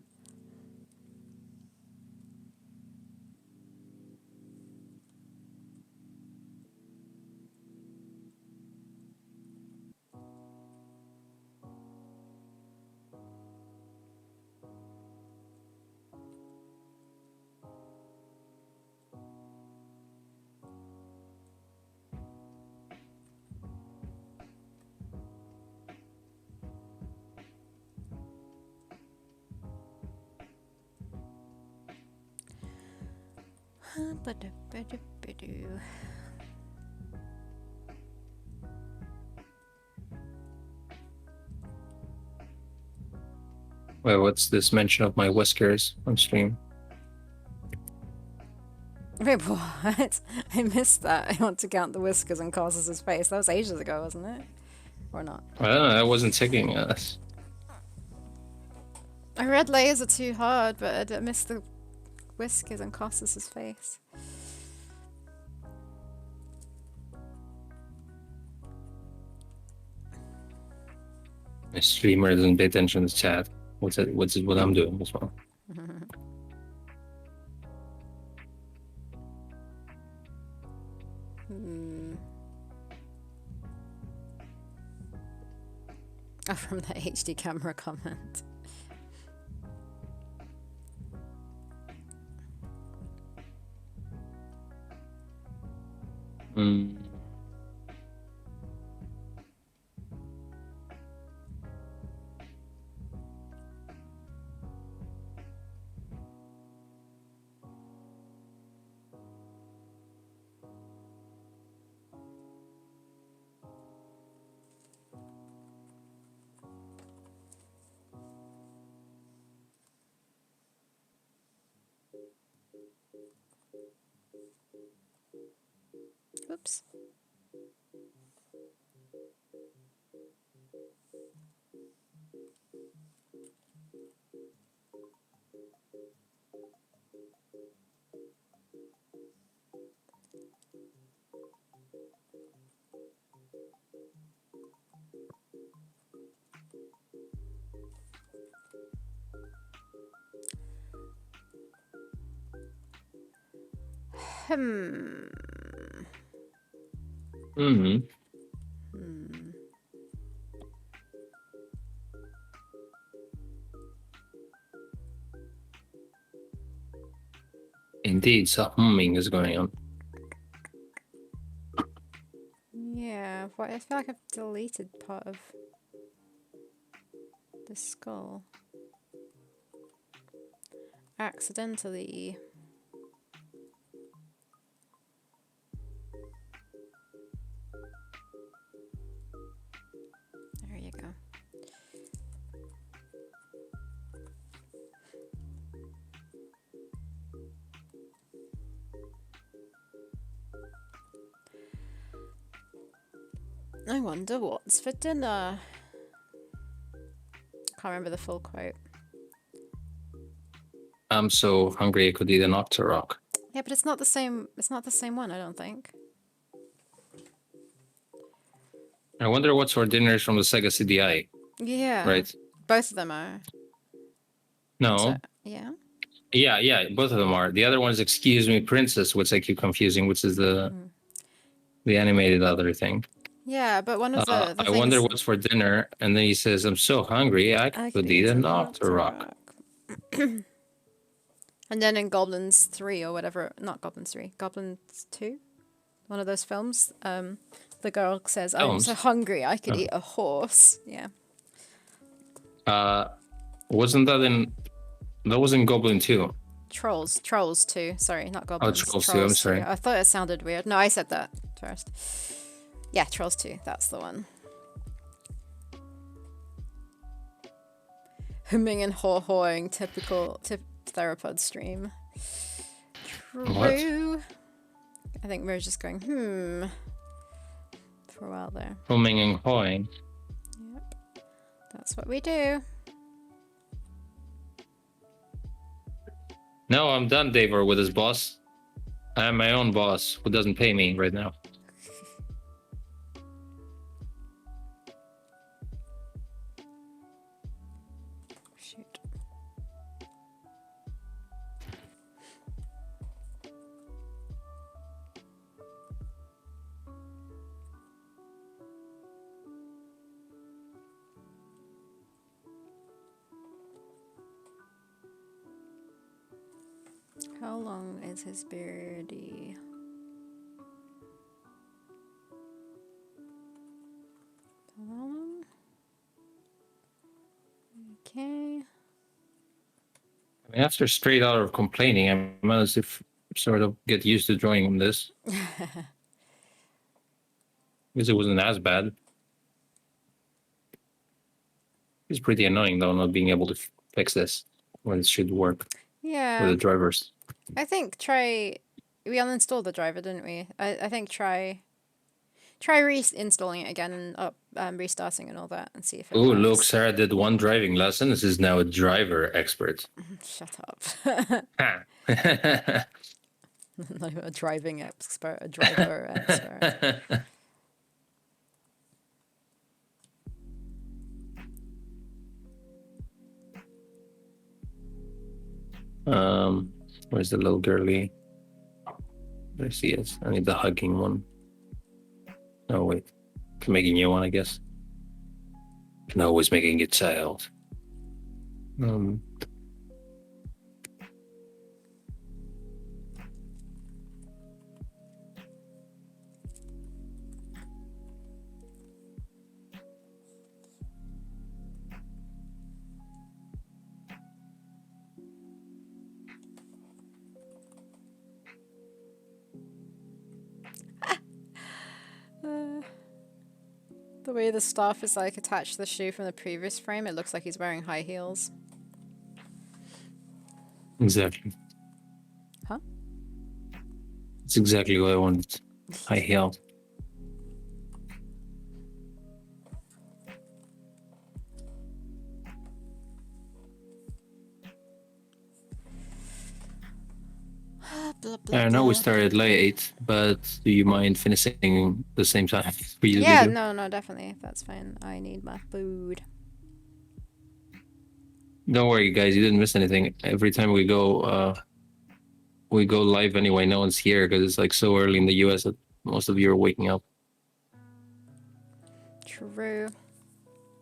Wait, what's this mention of my whiskers on stream? Wait, what? I missed that. I want to count the whiskers and Costas' face. That was ages ago, wasn't it? Or not? I don't know. I wasn't ticking us. I read layers are too hard, but I missed the whiskers and Costas' face. My streamer doesn't pay attention to chat. What's what I'm doing as well. Oh, from the HD camera comment. Mm. Oops. Hmm. Hmm. Indeed, some humming is going on. Yeah, but I feel like I've deleted part of the skull. Accidentally. There you go. I wonder what's for dinner. Can't remember the full quote. I'm so hungry I could eat an octorok. Yeah, but it's not the same. It's not the same one, I don't think. I wonder what's for dinner is from the Sega CDI, Yeah, right? both of them are. No. So, yeah. Yeah, both of them are. The other one is Excuse Me Princess, which I keep confusing, which is the animated other thing. Yeah, but one of the I things. wonder what's for dinner, and then he says, "I'm so hungry, I could eat an octorok." And then in Goblins 3 or whatever, not Goblins 3, Goblins 2, one of those films, the girl says, I'm so Films? hungry, I could Oh. eat a horse. Yeah. Wasn't that in? That was in Goblin 2. Trolls 2. Sorry, not Oh, Goblins. Trolls 2. I'm sorry. I thought it sounded weird. No, I said that first. Yeah, Trolls 2. That's the one. Humming and haw-hawing, typical Theropod stream. True. What? I think we're just going, for a while there. Humming and hawing. Yep. That's what we do. No, I'm done, Davor, with his boss. I am my own boss who doesn't pay me right now. Shoot. How long is his beardy? How long? Okay. I mean, after straight out of complaining, I managed to sort of get used to joining this. Because it wasn't as bad. It's pretty annoying, though, not being able to fix this when it should work Yeah. with the drivers. I think we uninstalled the driver, didn't we? I think try reinstalling it again and restarting and all that and see if it Oh, works. look, Sarah did one driving lesson. This is now a driver expert. Shut up. Ha. Not even a driving expert, a driver expert. Where's the little girly? There she is. I need the hugging one. Oh, wait. Can make a new one, I guess. Can always make a new child. The way the staff is like attached to the shoe from the previous frame, it looks like he's wearing high heels. Exactly. Huh? That's exactly what I wanted. High heel. Blah, blah, I know we blah. started late, but do you mind finishing the same time we usually Yeah, do? no, definitely. That's fine. I need my food. Don't worry, guys. You didn't miss anything. Every time we go live anyway. No one's here because it's like so early in the US that most of you are waking up. True.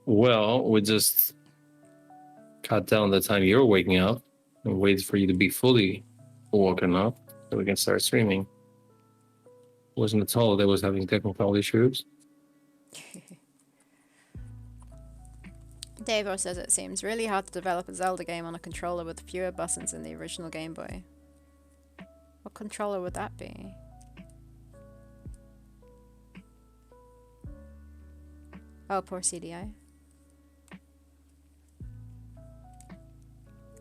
Well, we just cut down the time you're waking up and wait for you to be fully woken up so we can start streaming. Wasn't at all that was having technical issues. Davo says it seems really hard to develop a Zelda game on a controller with fewer buttons than the original Game Boy. What controller would that be? Oh, poor CDI.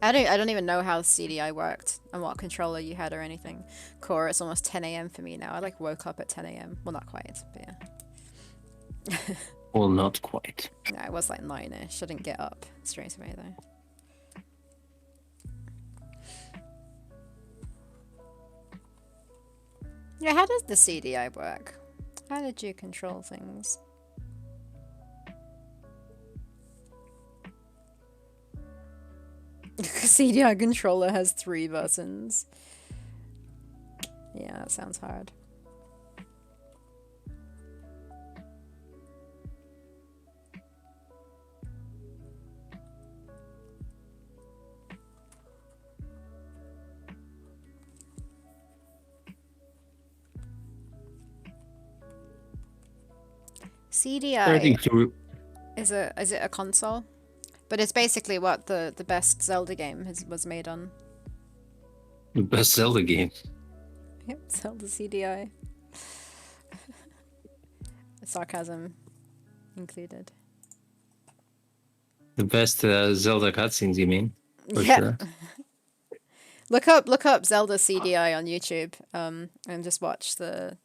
I don't even know how CDI worked and what controller you had or anything. Core, it's almost 10 a.m. for me now. I like woke up at 10 a.m. Well, not quite, but yeah. Well, not quite. No, it was like 9ish. I didn't get up straight away though. Yeah, how does the CDI work? How did you control things? CDI controller has 3 buttons. Yeah, that sounds hard. I think CDI is it a console? But it's basically what the best Zelda game was made on. the best Zelda game. Yep, Zelda CDI. Sarcasm included. The best Zelda cutscenes, you mean? For Yeah. sure. Look up Zelda CDI on YouTube, and just watch the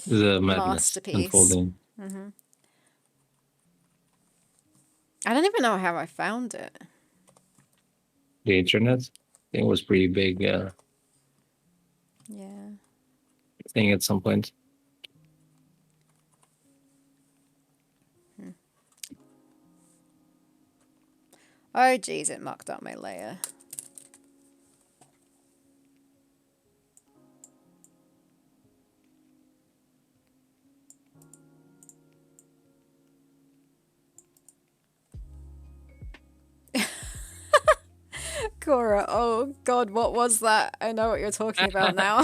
The madness masterpiece. unfolding. I don't even know how I found it. The internet. I think it was pretty big Yeah. thing at some point. Oh geez, it mucked up my layer. Cora, oh god, what was that? I know what you're talking about now.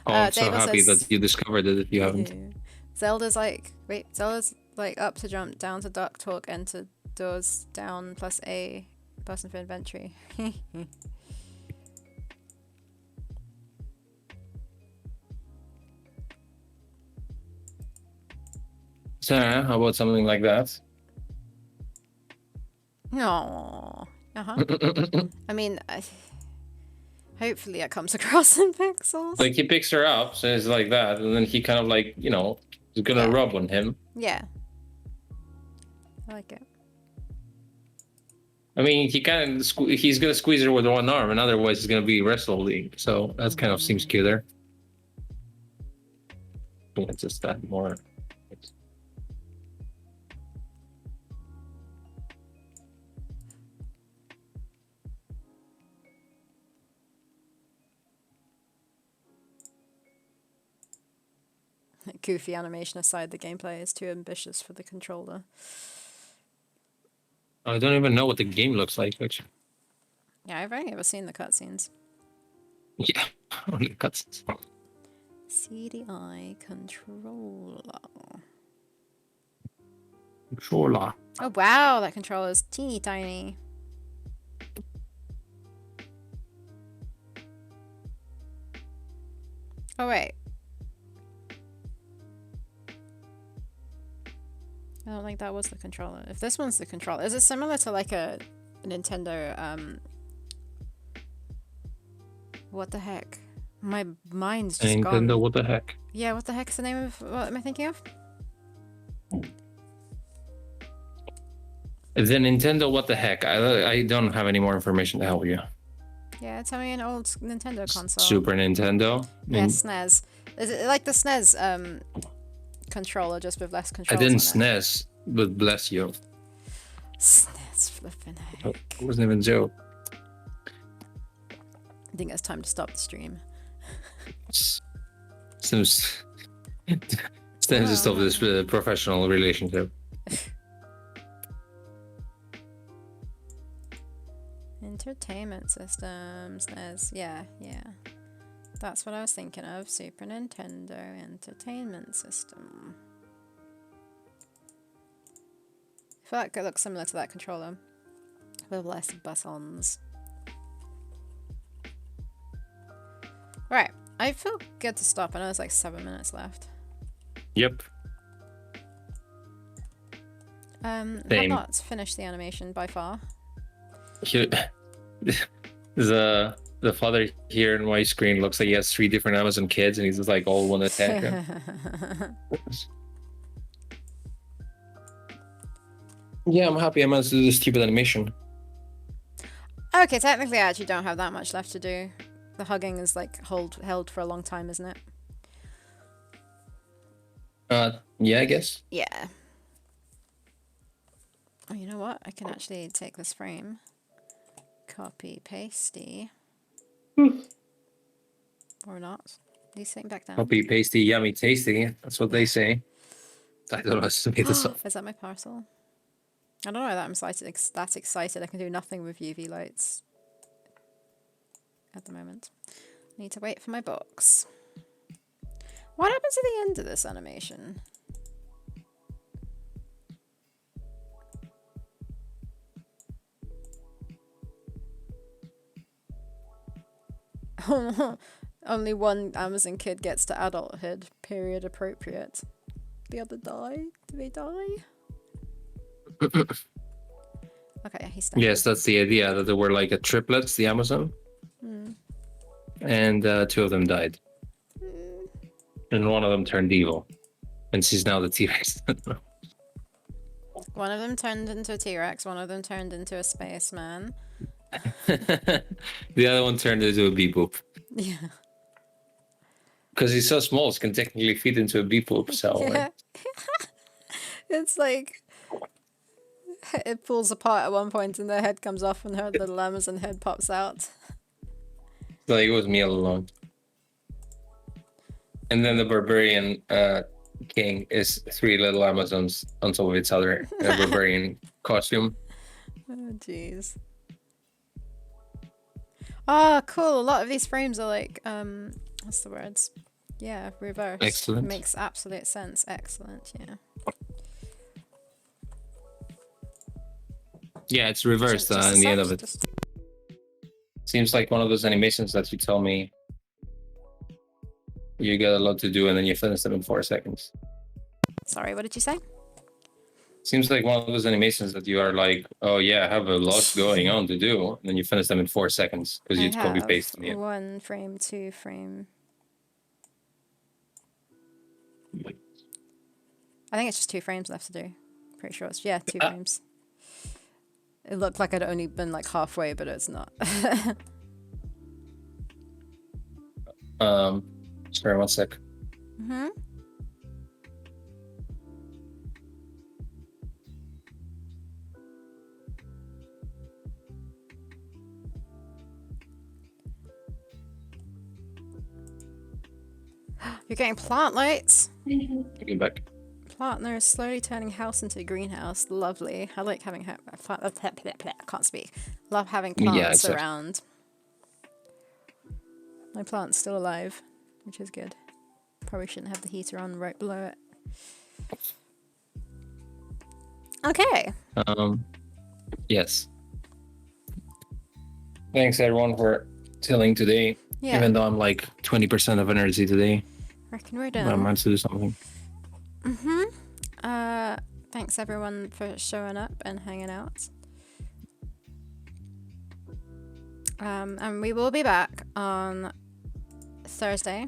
Oh, I'm so David happy says- that you discovered it if you haven't. Zelda's like up to jump, down to duck, talk, enter doors, down, plus A, button for inventory. Sarah, how about something like that? No. I mean, hopefully it comes across in pixels. Like he picks her up, so it's like that, and then he kind of like, you know, is gonna rub on him. Yeah. I like it. I mean, he's gonna squeeze her with one arm, and otherwise it's gonna be wrestling. So that kind of seems cuter. Yeah, just that more. Goofy animation aside, the gameplay is too ambitious for the controller. I don't even know what the game looks like, actually. Yeah, I've only ever seen the cutscenes. Yeah, only cutscenes. CDI controller. Controller. Oh wow, that controller is teeny tiny. Oh wait. I don't think that was the controller. If this one's the controller, is it similar to like a Nintendo, what the heck? My mind's just Nintendo, gone. what the heck? Yeah, what the heck's the name of... What am I thinking of? The Nintendo, what the heck? I don't have any more information to help you. Yeah, tell me an old Nintendo console. Super Nintendo. Yeah, SNES. Is it like the SNES controller, just with less I controls didn't on it? SNES, but bless you. SNES flipping heck. It wasn't even a joke. I think it's time to stop the stream. Seems to stop this professional relationship. Entertainment systems. Yeah. That's what I was thinking of. Super Nintendo Entertainment System. I feel like it looks similar to that controller, with less buttons. Right, I feel good to stop. I know there's like 7 minutes left. Yep. Have Same. not finished the animation by far. The father here in my screen looks like he has 3 different Amazon kids, and he's just like all one attack. Yeah, I'm happy I managed to do this stupid animation. Okay, technically I actually don't have that much left to do. The hugging is like held for a long time, isn't it? Yeah, I guess. Yeah. Oh, you know what? I can actually take this frame, copy, pasty, or not. These things back down. Copy, pasty, yummy, tasty. That's what they say. I don't know how to make this up. Is that my parcel? I don't know that I'm that excited. I can do nothing with UV lights at the moment. I need to wait for my box. What happens at the end of this animation? Only one Amazon kid gets to adulthood. Period appropriate. The other die? Do they die? Okay, he's standing. Yes, that's the idea, that there were like a triplets, the Amazon. And 2 of them died. And one of them turned evil. And she's now the T-Rex. One of them turned into a T-Rex, one of them turned into a spaceman. The other one turned into a beep-boop. Yeah. Because he's so small, it can technically fit into a beep-boop. So Yeah. It's like it pulls apart at one point and their head comes off and her little Amazon head pops out. like it was me all along. And then the barbarian king is 3 little Amazons on top of each other in a barbarian costume. Oh jeez. Ah, cool. A lot of these frames are like what's the words? Yeah, reversed. Excellent. Makes absolute sense. Excellent, yeah. Yeah, it's reversed Just a in the end sec, of it. just- Seems like one of those animations that you tell me you got a lot to do and then you finish them in 4 seconds. Sorry, what did you say? Seems like one of those animations that you are like, oh yeah, I have a lot going on to do, and then you finish them in 4 seconds because you copy paste in the end. 1 frame, 2 frame. I think it's just 2 frames left to do. Pretty sure it's 2 frames. It looked like I'd only been like halfway, but it's not. Sorry, 1 sec. You're getting plant lights. Get back. Partner is slowly turning house into a greenhouse. Lovely. I like having I can't speak. Love having plants around. My plant's still alive, which is good. Probably shouldn't have the heater on right below it. Okay. Yes. Thanks everyone for chilling today. Yeah. Even though I'm like 20% of energy today. Reckon we're I done. managed to do something. Thanks everyone for showing up and hanging out. And we will be back on Thursday.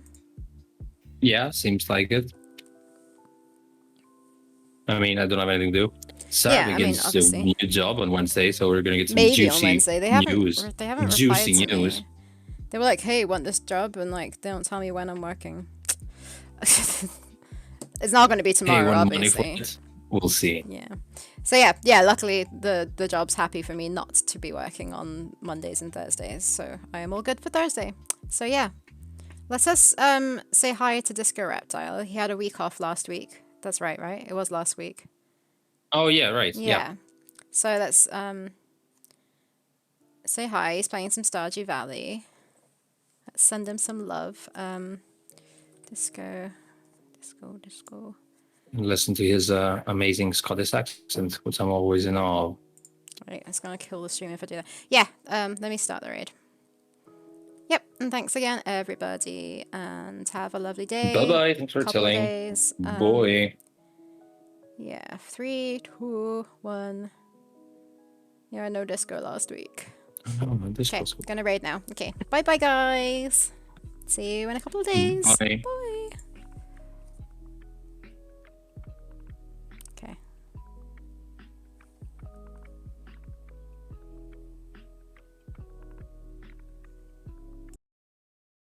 Yeah, seems like it. I mean, I don't have anything to do. Sarah Yeah, I mean, begins a obviously. new job on Wednesday, so we're gonna get some Maybe on juicy Wednesday. news. They haven't Juicy replied to news. me. They were like, "Hey, want this job?" And like, they don't tell me when I'm working. It's not going to be Hey, tomorrow, when money for obviously. it, we'll see. Yeah. So yeah. Luckily, the job's happy for me not to be working on Mondays and Thursdays, so I am all good for Thursday. So yeah, let's just say hi to Disco Reptile. He had a week off last week. That's right, right? It was last week. Oh yeah, right. Yeah. So let's say hi. He's playing some Stardew Valley. Let's send him some love. Disco. Listen to his amazing Scottish accent, which I'm always in awe of. Right, it's gonna kill the stream if I do that. Yeah, let me start the raid. Yep, and thanks again, everybody, and have a lovely day. Bye bye. Thanks for Couple of telling. days. Boy. Yeah, 3, 2, 1. Yeah, no disco last week. Oh, this Okay, was cool. gonna raid now. Okay, bye bye, guys. See you in a couple of days. Bye. Bye.